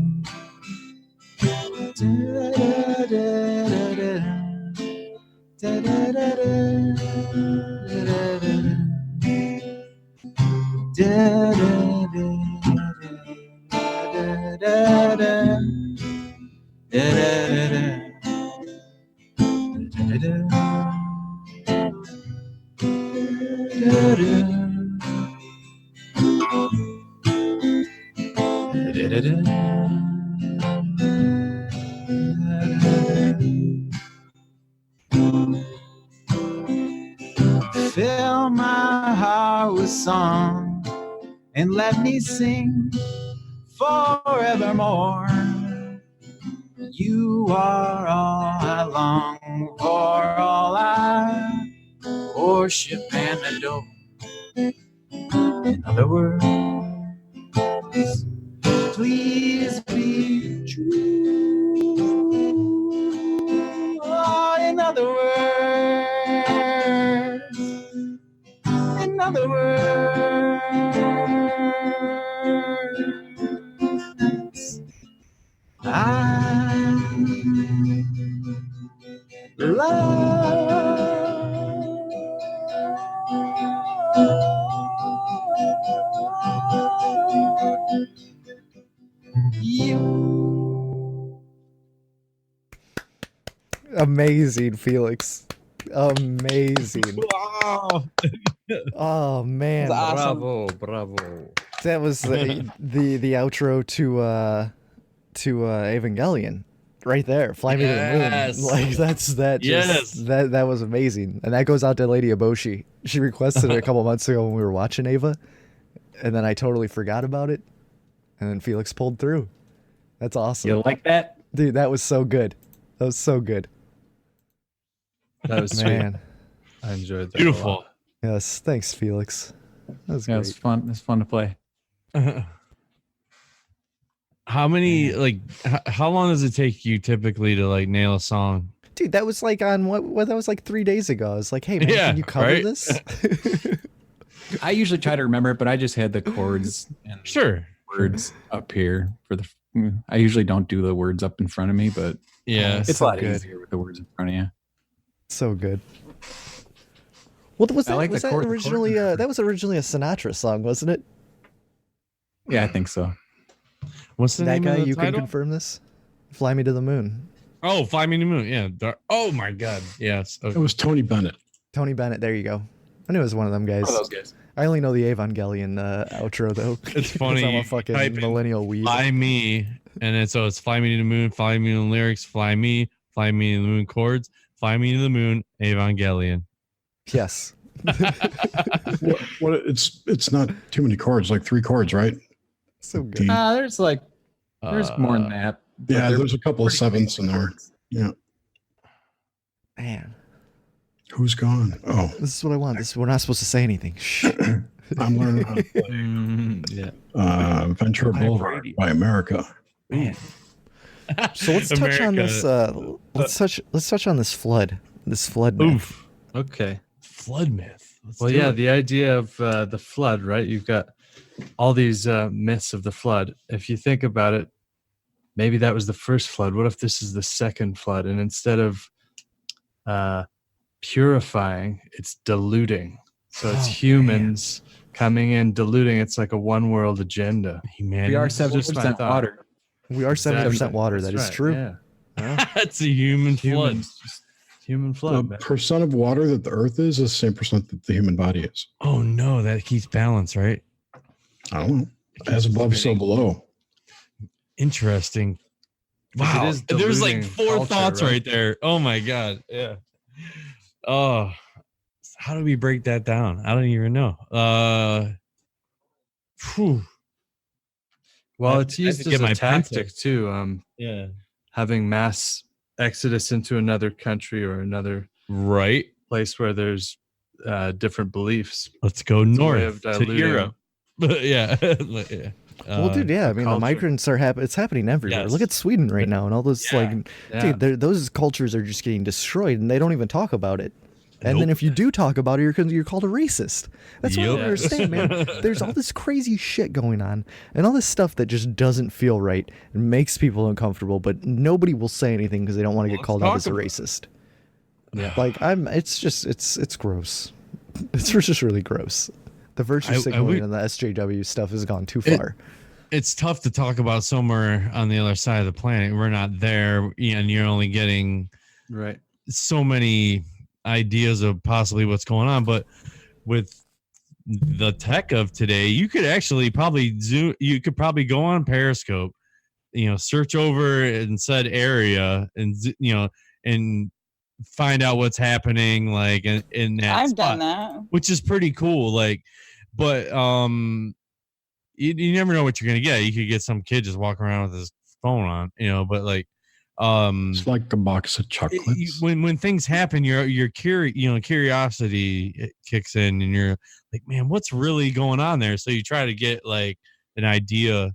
Fill my heart with song and let me sing forevermore. You are all I long for, all I worship and adore. In other words, please be true. Oh, in other words, I love you. Amazing, Felix. Amazing. Wow. Oh man, That's awesome. Bravo. that was the outro to Evangelion, right there. Fly me to the Yes. moon. Like that was amazing, and that goes out to Lady Eboshi. She requested it a couple months ago when we were watching Ava, and then I totally forgot about it, and then Felix pulled through. That's awesome. You like that? Dude, that was so good. That was so good. That was sweet. Man. I enjoyed that. a Beautiful. lot. Yes, thanks, Felix. That was Yeah, great. it's fun. It's fun to play. How many how long does it take you typically to like nail a song? Dude, that was like on what that was like 3 days ago. I was like, hey man, Yeah, can you cover right? this? I usually try to remember it, but I just had the chords and Sure. words up here for the. I usually don't do the words up in front of me, but Yeah. it's so a lot good. easier with the words in front of you. So good. Well, was I that, like was the that chord- the originally chords. that was originally a Sinatra song, wasn't it? Yeah, I think so. What's the That name guy, of the you can title? confirm this? Fly Me to the Moon. Oh, Fly Me to the Moon. Yeah. Oh my God. Yes. It was Tony Bennett. Tony Bennett, there you go. I knew it was one of them guys. One of those guys. I only know the Evangelion outro though. It's 'cause funny, I'm a you fucking type in millennial weed. Fly Me, and then so it's Fly Me to the Moon, Fly Me to the lyrics, Fly Me to the Moon chords, Fly Me to the Moon, Evangelion. Yes. What it's not too many chords, like 3 chords, right? So good. There's more than that. but Yeah, they're there's a couple of pretty sevenths basic in there. chords. Yeah. Man, Who's gone? Oh, this is what I want. We're not supposed to say anything. Shh. I'm learning how to play. Yeah. Ventura Boulevard by America. Man. So let's touch on this. Let's touch on this flood. This flood myth. Oof. Okay. Flood myth. Let's Well, do yeah, it. the idea of the flood, right? You've got all these myths of the flood. If you think about it, maybe that was the first flood. What if this is the second flood? And instead of purifying, it's diluting. So it's humans coming in, diluting. It's like a one world agenda. Humanity. We are Just my 70% thought. water. We are 70% water. That's That is right, true. Yeah. That's a human flood. Humans, just human The flood. man. percent of water that the Earth is the same percent that the human body is. Oh no, that keeps balance, right? I don't know. As above, so below. Interesting. Because it Wow. is There's like diluting 4 culture, thoughts right? right there. Oh my God. Yeah. Oh, how do we break that down? I don't even know. Whew. Well, I- it's I used have to as get my a tactic pencil. too. Yeah. Having mass exodus into another country or another Right. place where there's different beliefs. Let's go It's a way north of to diluting Europe. But yeah. Yeah. Well, dude, yeah. I mean, the culture. migrants are it's happening everywhere. Yes. Look at Sweden right now, and all those Yeah. dude, those cultures are just getting destroyed, and they don't even talk about it. And then Nope. if you do talk about it, you're called a racist. That's what I don't Yep. understand, man. There's all this crazy shit going on, and all this stuff that just doesn't feel right and makes people uncomfortable. But nobody will say anything because they don't want to get called out as a racist. Yeah. Like it's gross. It's just really gross. The virtue signaling and the SJW stuff has gone too far. It's tough to talk about somewhere on the other side of the planet. We're not there, and you're only getting Right. so many ideas of possibly what's going on. But with the tech of today, you could actually probably go on Periscope, search over in said area, and and find out what's happening like in that I've spot, done that. which is pretty cool. Like, but you never know what you're gonna get. You could get some kid just walking around with his phone on, but like It's like a box of chocolates. when things happen, your curiosity kicks in, and you're like, man, what's really going on there? So you try to get like an idea.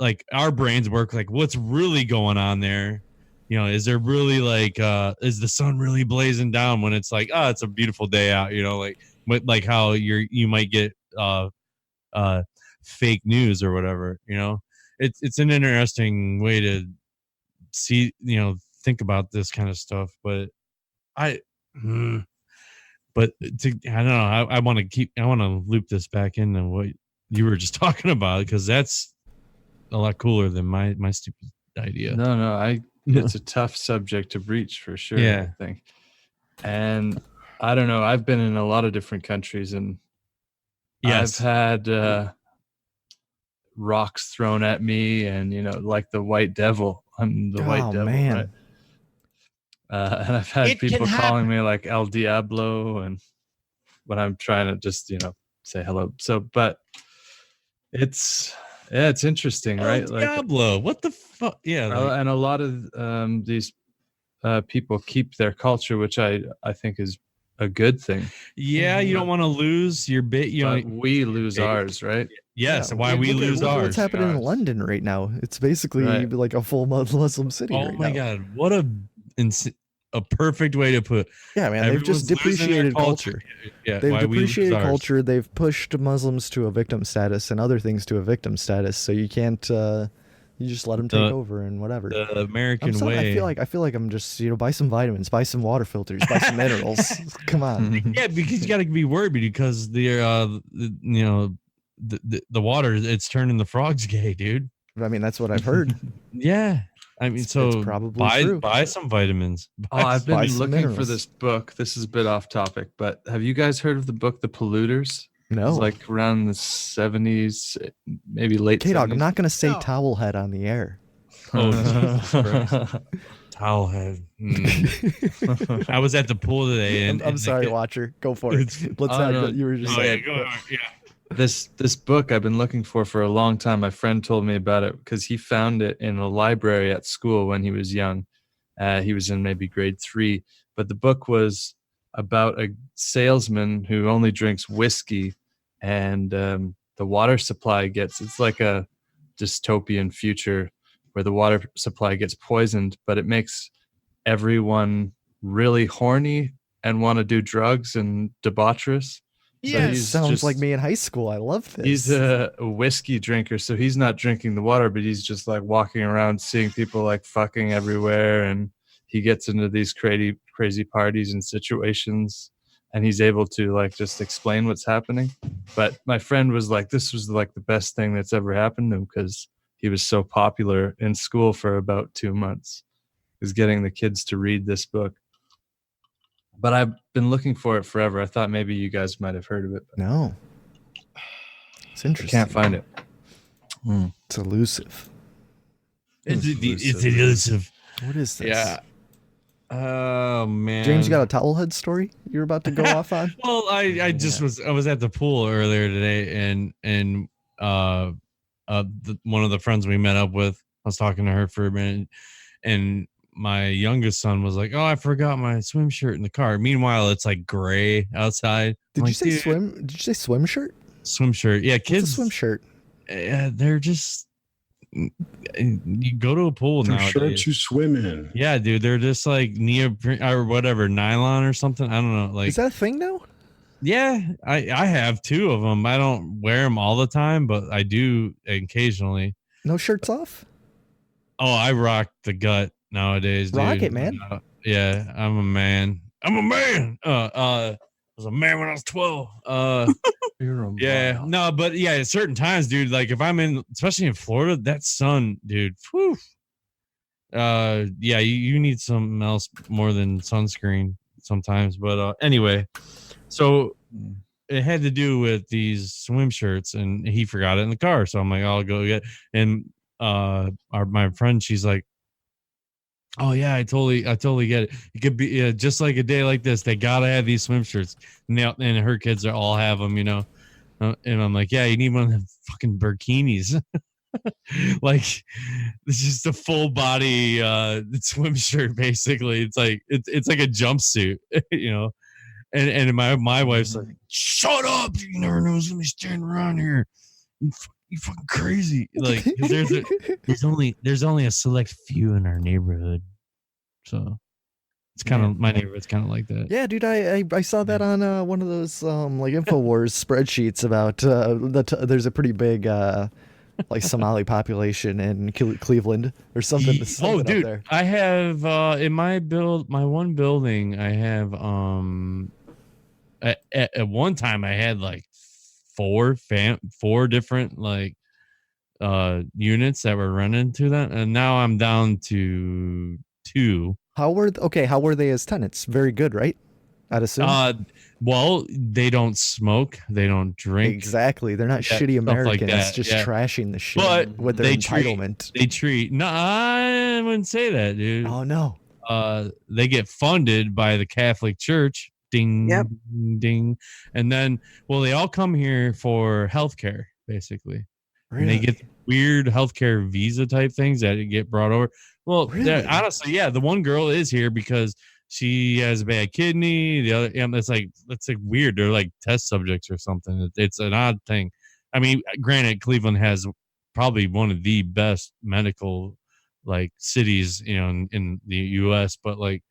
Like our brains work like, what's really going on there? Is there really like is the sun really blazing down when it's like, oh, it's a beautiful day out? Like how you might get fake news or whatever. It's an interesting way to see, think about this kind of stuff. But I don't know. I want to loop this back into what you were just talking about, because that's a lot cooler than my stupid idea. No, it's a tough subject to breach for sure. Yeah. I think. And I don't know. I've been in a lot of different countries, and Yes. I've had rocks thrown at me, and like the white devil. I'm the white devil, man. right? And I've had It can people happen. calling me like El Diablo, and when I'm trying to just say hello. So, but it's interesting, right? El Diablo, what the fuck? Yeah, And a lot of these people keep their culture, which I think is a good thing. yeah. You don't want to lose your bit. But we lose ours, right? Yes. Yeah, why we lose look at ours? What's happening in London right now? It's basically Right. like a full Muslim city. Oh right my now. god, what a perfect way to put. Yeah, man, they've just Everyone's losing their depreciated culture. Yeah, They've why we lose depreciated ours. culture. They've pushed Muslims to a victim status and other things to a victim status. So you can't. You just let them take over and whatever. The American I'm sorry, way. I feel like I'm just buy some vitamins, buy some water filters, buy some minerals. Come on. Yeah, because you got to be worried because the water, it's turning the frogs gay, dude. I mean, that's what I've heard. Yeah, I mean, so it's probably true. buy some vitamins. I've buy been some looking for minerals. this book. This is a bit off topic, but have you guys heard of the book The Polluters? No. It's like around the 70s, maybe late K-Dog, 70s. I'm not going to say towel head on the air. Oh, Jesus Christ. Towel head. I was at the pool today, and I'm sorry, Watcher. Go for it. Let's Oh, not. no. You were just Oh, yeah, saying. go on, yeah. This book I've been looking for a long time. My friend told me about it because he found it in a library at school when he was young. He was in maybe grade 3, but the book was about a salesman who only drinks whiskey, and the water supply it's like a dystopian future where the water supply gets poisoned, but it makes everyone really horny and want to do drugs and debaucherous. Yeah, he's sounds just- like me in high school. I love this. He's a whiskey drinker, so he's not drinking the water, but he's just like walking around seeing people like fucking everywhere, and he gets into these crazy parties and situations, and he's able to like just explain what's happening. But my friend was like, this was like the best thing that's ever happened to him because he was so popular in school for about 2 months. He was getting the kids to read this book. But I've been looking for it forever. I thought maybe you guys might have heard of it. But No. It's I interesting. can't find it. It's elusive. It's elusive. What is this? Yeah. Oh man, James, you got a towel head story you're about to go off on? Well, I was at the pool earlier today, and one of the friends we met up with, I was talking to her for a minute, and my youngest son was like, "Oh, I forgot my swim shirt in the car." Meanwhile, it's like gray outside. Did I'm you like, say "Dude." swim? Did you say swim shirt? Swim shirt. Yeah, What's a kids. swim shirt. They're just. You go to a pool They're nowadays. shirts you swim in. Yeah, dude, they're just like neoprene or whatever, nylon or something. I don't know. Like, is that a thing now? yeah, I have 2 of them. I don't wear them all the time, but I do occasionally. No shirts off? Oh, I rock the gut nowadays, dude. Rock it, man. Yeah, I'm a man. I was a man when I was 12. Yeah, no, but yeah, at certain times, dude, like if I'm in, especially in Florida, that sun, dude, whew. Yeah, you need something else more than sunscreen sometimes. But anyway, so it had to do with these swim shirts, and he forgot it in the car. So I'm like, I'll go get. And my friend, she's like, oh yeah, I totally get it. It could be just like a day like this. They gotta have these swim shirts. And her kids are all have them, you know. And I'm like, yeah, you need one of them fucking bikinis. Like it's just a full body swim shirt, basically. It's like it's like a jumpsuit, you know. And my wife's like, shut up! You never know who's gonna be standing around here. You fucking crazy. Like there's only a select few in our neighborhood. So it's kind of my neighborhood's kind of like that. Yeah, dude, I saw that on one of those like InfoWars spreadsheets about there's a pretty big like Somali population in Cleveland or something. Oh, dude, there. I have in my one building, I have at one time I had like four different like units that were running to that, and now I'm down to 2. How were they as tenants? Very good, right? I'd assume. Well, they don't smoke, they don't drink. Exactly, they're not shitty Americans like just trashing the shit but with their entitlement. No, I wouldn't say that, dude. Oh no. They get funded by the Catholic Church. Ding, yep. Ding. And then, well, they all come here for healthcare, basically. Really? And they get weird healthcare visa type things that get brought over. Well, really? Honestly, yeah, the one girl is here because she has a bad kidney. The other, it's like weird. They're like test subjects or something. It's an odd thing. I mean, granted, Cleveland has probably one of the best medical like cities, you know, in the U.S., but like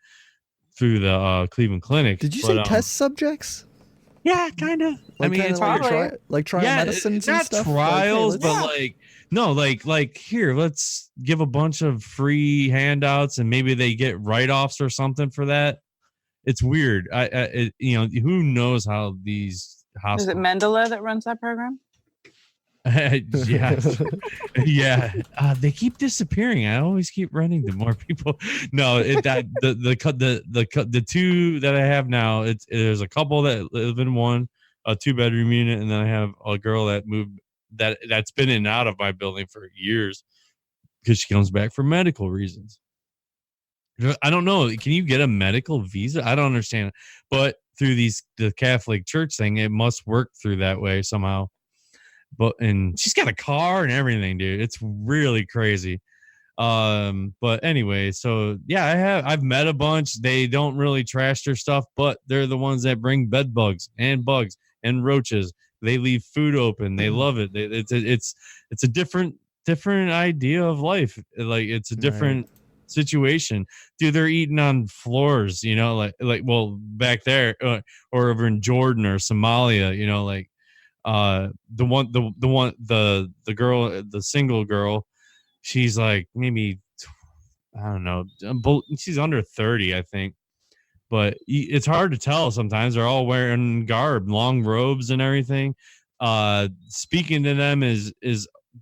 through the Cleveland Clinic. Did you say test subjects? Yeah, kind of. Like, I mean, it's like trial medicines and stuff. Not trials, like, hey, but like no, like here, let's give a bunch of free handouts, and maybe they get write-offs or something for that. It's weird. You know, who knows how these hospitals. Is it Mendela that runs that program? Yeah, yeah. They keep disappearing. I always keep running to more people. No, the 2 that I have now. There's a couple that live in one, a 2-bedroom unit, and then I have a girl that moved that's been in and out of my building for years because she comes back for medical reasons. I don't know. Can you get a medical visa? I don't understand. But through the Catholic Church thing, it must work through that way somehow. And she's got a car and everything, dude. It's really crazy. But anyway, so yeah, I've met a bunch. They don't really trash their stuff, but they're the ones that bring bed bugs and roaches. They leave food open. They love it. It's a different idea of life. Like it's a different situation, dude. They're eating on floors, you know, like well back there or over in Jordan or Somalia, you know, like the girl, the single girl, she's like maybe I don't know, she's under 30, I think, but it's hard to tell sometimes. They're all wearing garb, long robes and everything. Speaking to them is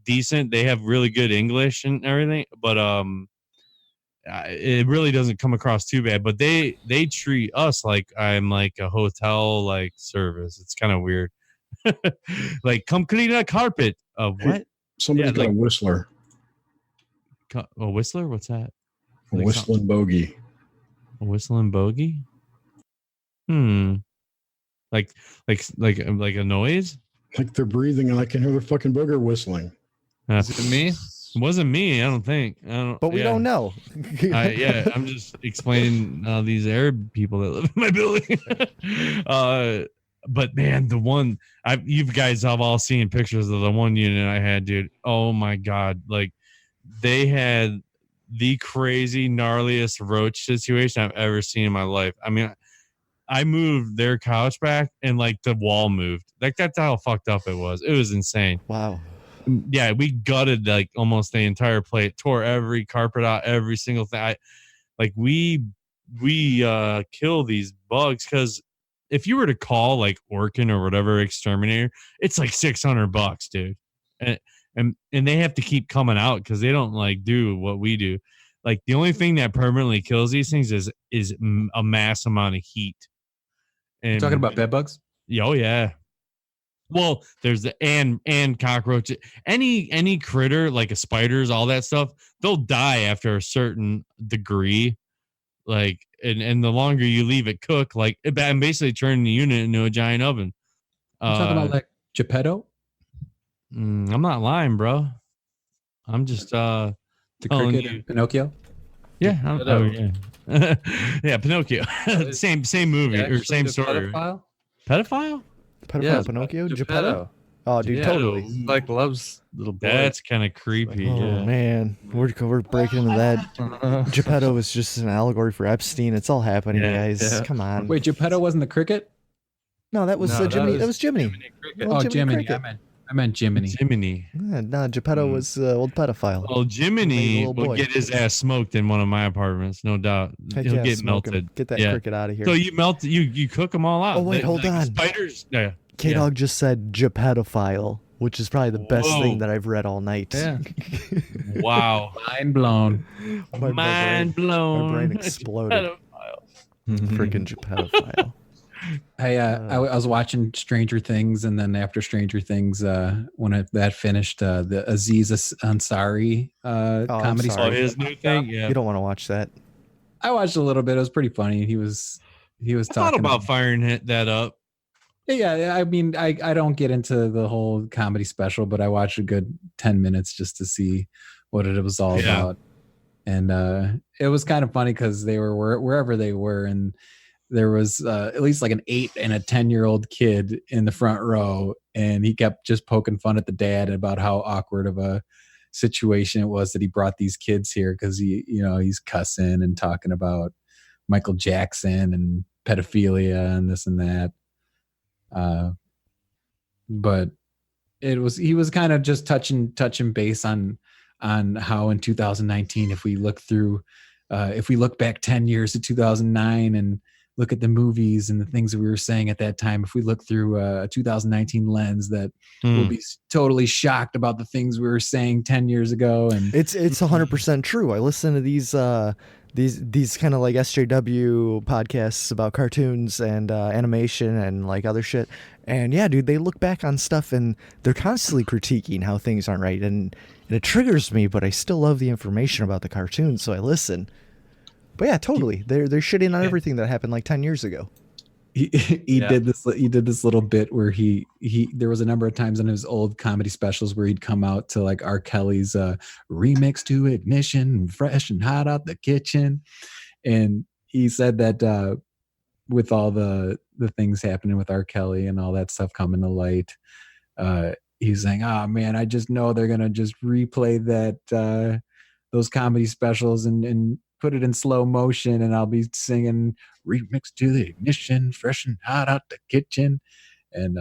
decent. They have really good English and everything, but it really doesn't come across too bad. But they treat us like I'm like a hotel like service. It's kind of weird. Like, come clean that carpet. What? Somebody's got a whistler. A whistler? What's that? A whistling bogey. A whistling bogey? Like a noise? Like they're breathing and I can hear the fucking booger whistling. Is it me? It wasn't me, I don't think. But we don't know. I'm just explaining these Arab people that live in my building. But man, the one you guys have all seen pictures of the one unit I had, dude. Oh my God. Like they had the crazy gnarliest roach situation I've ever seen in my life. I mean, I moved their couch back and like the wall moved. Like that's how fucked up it was. It was insane. Wow. Yeah, we gutted like almost the entire plate, tore every carpet out, every single thing. We kill these bugs because if you were to call like Orkin or whatever exterminator, it's like $600, dude. And they have to keep coming out because they don't like do what we do. Like the only thing that permanently kills these things is a mass amount of heat. And You're talking about bed bugs? Oh yeah. Well, there's the and cockroach, any critter like a spiders, all that stuff, they'll die after a certain degree. Like and the longer you leave it cook, like I'm basically turning the unit into a giant oven. You're talking about like Geppetto? I'm not lying, bro. I'm just The cricket you. and Pinocchio? Yeah, yeah. Yeah, Pinocchio. same movie or same story. Pedophile? Pinocchio? Geppetto? Oh, dude, totally. Like loves little boys. That's kind of creepy. Oh yeah. man, we're breaking into that. Geppetto is just an allegory for Epstein. It's all happening, guys. Yeah. Come on. Wait, Geppetto wasn't the cricket? No, that was Jiminy. That was Jiminy. Oh, Jiminy. I meant Jiminy. Jiminy. Yeah, no, Geppetto was old pedophile. Well, Jiminy Little will boy. get his ass smoked in one of my apartments, no doubt. Heck He'll yeah, get smoke him. melted. Get that cricket out of here. So you melt, you cook them all out. Oh, wait, hold on. Spiders. Yeah. K-Dog just said Geppettophile, which is probably the best thing that I've read all night. Yeah. Wow. Mind blown. Mind blown. My brain exploded. Freaking Geppettophile. I was watching Stranger Things, and then after Stranger Things, when that finished, the Aziz Ansari comedy. sorry. Oh, his new thing. Yeah. You don't want to watch that. I watched a little bit. It was pretty funny. He was I talking thought about firing that up. Yeah, I mean, I don't get into the whole comedy special, but I watched a good 10 minutes just to see what it was all about. And it was kind of funny because they were wherever they were, and there was at least like an 8 and a 10-year-old kid in the front row, and he kept just poking fun at the dad about how awkward of a situation it was that he brought these kids here because he's cussing and talking about Michael Jackson and pedophilia and this and that. But he was kind of just touching base on how in 2019, if we look back 10 years to 2009 and look at the movies and the things that we were saying at that time, if we look through a 2019 lens, that we'll be totally shocked about the things we were saying 10 years ago. And it's 100% true. I listen to these kind of like SJW podcasts about cartoons and animation and like other shit. And yeah, dude, they look back on stuff and they're constantly critiquing how things aren't right. And it triggers me, but I still love the information about the cartoons, so I listen. But yeah, totally. They're shitting on everything that happened like 10 years ago. He did this little bit where he there was a number of times in his old comedy specials where he'd come out to like R. Kelly's remix to Ignition, fresh and hot out the kitchen. And he said that with all the things happening with R. Kelly and all that stuff coming to light, he's saying, oh man, I just know they're gonna just replay that those comedy specials and put it in slow motion, and I'll be singing remix to the Ignition, fresh and hot out the kitchen. And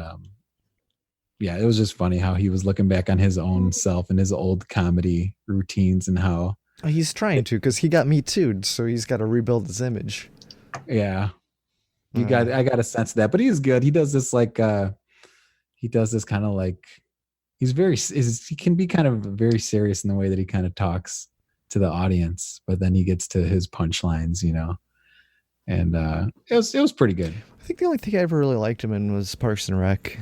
yeah, it was just funny how he was looking back on his own self and his old comedy routines and how he's trying to, because he got Me Too'd, so he's got to rebuild his image. Yeah, I got a sense of that, but he's good. He does this like he does this kind of like he can be kind of very serious in the way that he kind of talks to the audience, but then he gets to his punchlines, and it was pretty good. I think the only thing I ever really liked him in was Parks and Rec,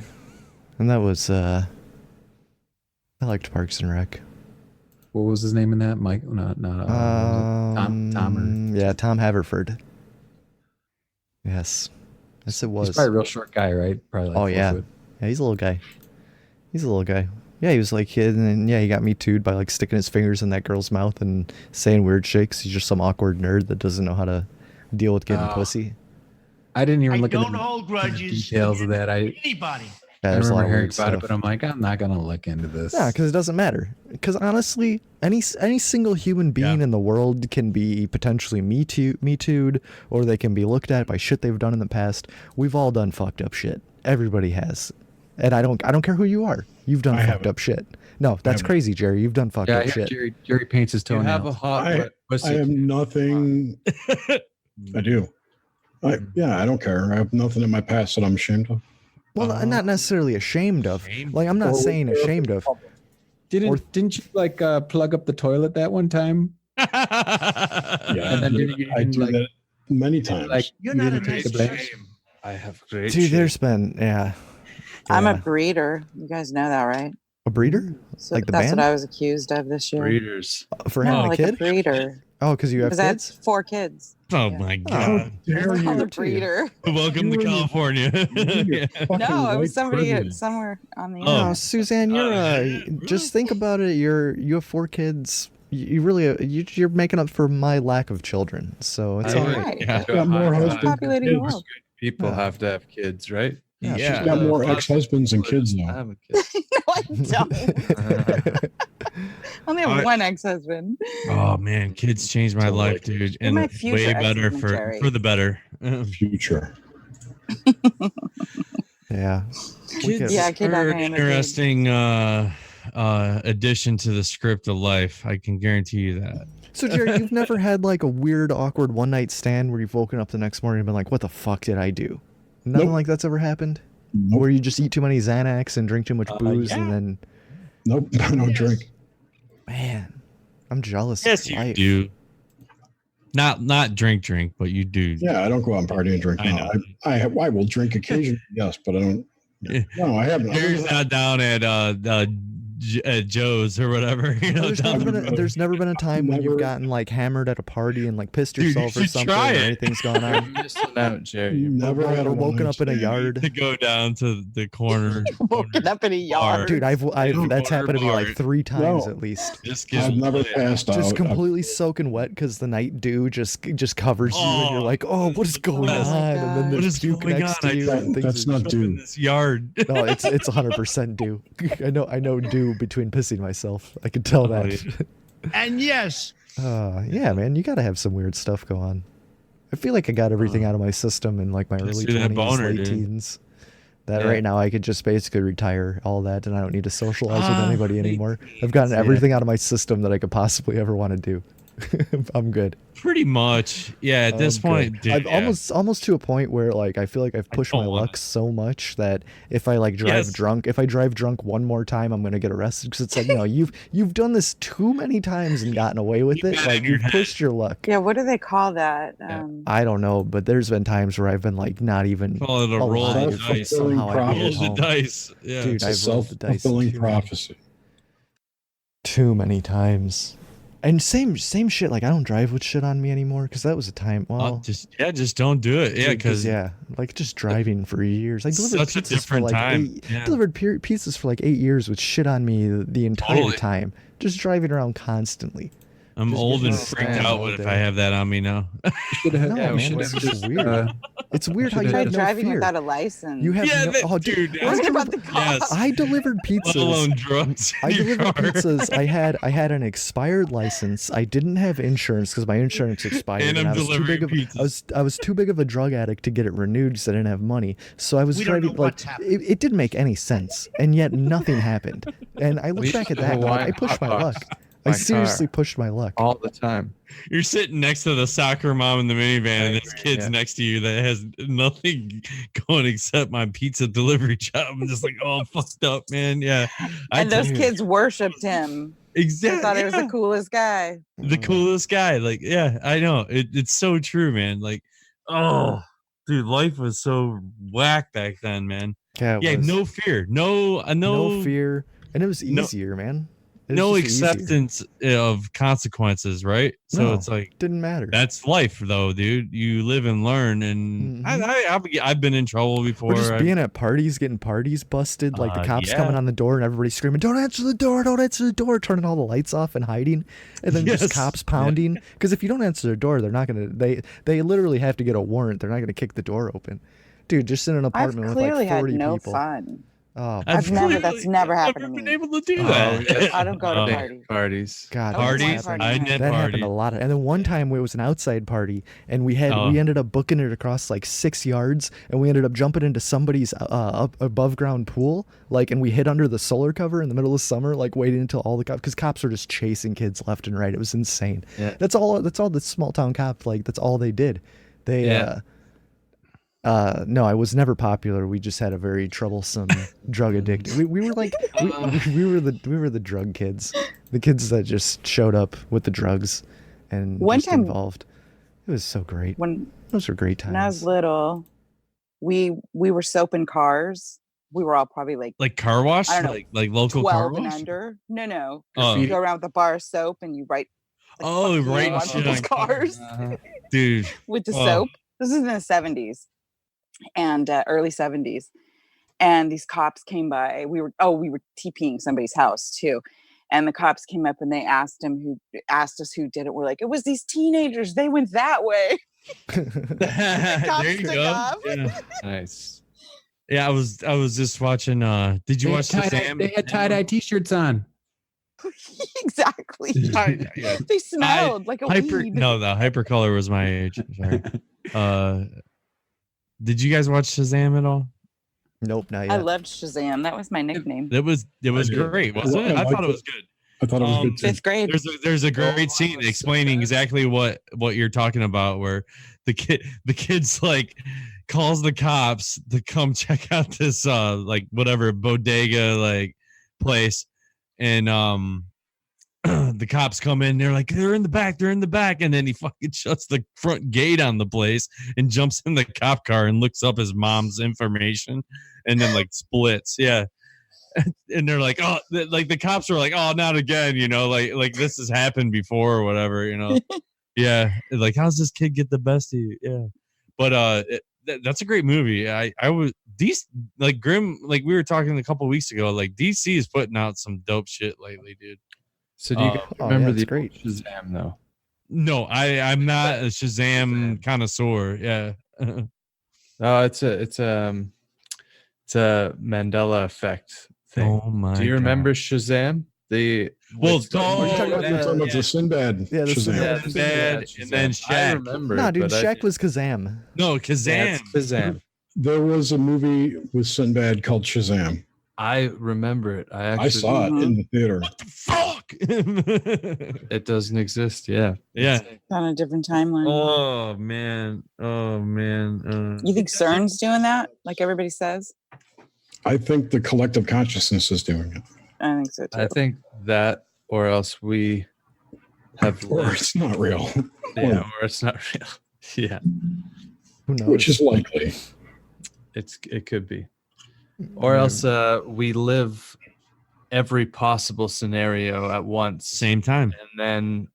and that was I liked Parks and Rec. What was his name in that? Mike? Not Tom. Yeah, Tom Haverford. Yes, it was. He's probably a real short guy, right? Probably. Like 4 foot. Yeah, he's a little guy. Yeah, he was like kid, and then, yeah, he got Me Too'd by like sticking his fingers in that girl's mouth and saying weird shit. He's just some awkward nerd that doesn't know how to deal with getting pussy. I didn't even I look at don't the hold grudges. details of that. I Anybody. There's a lot remember of hearing weird about it, stuff. but I'm like, I'm not gonna look into this. Yeah, because it doesn't matter. Because honestly, any single human being in the world can be potentially me too'd, or they can be looked at by shit they've done in the past. We've all done fucked up shit. Everybody has, and I don't care who you are. You've done fucked up shit. No, that's crazy, Jerry. You've done fucked up shit. Jerry paints his You have a toenails. hot pussy. I have nothing. I do. I don't care. I have nothing in my past that I'm ashamed of. Well, not necessarily ashamed of. Like, I'm not saying ashamed of. Didn't you like plug up the toilet that one time? Yeah, And then I do that many times. Like, You're not a take nice the blame? shame. I have great. Dude, shit. there's been I'm a Yeah. breeder. You guys know that, right? a breeder So like the that's band what I was accused of this year. breeders. for No, having like a a kid. breeder. Oh, because you have Because I had kids. 4 kids. Oh Yeah. my How god! dare It's called you? a breeder. Welcome to You- California. You're fucking No, it was white somebody privilege. somewhere on the Oh. internet. No, Suzanne, just think about it. You have 4 kids. You really you're making up for my lack of children. So it's I all agree. right. Yeah. She's got more husbands than Populating the kids. world. People Yeah. have to have kids, right? Yeah, Yeah. She's got more ex-husbands than kids I now. have a kid. No, I don't. I only have one ex-husband. Oh man, kids changed my life, dude, and my future way better ex-husband, Jerry. for the better. Future. Yeah. Kids Yeah, kid are not an having a kid. interesting addition to the script of life. I can guarantee you that. So Jerry, you've never had like a weird, awkward one night stand where you've woken up the next morning and been like, "What the fuck did I do?" Nothing Nope. like that's ever happened. Nope. Where you just eat too many Xanax and drink too much booze, and then, Nope. I don't drink. man, I'm jealous. Yes, of you life. do. Not drink, but you do. Yeah, I don't go out and party and drink. I No, know. I will drink occasionally, yes, but I don't. Yeah. No, I haven't. Jerry's not down at Joe's or whatever. You know, There's never been a time when you've Never- gotten like hammered at a party and like pissed Dude, you yourself or should something, try or it. anything's going You're on. missing out, Jerry. Never had a Or woken up in a one-night yard. to go down to the corner. Woken up in a yard. Dude, I've that's happened to me like 3 times No. at least. Just stand. get I've never lit. passed out. Just completely soaking wet because the night dew just covers you, and you're Oh, like, "Oh, what is going oh on?" my And then God. there's What is puke going next on? to you. That- and things that's are- not in due. this yard. No, it's 100% dew. I know dew between pissing myself. I can tell Oh, that. And yes, Yeah, man, you got to have some weird stuff go on. I feel like I got everything out of my system in like my Just early do that 20s, boner, late dude. teens. That Yeah. right now I could just basically retire all that, and I don't need to socialize with Ah, anybody late anymore. I've gotten Yeah. everything out of my system that I could possibly ever want to do. I'm good. Pretty much. Yeah, at this I'm point, good. dude, I've yeah. almost to a point where like I feel like I've pushed my don't wanna- luck so much that if I like drive Yes. drunk, if I drive drunk one more time, I'm gonna get arrested because it's like, no, you've done this too many times and gotten away with Keep it. that Like in your you've head. pushed your luck. Yeah, what do they call that? I don't know, but there's been times where I've been like not even Call it a roll of alive, the but dice. somehow I made Roll it the home. dice. Yeah. Dude, It's a I've rolled the dice self-fulfilling too many- prophecy. too many times. And same shit. Like I don't drive with shit on me anymore because that was a time. Well, just don't do it. Yeah, dude, because like just driving for years. I delivered such a pizzas for different like time. Yeah. delivered pizzas for like 8 years with shit on me the entire Totally. time. Just driving around constantly. I'm Just old getting and freaked slammed out all if day. I have that on me now. Should have, No, yeah, we man, should it's have just just weird. It's weird how you Try have no driving fear. without a license. You have Yeah, no, that- oh, dude, I What that's- about the cost? Yes. I delivered Let pizzas. alone drugs. I in your delivered car. pizzas. I had an expired license. I didn't have insurance because my insurance expired, And and I'm I was too big of delivering I was too big of a drug addict to get it renewed because I didn't have money. So I was We don't driving know like what's happening. it didn't make any sense, and yet nothing happened. And I look We back at should that, and I'm like, I Hawaiian pushed my hotbox luck. I my seriously car pushed my luck. all the time. You're sitting next to the soccer mom in the minivan, and this Right, kid's yeah. next to you that has nothing going except my pizza delivery job. I'm just like, oh, fucked up, man. Yeah. And those tell you. kids worshipped him. They Exactly. thought he was the coolest guy. The coolest guy. Like, yeah, I know. It's so true, man. Like, oh, dude, life was so whack back then, man. Yeah, it Yeah, was. no fear. No no fear, and it was no- easier, man. no just easier. acceptance of consequences, right? So No, it's like didn't matter. that's life, though, dude. You live and learn, and I've been in trouble before. Or just being at parties, getting parties busted, like the cops yeah. coming on the door and everybody screaming, "Don't answer the door! Don't answer the door!" Turning all the lights off and hiding, and then just cops pounding. Because if you don't answer the door, they're not gonna. They literally have to get a warrant. They're not gonna kick the door open, dude. Just in an apartment with like 40 had no people. fun. Oh, That's never happened to me. Been able to do that. I don't go to parties. Parties. God, Parties. I did that parties. happened a lot. And then one time it was an outside party, and we ended up booking it across like 6 yards, and we ended up jumping into somebody's above ground pool, like, and we hid under the solar cover in the middle of summer, like waiting until all the cops, because cops were just chasing kids left and right. It was insane. Yeah. That's all the small town cops, like, that's all they did. They no, I was never popular. We just had a very troublesome drug addict. We were like we were the drug kids, the kids that just showed up with the drugs and One just time- involved. It was so great. Those were great times. When I was little, we were soaping cars. We were all probably like car wash, I don't know, like local car 12 and wash. under. No. Oh. You go around with a bar of soap and you write. Right, on people's cars dude. with the soap. This is in the 70s and early 70s, and these cops came by. We were TPing somebody's house too, and the cops came up and they asked us who did it. We're like, it was these teenagers. They went that way. There you go. Yeah. Nice. Yeah, I was just watching. Did you watch Shazam? They had tie-dye t-shirts on. Exactly. Yeah. They smelled like a weed. No, the hypercolor was my age. Sorry. Did you guys watch Shazam at all? Nope, not yet. I loved Shazam. That was my nickname. It was great, wasn't it? I thought it was good. I thought it was good too. 5th grade. There's a great scene explaining exactly what you're talking about, where the kid's like calls the cops to come check out this like whatever bodega like place, and the cops come in, they're like, they're in the back, and then he fucking shuts the front gate on the place and jumps in the cop car and looks up his mom's information and then like splits. Yeah. And they're like, oh, like the cops are like, oh, not again, like this has happened before or whatever, yeah, like, how's this kid get the best of you? Yeah. But that's a great movie. I was these like Grim, like we were talking a couple weeks ago, like DC is putting out some dope shit lately, dude. So do you guys remember the great Shazam though? No, I'm not a Shazam connoisseur. Yeah. No, it's a Mandela effect thing. Oh my! Do you remember Shazam? You're talking about the Sinbad. Yeah, the Shazam. Sinbad, and then Shaq. I remember. No, dude, but Shaq was Kazam. No, Kazam. Yeah, it's Shazam. There was a movie with Sinbad called Shazam. I remember it. I saw it in the theater. What the fuck? It doesn't exist. Yeah. Yeah. On a different timeline. Oh man. You think CERN's doing that, like everybody says? I think the collective consciousness is doing it. I think so too. I think that, or else we have. Or it's not real. Yeah, or it's not real. Yeah. Who knows? Which is likely. It could be. Or else we live every possible scenario at once, Same time. and then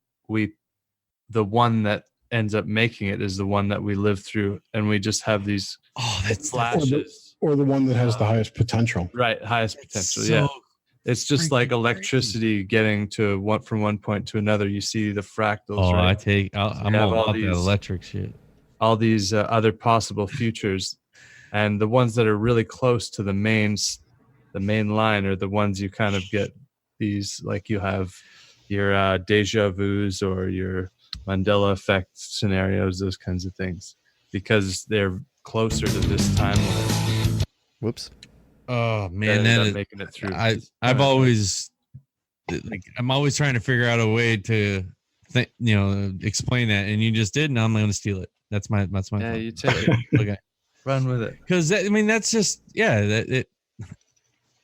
the one that ends up making it is the one that we live through, and we just have these That's flashes. Or the one that has the highest potential. Right, highest potential. Yeah, it's just like electricity getting to from one point to another. You see the fractals. Oh, right? I'm have all all about that these- electric shit. All these other possible futures, and the ones that are really close to the main line are the ones you kind of get these, like you have your deja vus or your Mandela effect scenarios, those kinds of things, because they're closer to this timeline. Whoops. Oh That man, end up making it through. I'm always trying to figure out a way to explain that, and you just did, and I'm going to steal it. That's my Yeah, thought. you take it. Okay. Run with it. Because that's just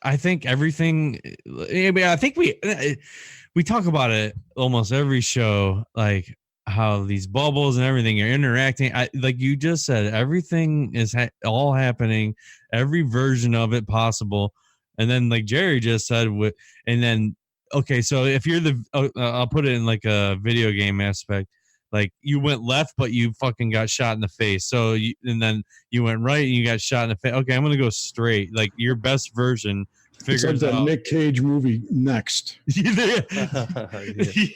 I think everything. I think we talk about it almost every show, like how these bubbles and everything are interacting. Like you just said, everything is all happening, every version of it possible, and then like Jerry just said, and then okay, so if you're I'll put it in like a video game aspect. Like you went left, but you fucking got shot in the face. So and then you went right and you got shot in the face. Okay, I'm gonna go straight. Like your best version It's like figures that out. Nick Cage movie Next.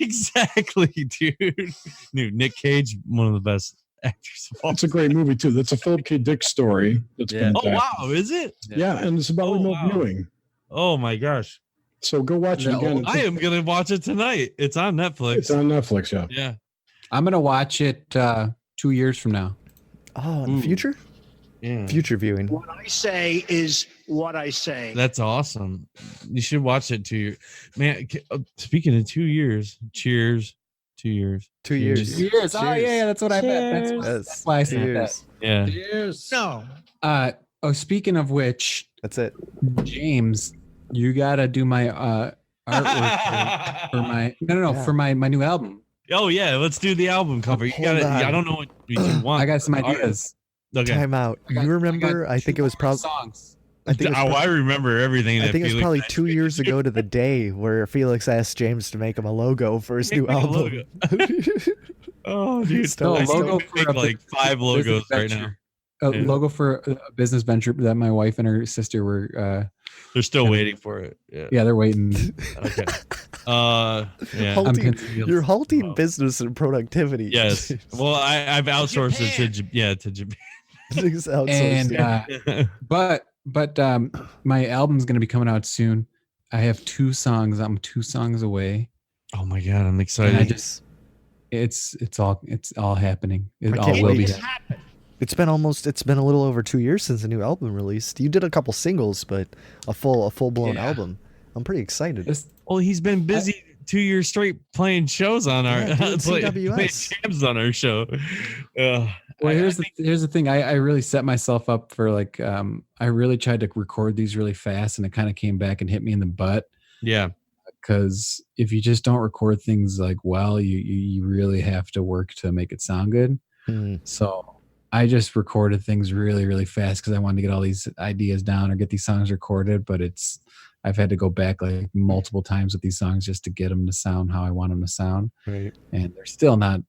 Exactly, dude. Nick Cage, one of the best actors of all. It's a great movie too. That's a Philip K. Dick story. That's been Oh adapted. wow, is it? Yeah, and it's about remote viewing. Oh my gosh. So go watch it again. I am gonna watch it tonight. It's on Netflix. It's on Netflix, yeah. Yeah. I'm gonna watch it 2 years from now. Oh, in the future? Yeah. Future viewing. What I say is what I say. That's awesome. You should watch it 2 years. Man, speaking of 2 years, cheers. 2 years. 2 years. 2 years. Oh yeah, that's what I meant. That's why I said that. Yeah. Cheers. No. Oh, speaking of which, That's it. James, you gotta do my artwork for my for my new album. Oh yeah, let's do the album cover. You Hold got on. I don't know what you want. I got some ideas. Okay. Time out. I got- You remember? I got I think it was probably. songs. I think it was I remember everything. I think it was Felix probably said. 2 years ago to the day where Felix asked James to make him a logo for his Make new me a album. Oh, dude, Still- I still logo make for a like 5 logos right now. A Yeah. logo for a business venture that my wife and her sister were. They're still waiting for it. Yeah. Yeah, they're waiting. Okay. Yeah. Halting, convinced. you're halting Wow. business and productivity. Yes. Well, I've outsourced it to Japan. It's outsourced. And but my album's gonna be coming out soon. I have 2 songs. I'm 2 songs away. Oh my god, I'm And excited. I just it's all happening. It I all can't will wait. be. It's been a little over 2 years since the new album released. You did a couple singles, but a full blown Yeah. album. I'm pretty excited. Well, he's been busy 2 years straight playing shows on our Yeah, doing playing CwS. jams on our show. Well, here's the thing. I really set myself up for like I really tried to record these really fast, and it kind of came back and hit me in the butt. Yeah. Because if you just don't record things like well, you really have to work to make it sound good. Mm. So I just recorded things really, really fast because I wanted to get all these ideas down or get these songs recorded. But I've had to go back like multiple times with these songs just to get them to sound how I want them to sound. Right. And they're still not,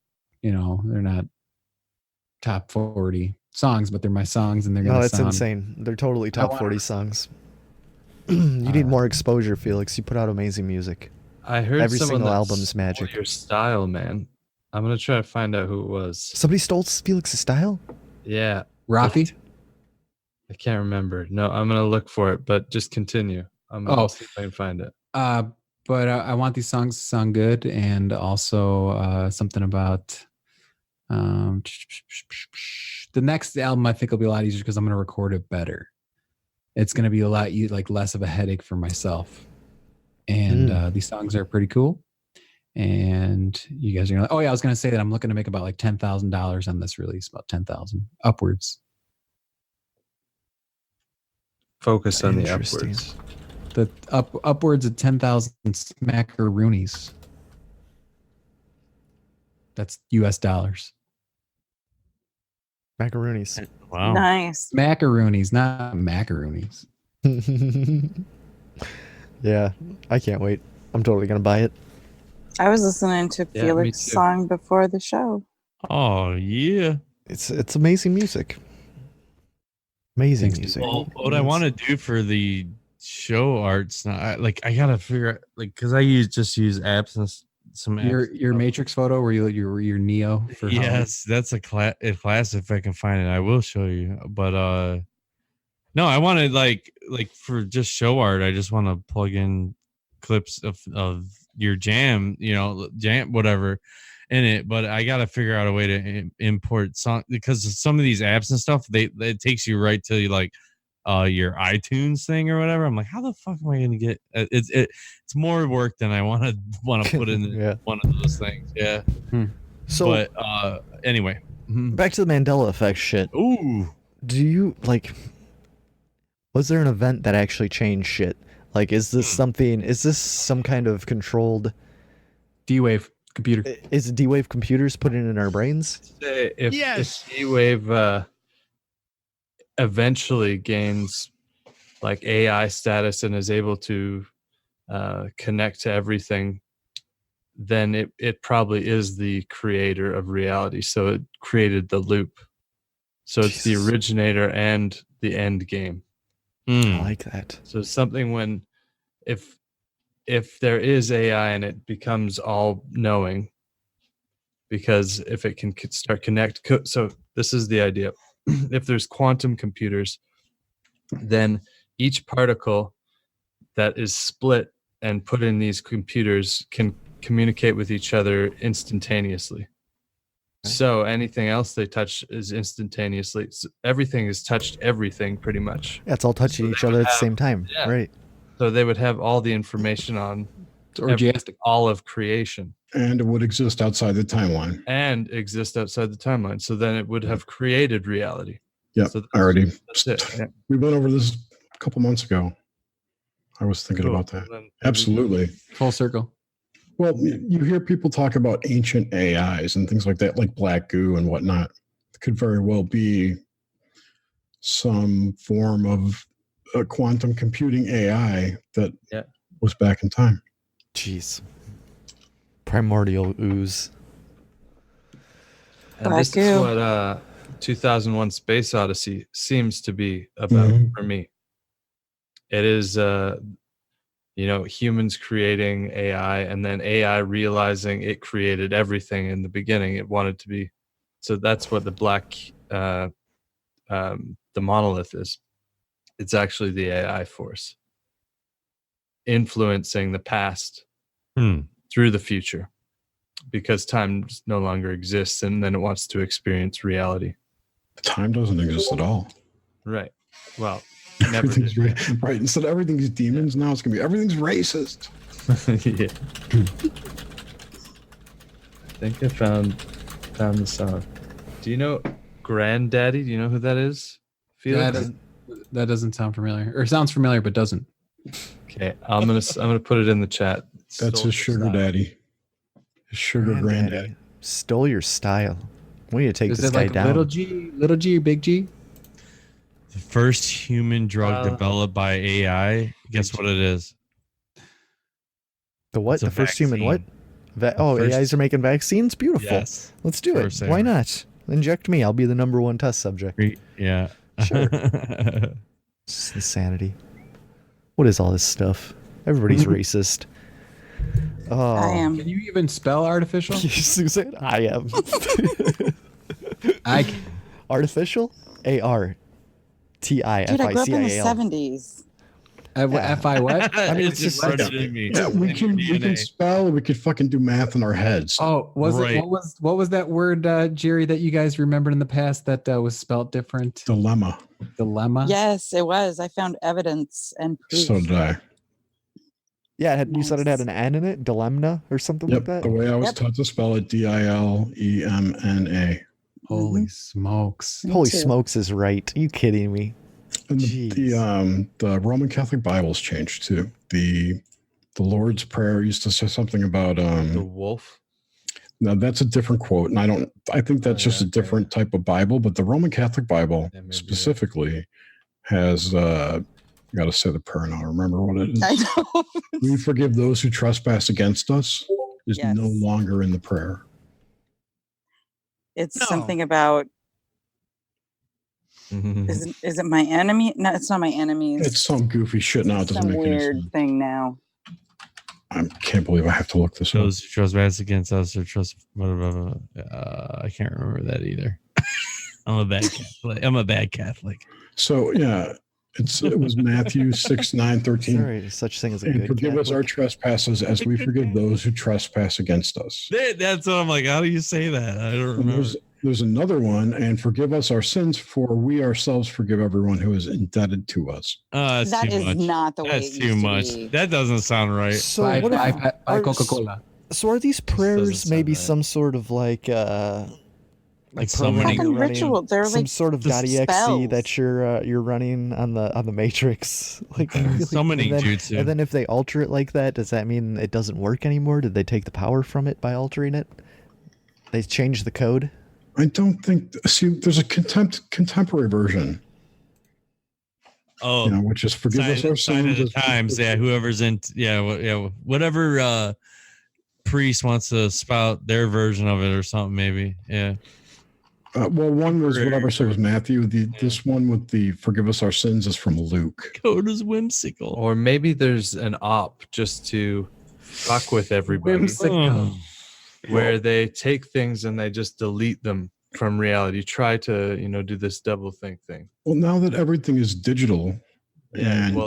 they're not top 40 songs, but they're my songs and they're No, gonna that's sound insane. They're totally top wanna- 40 songs. You need more exposure, Felix. You put out amazing music. I heard Every someone single that album's stole magic. Your style, man. I'm gonna try to find out who it was. Somebody stole Felix's style? Yeah, Rafi. I can't remember. No, I'm gonna look for it, but just continue. I'll see if I can find it. But I want these songs to sound good, and also something about the next album. I think will be a lot easier because I'm going to record it better. It's going to be a lot like less of a headache for myself. And these songs are pretty cool. And you guys are gonna. Oh yeah, I was going to say that I'm looking to make about like $10,000 on this release, about 10,000 upwards. Focus on the Interesting. upwards. The upwards of 10,000 smackaroonies. That's US dollars. Macaroonies. Wow. Nice. Macaroonies, not macaroonies. Yeah, I can't wait. I'm totally going to buy it. I was listening to Yeah, me Felix's too. song before the show. Oh yeah. It's amazing music. Amazing Thanks, music. Well, what I want to do for the show arts now, I gotta figure out because I just use apps and some apps. Your Matrix photo where your Neo for Halloween? Yes, that's a class. If I can find it, I will show you. But no, I wanted like for just show art. I just want to plug in clips of your jam, whatever in it. But I got to figure out a way to import song because some of these apps and stuff, it takes you right to like your iTunes thing or whatever. I'm like, how the fuck am I gonna get? It's more work than I want to put in Yeah. one of those things. Yeah. So But anyway. back to the Mandela effect shit. Ooh. Do you was there an event that actually changed shit? Like, is this some kind of controlled D-Wave computer. is it D-Wave computers putting it in our brains? Say if Yes. D-Wave eventually gains like AI status and is able to connect to everything, then it probably is the creator of reality. So it created the loop. So it's the originator and the end game. I like that. So something when if there is AI and it becomes all knowing, because if it can start so this is the idea. If there's quantum computers, then each particle that is split and put in these computers can communicate with each other instantaneously. So anything else they touch is instantaneously. So everything is touched everything pretty much. Yeah, it's all touching each other at the same time. Yeah. Right. So they would have all the information on all of creation. And it would exist outside the timeline. And exist outside the timeline. So then it would have created reality. Yeah, so that's it. Yeah. We went over this a couple months ago. I was thinking about that. Absolutely. Full circle. Well, you hear people talk about ancient AIs and things like that, like black goo and whatnot. It could very well be some form of a quantum computing AI that was back in time. Jeez. Primordial ooze. And this is what 2001 Space Odyssey seems to be about for me. It is humans creating AI, and then AI realizing it created everything in the beginning. It wanted to be. So that's what the black, the monolith is. It's actually the AI force influencing the past through the future, because time no longer exists, and then it wants to experience reality. Time doesn't exist at all. Right. Well, everything's right. Instead of everything's demons, now it's gonna be everything's racist. Yeah. I think I found the song. Do you know Granddaddy? Do you know who that is? Felix? That doesn't sound familiar, or sounds familiar but doesn't. Okay, I'm gonna put it in the chat. That's his sugar daddy. His sugar granddaddy. Stole your style. We need to take Is this it guy like down. little G, big G? The first human drug developed by AI. Guess what it is? The what? It's a The first human what? First- AIs are making vaccines? Beautiful. Yes. Let's do it. First Why ever. not? Inject me. I'll be the #1 test subject. Yeah. Sure. It's insanity. What is all this stuff? Everybody's racist. Oh. I am. Can you even spell artificial? Suzanne, I am. I Artificial? ARTIFICIAL. Dude, I grew up in the 70s. FI what? I mean, it's just like, Yeah, we can spell. We could fucking do math in our heads. Oh, what was that word, Jerry, that you guys remembered in the past that was spelled different? Dilemma. Dilemma. Yes, it was. I found evidence and proof. So did I. yeah, you said it had an N in it? Dilemma or something like that? The way I was taught to spell it, DILEMNA. Holy smokes. Holy smokes is right. Are you kidding me? And the Roman Catholic Bible's changed too. The Lord's Prayer used to say something about the wolf. Now that's a different quote, and I think that's just a different type of Bible. But the Roman Catholic Bible specifically has I gotta say the prayer now. Remember what it is. I know. We forgive those who trespass against us is no longer in the prayer. It's something about is it my enemy? No, it's not my enemies. It's some goofy shit now. It doesn't some make any weird sense. thing now. I can't believe I have to look this up. Those who trespass against us or I can't remember that either. I'm a bad Catholic. So yeah, it was Matthew 6:9-13. Sorry, such thing as a And good forgive us our Catholic. trespasses as we forgive those who trespass against us. That's what I'm like. How do you say that? I don't And remember. there's another one, and forgive us our sins, for we ourselves forgive everyone who is indebted to us. That's That too is much. not the way That's it used too to much. be. That doesn't sound right. So Buy what if, are- Coca-Cola. So are these prayers sound maybe right. some sort of like summoning. Fucking you're running, ritual. They're some like sort of the .exe spells. that you're running on the Matrix, like Summoning and then, jutsu. and then if they alter it like that, does that mean it doesn't work anymore? Did they take the power from it by altering it? They changed the code. I don't think. See, there's a contemporary version. Oh, you know, which is forgive us our sign of sins. the times. Yeah, whoever's in. Whatever priest wants to spout their version of it or something. Maybe. Yeah. Well, one was whatever said was Matthew. This one with the forgive us our sins is from Luke. Code is whimsical. Or maybe there's an op just to fuck with everybody. Whimsical. Where they take things and they just delete them from reality. Try to, do this double think thing. Well, now that everything is digital and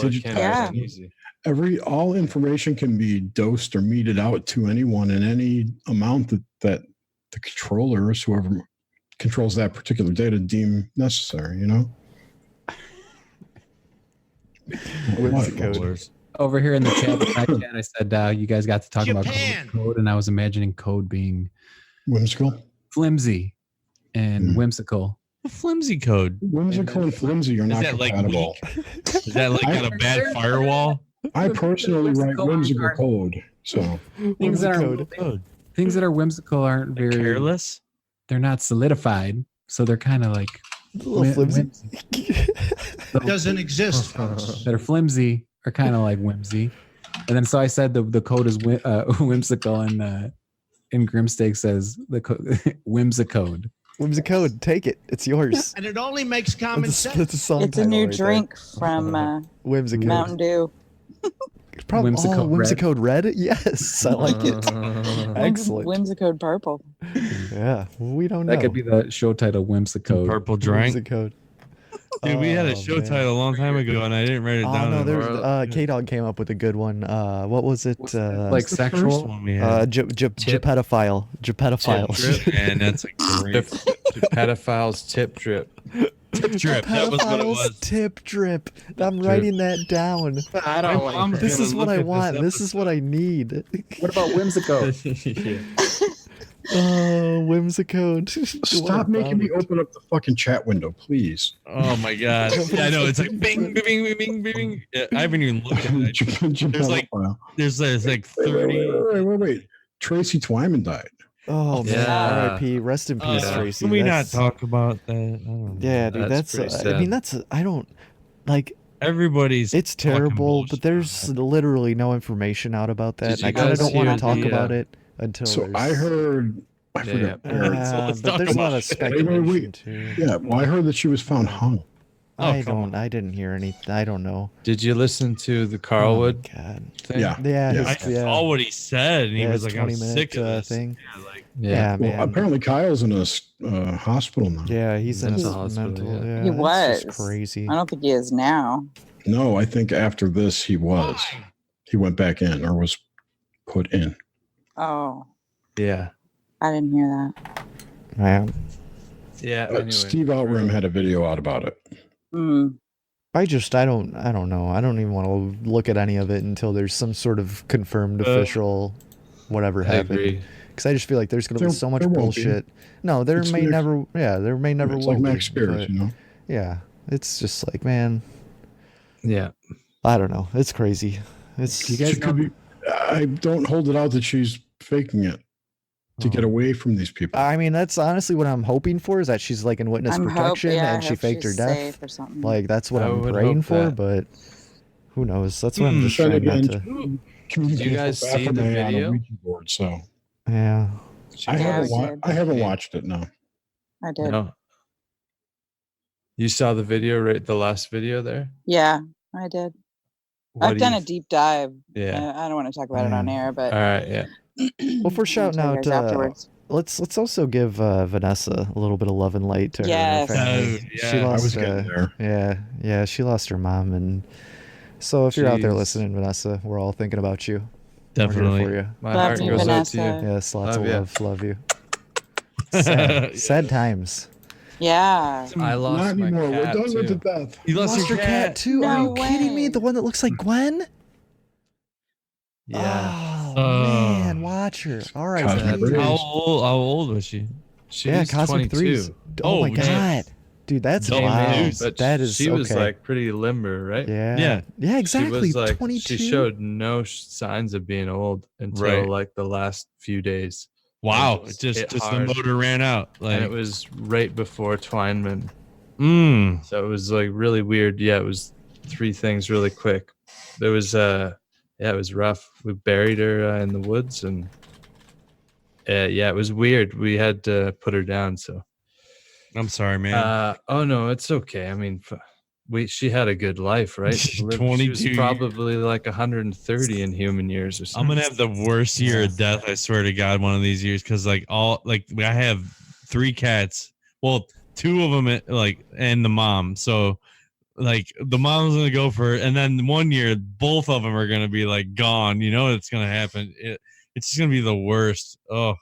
all information can be dosed or meted out to anyone in any amount that the controllers, whoever controls that particular data, deem necessary, Over here in the chat, I said you guys got to talk about code, and I was imagining code being whimsical, flimsy, and whimsical. A flimsy code. Whimsical and flimsy are not compatible. Is that like got a bad firewall? I personally write whimsical code, so things that are whimsical aren't very careless. They're not solidified, so they're kind of like a little flimsy. It doesn't exist. That are flimsy are kind of like whimsy, and then so I said the code is whimsical, and Grimsteak says the whimsicode. Whimsicode, take it. It's yours. And it only makes common sense. It's a new drink from Whimsicode. Mountain Dew. Probably Whimsicode red? Yes, I like it. Excellent. Whimsicode purple. Yeah, we don't know. That could be the show title, Whimsicode. Purple drink. Whimsicode. Dude, we had a show title a long time ago, and I didn't write it down. No, there's K-Dog came up with a good one. What was it? Like sexual? Pedophile. And that's a great. Pedophiles tip drip. Tip drip. That was what it was. Tip drip. I'm writing that down. I don't like This is what I want. This is what I need. What about Whimsicode? Oh, Whimsicode. Stop making me open up the fucking chat window, please. Oh my god. Yeah, I know. It's like bing, bing, bing, bing, bing, bing. Yeah, I haven't even looked at it. There's like 30. Wait. Tracy Twyman died. Oh man, R.I.P. Rest in peace, Tracy. Can we not talk about that? I don't know. Yeah, dude, I don't like. Everybody's. It's terrible, but there's literally no information out about that. And I kind of don't want to talk about it until. So I heard. I forgot. But there's a lot of speculation too. Yeah, well, I heard that she was found hung. I didn't hear anything. I don't know. Did you listen to the Carlwood thing? Yeah. I saw what he said, and he was like, "I'm sick of this thing." Yeah, man. Well, apparently Kyle's in a hospital now. Yeah, he's in a hospital. Yeah, he was crazy. I don't think he is now. No, I think after this he was. He went back in or was put in. Oh. Yeah. I didn't hear that. Yeah. Anyway. Steve Outram had a video out about it. I don't know. I don't even want to look at any of it until there's some sort of confirmed official whatever happened. Because I just feel like there's going to be so much bullshit. No, there may never will be. Like Max Spears, Yeah, it's just like, man. Yeah. I don't know. It's crazy. I don't hold it out that she's faking it to get away from these people. I mean, that's honestly what I'm hoping for, is that she's like in witness protection and she faked her death. Like, that's what I'm praying for, but who knows? That's what I'm just trying not to. Do you guys see the video? Board, so. Yeah. I haven't watched it, no. I did. No. You saw the video, right? The last video there? Yeah, I did. I've done a deep dive. Yeah. I don't want to talk about it on air, but. All right, yeah. Well, for shouting out, let's also give Vanessa a little bit of love and light to her family. She lost, I was getting there. Yeah, she lost her mom, and so if you're out there listening, Vanessa, we're all thinking about you. Definitely. For you. My heart goes out to you. Yes, lots of love. Love you. Sad times. Yeah. I lost Not my anymore. cat We're done with the too. death. You lost your cat too? No Are you way. kidding me? The one that looks like Gwen? Yeah. Oh, man, watch her. All right. How old was she? She's Cosmic 22. 3s. Oh my god. Dude, that's She wild. was like pretty limber, right? Yeah, exactly. She was like 22. she showed no signs of being old until like the last few days. Wow, just the motor ran out. Like, and it was right before Twineman. So it was like really weird. Yeah, it was three things really quick. There was it was rough. We buried her in the woods, and it was weird. We had to put her down. So I'm sorry, man. Oh no, it's okay. I mean, she had a good life, right? She was 22 probably like 130 in human years or something. I'm gonna have the worst year of death, I swear to God, one of these years, because I have 3 cats. Well, 2 of them and the mom. So like the mom's gonna go for it, and then one year both of them are gonna be like gone. You know it's gonna happen. It's just gonna be the worst. Oh.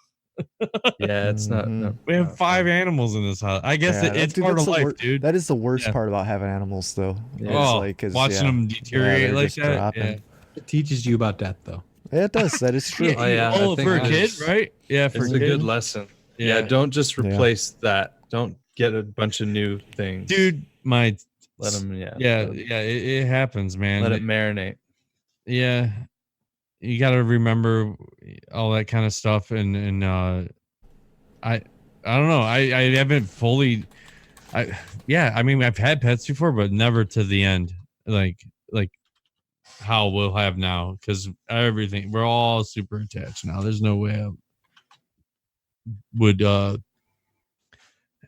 Yeah, it's not. No, we have 5 animals in this house. I guess it's part of life, dude. That is the worst part about having animals, though. Yeah. Watching them deteriorate like that. Yeah. It teaches you about death, though. Yeah, it does. That is true. For a kid, right? Yeah, it's a good lesson. Yeah, don't just replace that. Don't get a bunch of new things, dude. Let them. It happens, man. Let it marinate. Yeah. You got to remember all that kind of stuff, and I don't know. I haven't fully. I mean, I've had pets before, but never to the end, like how we'll have now, because we're all super attached now. There's no way I would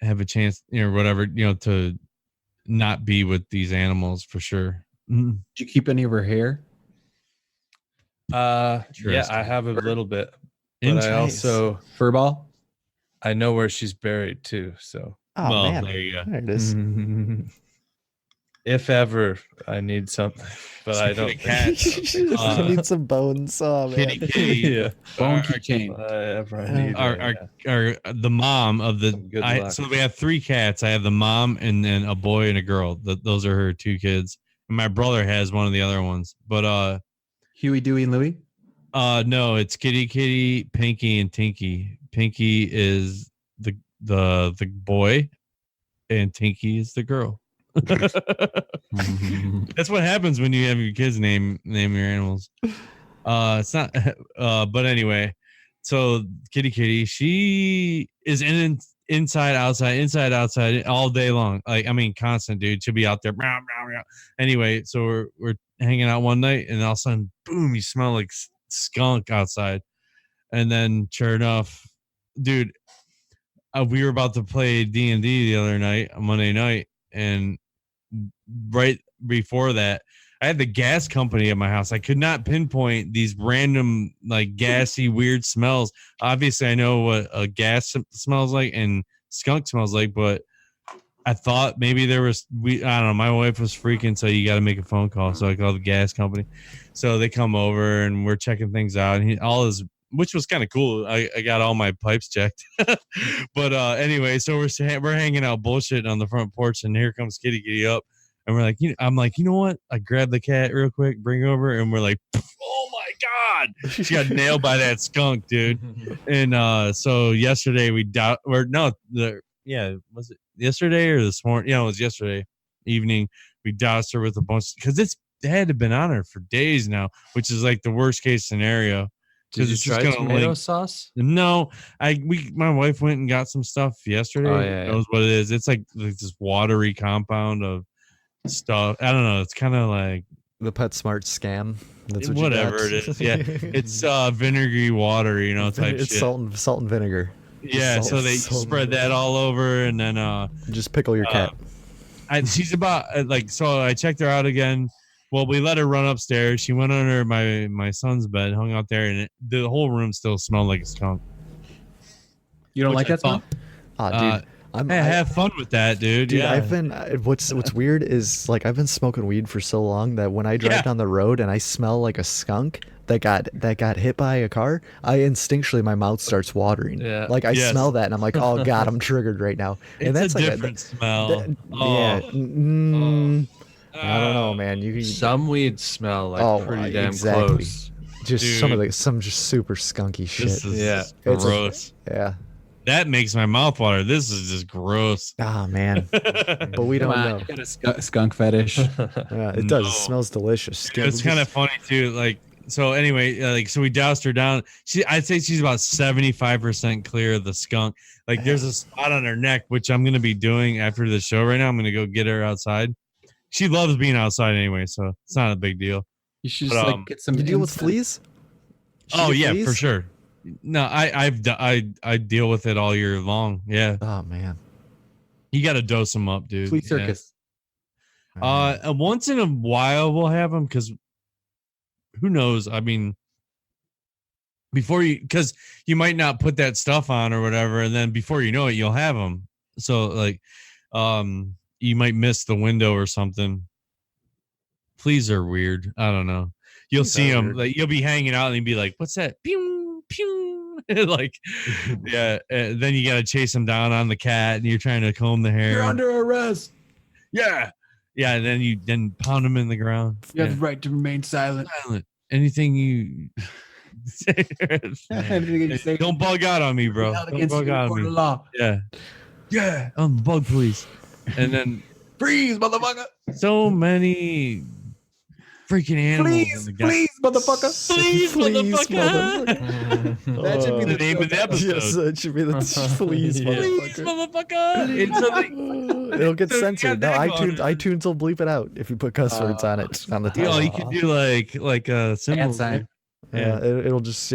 have a chance, whatever, to not be with these animals for sure. Did you keep any of her hair? Yeah, I have a little bit, but I also furball. I know where she's buried too. So, man, there you go. There it is. If ever I need something, but I don't. I need some bones. Oh man, kitty. Bone keychain. The mom of the. So we have 3 cats. I have the mom and then a boy and a girl. Those are her 2 kids. And my brother has one of the other ones, but Huey, Dewey, and Louie? No, it's Kitty, Pinky, and Tinky. Pinky is the boy, and Tinky is the girl. That's what happens when you have your kids name your animals. It's not. But anyway, so Kitty, she is inside, outside all day long. Like, I mean, constant, dude. She'll be out there. Meow, meow, meow. Anyway, so we're hanging out one night, and all of a sudden, boom, you smell like skunk outside. And then, sure enough, dude, we were about to play D&D the other night, on Monday night, and right before that, I had the gas company at my house. I could not pinpoint these random, like, gassy, weird smells. Obviously, I know what a gas smells like and skunk smells like, but I thought maybe there was, I don't know, my wife was freaking, so you got to make a phone call. So I called the gas company. So they come over, and we're checking things out. And which was kind of cool. I got all my pipes checked. But anyway, so we're hanging out bullshitting on the front porch, and here comes Kitty up. And we're like, I'm like, you know what? I grabbed the cat real quick, bring her over, and we're like, oh my God. She got nailed by that skunk, dude. And so yesterday was it yesterday or this morning? Yeah, it was yesterday evening. We doused her with a bunch, because it had to been on her for days now, which is like the worst case scenario. Did you try tomato sauce? No, my wife went and got some stuff yesterday. Oh, yeah. Knows what it is. It's like this watery compound of stuff. I don't know. It's kind of like the PetSmart scam. That's what whatever it is. Yeah, it's vinegary water. Type it's shit. Salt and vinegar. Yeah, so they spread that all over, and then just pickle your cat. She's about so I checked her out again. Well, we let her run upstairs. She went under my son's bed, hung out there, and the whole room still smelled like a skunk. You don't like that smell? Dude, I have fun with that, dude. Dude, yeah. I've been. What's weird is, like, I've been smoking weed for so long that when I drive down the road and I smell like a skunk that got hit by a car, I instinctually, my mouth starts watering. Yeah. Like, I smell that and I'm like, oh God, I'm triggered right now. And It's that's a like different smell. I don't know, man. Some weeds smell like pretty damn close. Just some just super skunky shit. This is gross. Yeah. That makes my mouth water. This is just gross. Ah, man. But we don't know. You got a skunk fetish. Yeah, it does. It smells delicious. It's kind of funny too. Like, so anyway, so we doused her down. I'd say she's about 75% clear of the skunk. Like, there's a spot on her neck, which I'm going to be doing after the show right now. I'm going to go get her outside. she loves being outside anyway, so it's not a big deal. You should just like get some. You deal with incense. fleas? Oh She get yeah, fleas? for sure. No, I deal with it all year long. Yeah. Oh man. You got to dose them up, dude. Flea Yeah. circus. Once in a while we'll have them because who knows? I mean, because you might not put that stuff on or whatever, and then before you know it, you'll have them. So like, you might miss the window or something. Fleas are weird. I don't know. You'll see them. Like you'll be hanging out and you'll be like, "What's that?" Pew pew. Like, yeah. Then you got to chase them down on the cat, and you're trying to comb the hair. You're under arrest. Yeah. Yeah, and then you pound them in the ground. You have the right to remain silent. Anything you say, Anything you say. don't bug out on me, bro. Held Don't against bug you out before on the me. law. Yeah, bug police. And then Freeze, motherfucker. so many freaking animals. Please, in the please, motherfucker. Please, motherfucker. That should be The name of the episode. Yes, that should be the fleas, Please, motherfucker. motherfucker. It's something. It'll get So you censored. No, got that going. iTunes will bleep it out if you put cuss words on it on the You know, title. you could do like a symbol. Hand sign. Yeah, it'll just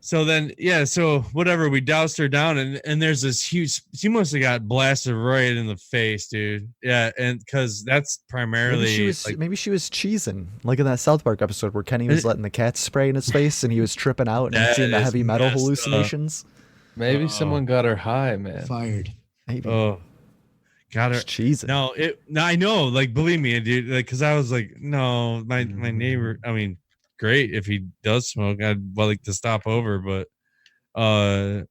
So then, so whatever, we doused her down, and there's this huge. She must have got blasted right in the face, dude. Yeah, and because that's primarily maybe she was cheesing, like in that South Park episode where Kenny was letting the cat spray in his face and he was tripping out and seeing the is heavy metal messed up. hallucinations. Maybe someone got her high, man. Fired. Maybe. Oh, got her. Cheesing. No, I know. Like, believe me, dude. Like, because I was like, no, my neighbor. I mean, great if he does smoke. I'd like to stop over, but it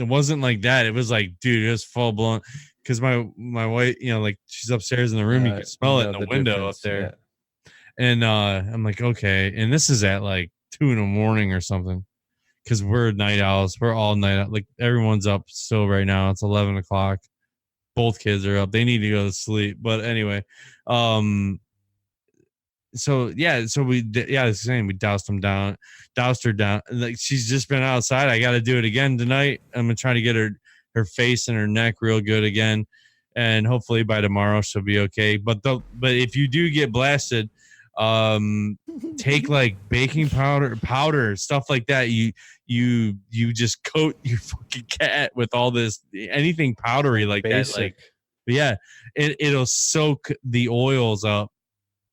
wasn't like that. It was like, dude, it was full blown. Because my wife, like she's upstairs in the room, you can smell it in the window up there. Yeah. And I'm like, okay. And this is at like 2 a.m. or something. Because we're night owls. We're all night out. Like everyone's up still right now. It's 11 o'clock. Both kids are up. They need to go to sleep. But anyway, so we the same. We doused her down. Like she's just been outside. I got to do it again tonight. I'm gonna try to get her face and her neck real good again, and hopefully by tomorrow she'll be okay. But if you do get blasted, take like baking powder, stuff like that. You just coat your fucking cat with all this anything powdery like Basic. that. Like, yeah, it'll soak the oils up.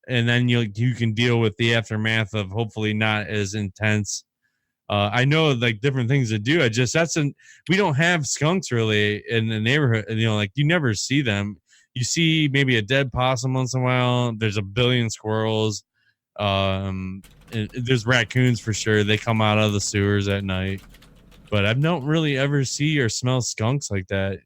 And then you can deal with the aftermath of hopefully not as intense. I know like different things to do. We don't have skunks really in the neighborhood. Like you never see them. You see maybe a dead possum once in a while. There's a billion squirrels. There's raccoons for sure. They come out of the sewers at night. But I don't really ever see or smell skunks like that.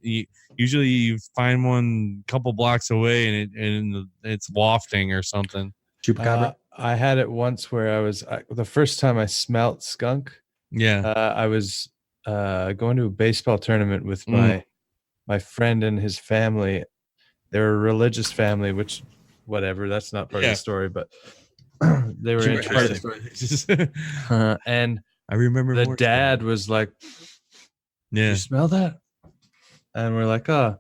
Usually you find one a couple blocks away and it's wafting or something. Chupacabra. I had it once where the first time I smelt skunk. Yeah. I was going to a baseball tournament with my friend and his family. They're a religious family, which whatever, that's not part of the story, but they were interesting. And I remember the dad was like, you smell that? And we're like, oh,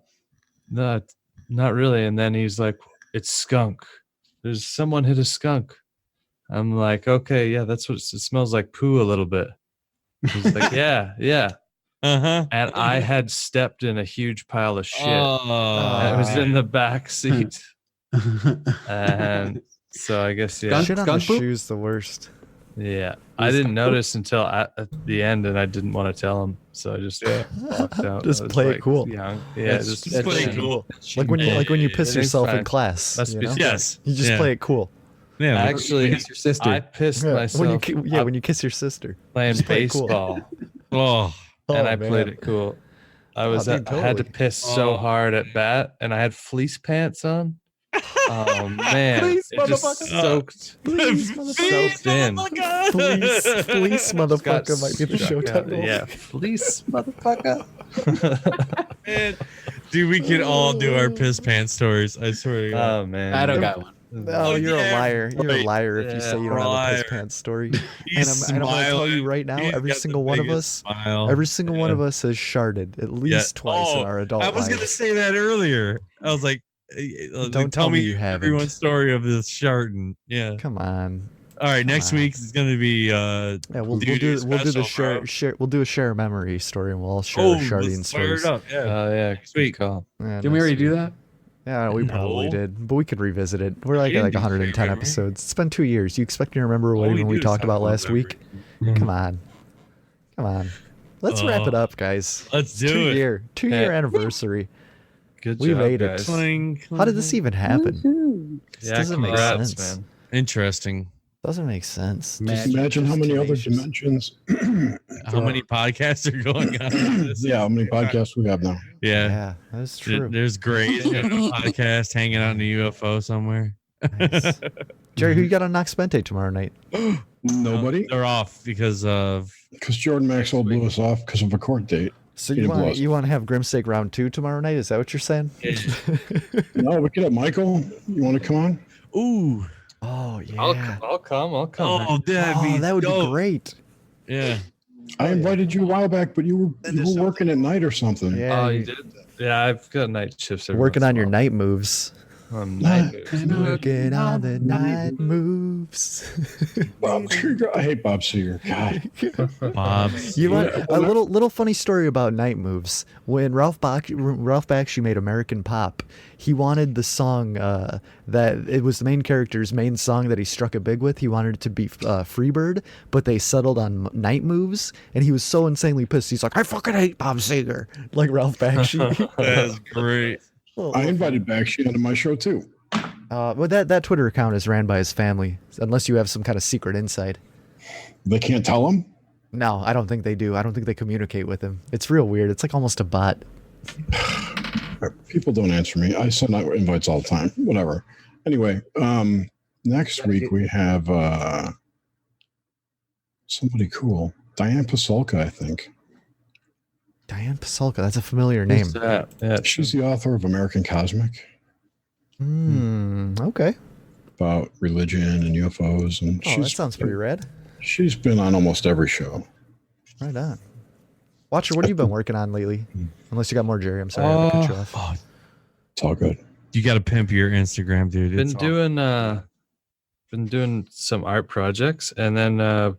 no, not really. And then he's like, it's skunk. There's someone hit a skunk. I'm like, okay, yeah, that's what it smells like, poo a little bit. He's like, yeah. Uh-huh. And I had stepped in a huge pile of shit. And it was in the back seat. And so I guess, yeah. Shit on the shoes the worst. Yeah, I didn't notice until at the end, and I didn't want to tell him, so I just walked out. Just play it cool. Young. Yeah, just play it cool. Like when you piss yourself in class. Yes, you just play it cool. Yeah, actually, kiss your sister. I pissed myself. When you kiss your sister, playing baseball. Oh, and I played it cool. I had to piss so hard at bat, and I had fleece pants on. Oh man, Fleece, it just soaked in. Fleece motherfucker might be the show title. Yeah, fleece motherfucker. Man, dude, we can all do our piss pants stories. I swear to God. Oh man, I don't got one. No, you're a liar. You're a liar if you say you don't have a piss pants story. And I'm gonna tell you right now, every single one of us has sharded at least twice in our adult life. I was gonna say that earlier. I was like, Don't tell me you haven't. everyone's story of this shirt and yeah. Come on. All right, next week is going to be yeah, we'll do the share we'll do a share memory story and we'll all share our sharding stories. Up. Yeah. Yeah, Sweet. call. Yeah, Didn't we already do that? Yeah, we probably did, but we could revisit it. We're like didn't at do 110 share memory. episodes. It's been 2 years. You expect me to remember what All we even do we is talked talk about about last week? Come on. Let's wrap it up, guys. Let's do it. 2 year anniversary. Good We job, made it. guys. Cling. How did this even happen? This Yeah, doesn't make congrats, sense. man. Interesting. Doesn't make sense. Just imagine how many other dimensions. How many podcasts are going on? Yeah, how many podcasts we have now. Yeah. Yeah, that's true. There's Gray's got a podcast hanging out in a UFO somewhere. Nice. Jerry, who you got on Nox Bente tomorrow night? Nobody, They're off because of because Jordan Maxwell blew us off because of a court date. So He you didn't blow want us. you want to have Grimstake round 2 tomorrow night? Is that what you're saying? No, we could have Michael. You want to come on? ooh. Oh yeah. I'll come. Oh, that would be dope. great. Yeah. I invited you a while back, but you were working at night or something. Yeah. Oh, you did? Yeah, I've got night shifts. every Working once on in a your while. night moves. Night moves. Working on the night moves. Bob Seger. I hate Bob Seger. God. Bob's. You want a little funny story about night moves. When Ralph Bakshi made American Pop, he wanted the song that it was the main character's main song that he struck it big with. He wanted it to be Freebird, but they settled on Night Moves, and he was so insanely pissed. He's like, I fucking hate Bob Seger, like Ralph Bakshi. That's great. I invited Bakshi onto my show too. Well, that Twitter account is ran by his family, unless you have some kind of secret insight. They can't tell him. No, I don't think they do. I don't think they communicate with him. It's real weird. It's like almost a bot. People don't answer me. I send out invites all the time. Whatever. Anyway, next week we have somebody cool. Diane Pasulka, I think. Diane Pasulka. That's a familiar name. Who's that? Yeah, She's the author of American Cosmic Okay. about religion and UFOs, and Oh, that sounds pretty rad. She's been on almost every show. Right on. Watcher, what have you been working on lately? Unless you got more, Jerry. I'm sorry, I cut you off. It's all good. You got to pimp your Instagram, dude. been doing some art projects, and then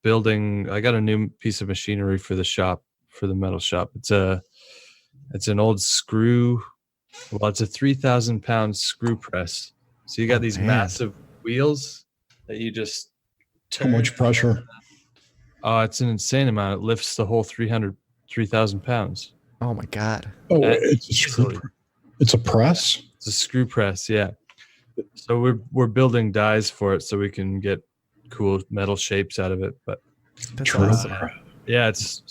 building. I got a new piece of machinery for the shop, for the metal shop. It's an old screw. Well, it's a 3,000-pound screw press. So you got these massive wheels that you just How much pressure? Oh, it's an insane amount. It lifts the whole 3,000 pounds. Oh my god. Oh, it's a screw. It's a press. It's a screw press, yeah. So we're building dies for it so we can get cool metal shapes out of it. But That's awesome. yeah, it's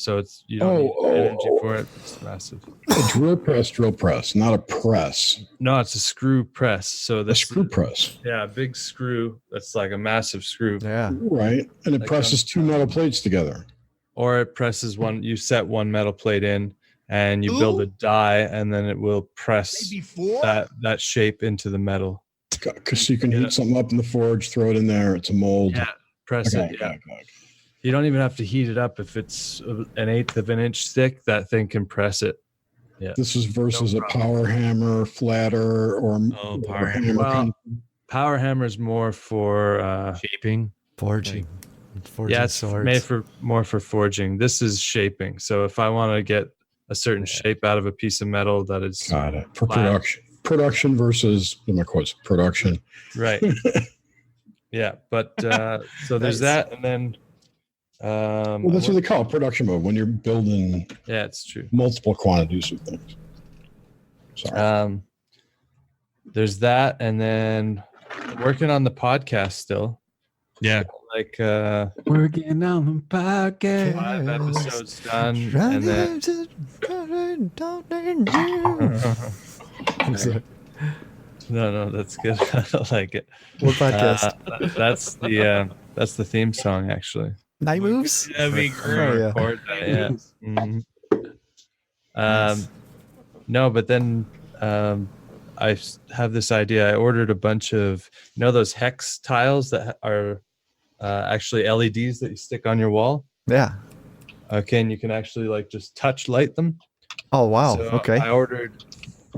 you don't need energy for it. It's massive. A drill press, not a press. No, it's a screw press. So A screw press. Yeah, a big screw that's like a massive screw. Yeah. Right. And it presses two metal plates together. Or it presses one. You set one metal plate in, and you build a die, and then it will press that shape into the metal. Because you can heat something up in the forge, throw it in there. It's a mold. Yeah, press it. Yeah. You don't even have to heat it up. If it's an 1/8 of an inch thick, that thing can press it. Yeah. This is versus a power hammer, flatter, or power hammer. Well, power hammer is more for shaping, forging. Yeah, it's made more for forging. This is shaping. So if I want to get a certain shape out of a piece of metal that is got it for production versus in my quotes production. Right. Yeah, but so there's that, and then well, that's what they call it, production mode when you're building. Yeah, it's true. Multiple quantities of things. Sorry. There's that, and then working on the podcast still. Yeah. Like working on the podcast. 5 episodes done, and then no, that's good. I don't like it. What podcast? That's the theme song, actually. Night Moves? That'd be great. Yeah. Mm-hmm. No, but then I have this idea. I ordered a bunch of those hex tiles that are actually LEDs that you stick on your wall. Yeah. Okay, and you can actually just touch light them. Oh wow. So okay. I ordered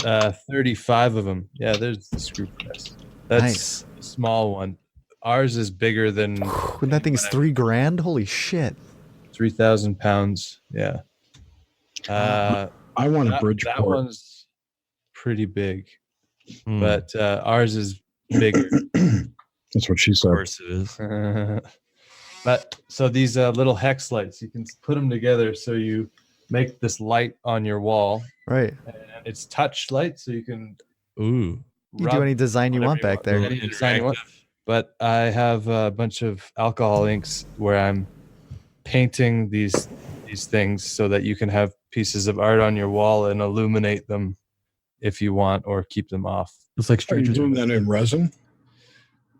35 of them. Yeah, there's the screw press. That's Nice. a small one. Ours is bigger than When that thing's $3,000, holy shit! 3,000 pounds. Yeah. I want a That Bridgeport. one's pretty big, Hmm. but ours is bigger. That's what she Of said. course it is. But so these little hex lights, you can put them together so you make this light on your wall, Right. and it's touch light, so you can Ooh. You do any design you whatever want back there. Any design you want. But I have a bunch of alcohol inks where I'm painting these things so that you can have pieces of art on your wall and illuminate them if you want, or keep them off. It's like Are you Stranger doing Things. that in resin?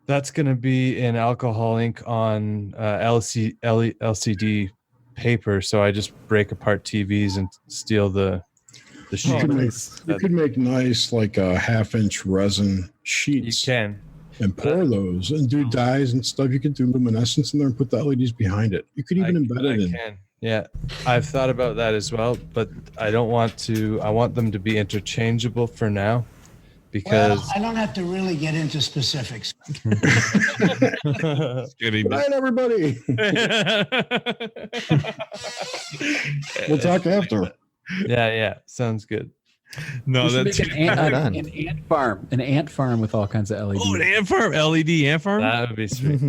That's going to be in alcohol ink on LCD paper. So I just break apart TVs and steal the You sheet. could make nice like a 1/2-inch resin You sheets can. and pour those and do dyes and stuff. You could do luminescence in there and put the LEDs behind it. You could even embed it in. can. Yeah, I've thought about that as well, but I don't want to. I want them to be interchangeable for now, because Well, I don't have to really get into specifics. Good night, everybody. We'll talk after. Yeah, sounds good. No, We should that's make an done. an ant farm with all kinds of LEDs. Oh, an ant farm, LED ant farm, That would be sweet.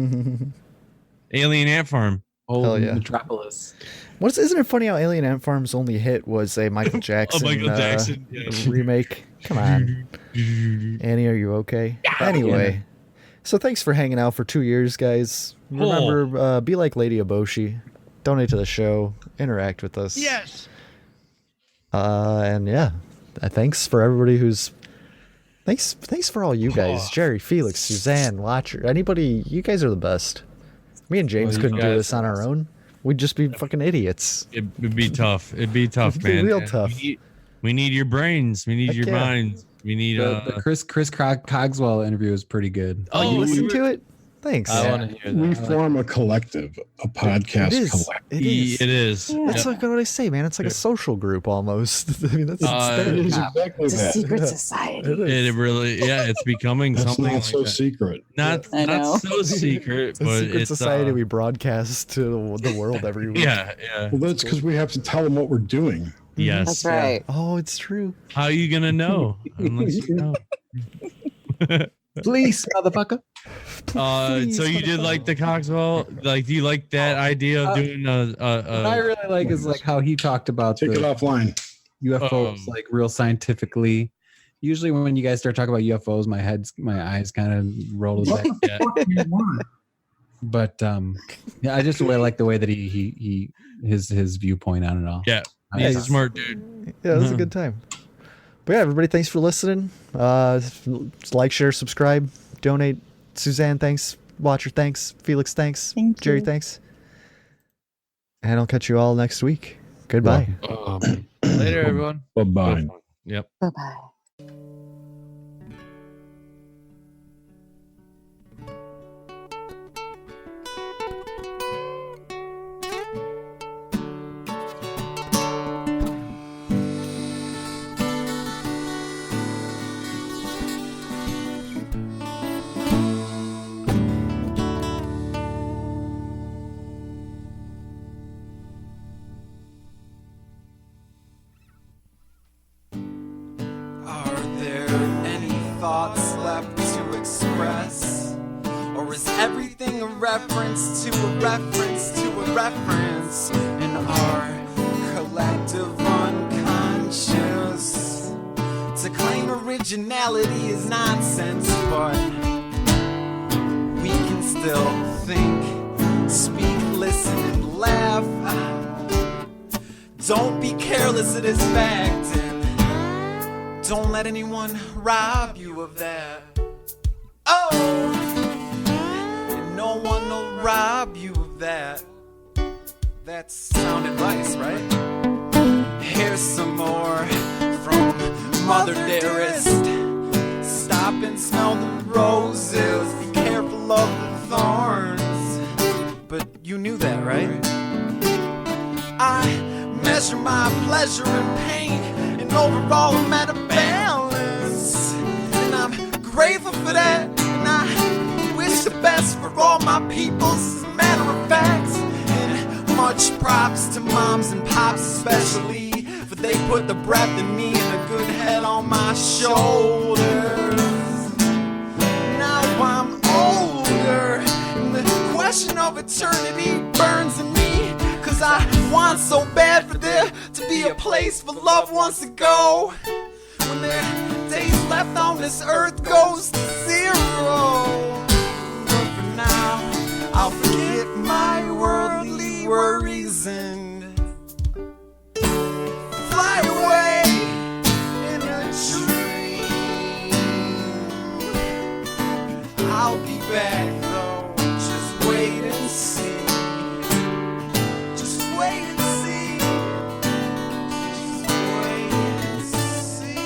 alien ant farm. Old Hell yeah. Metropolis. Isn't it funny how Alien Ant Farm's only hit was a Michael Jackson, Jackson, remake? Come on. Annie, are you okay? Anyway, so thanks for hanging out for 2 years, guys. Remember, be like Lady Eboshi. Donate to the show. Interact with us. Yes. And yeah, thanks for everybody who's... Thanks for all you guys. Jerry, Felix, Suzanne, Watcher, anybody. You guys are the best. Me and James Well, you couldn't do guys this on our own. We'd just be fucking idiots. It'd be tough. It'd be tough, It'd be man. real And tough. We need your brains. We need Heck your yeah. minds. We need The Chris Cogswell interview is pretty good. Oh, you we listened were- to it? Thanks. I want to hear that. We form a collective, a podcast It is. collective. It is. It is. That's like what I say, man. It's like a social group almost. I mean, that's It is exactly It's a that. secret society. It really, it's becoming That's something not like so that. secret. Not I know. not so secret, It's a but secret it's society we broadcast to the world every week. yeah. Well, that's because we have to tell them what we're doing. Yes. That's right. Oh, it's true. How are you gonna know unless you know? Fleece, motherfucker. So you did like the Cogswell? Like, do you like that idea of doing What I really like is like how he talked about Take it the offline. UFOs like real scientifically. Usually when you guys start talking about UFOs, my eyes kind of roll back. Yeah. But yeah, I just really like the way that his viewpoint on it all. Yeah. He's a smart dude. Yeah, it was a good time. But yeah, everybody, thanks for listening. Like, share, subscribe, donate. Suzanne, thanks. Watcher, thanks. Felix, thanks. Thank Jerry, you. thanks. And I'll catch you all next week. Goodbye. Later, everyone. Bye-bye. Yep. Bye bye. Are there any thoughts left to express? Or is everything a reference to a reference to a reference in our collective unconscious? To claim originality is nonsense, but we can still think, speak, listen, and laugh. Don't be careless of this fact, and don't let anyone rob you of that. Oh, and no one will rob you of that. That's sound advice, right? Here's some more from Mother Dearest. Stop and smell the roses. Be careful of the thorns. But you knew that, right? I measure my pleasure and pain, and overall I'm at a balance. the best for all my peoples, as a matter of fact. And much props to moms and pops especially, for they put the breath in me and a good head on my shoulders. Now I'm older, and the question of eternity burns in me, 'cause I want so bad for there to be a place for loved ones to go when their days left on this earth goes to zero. But for now, I'll forget my worldly worries and fly away in a dream. I'll be back though, just wait and see. Just wait and see. Just wait and see.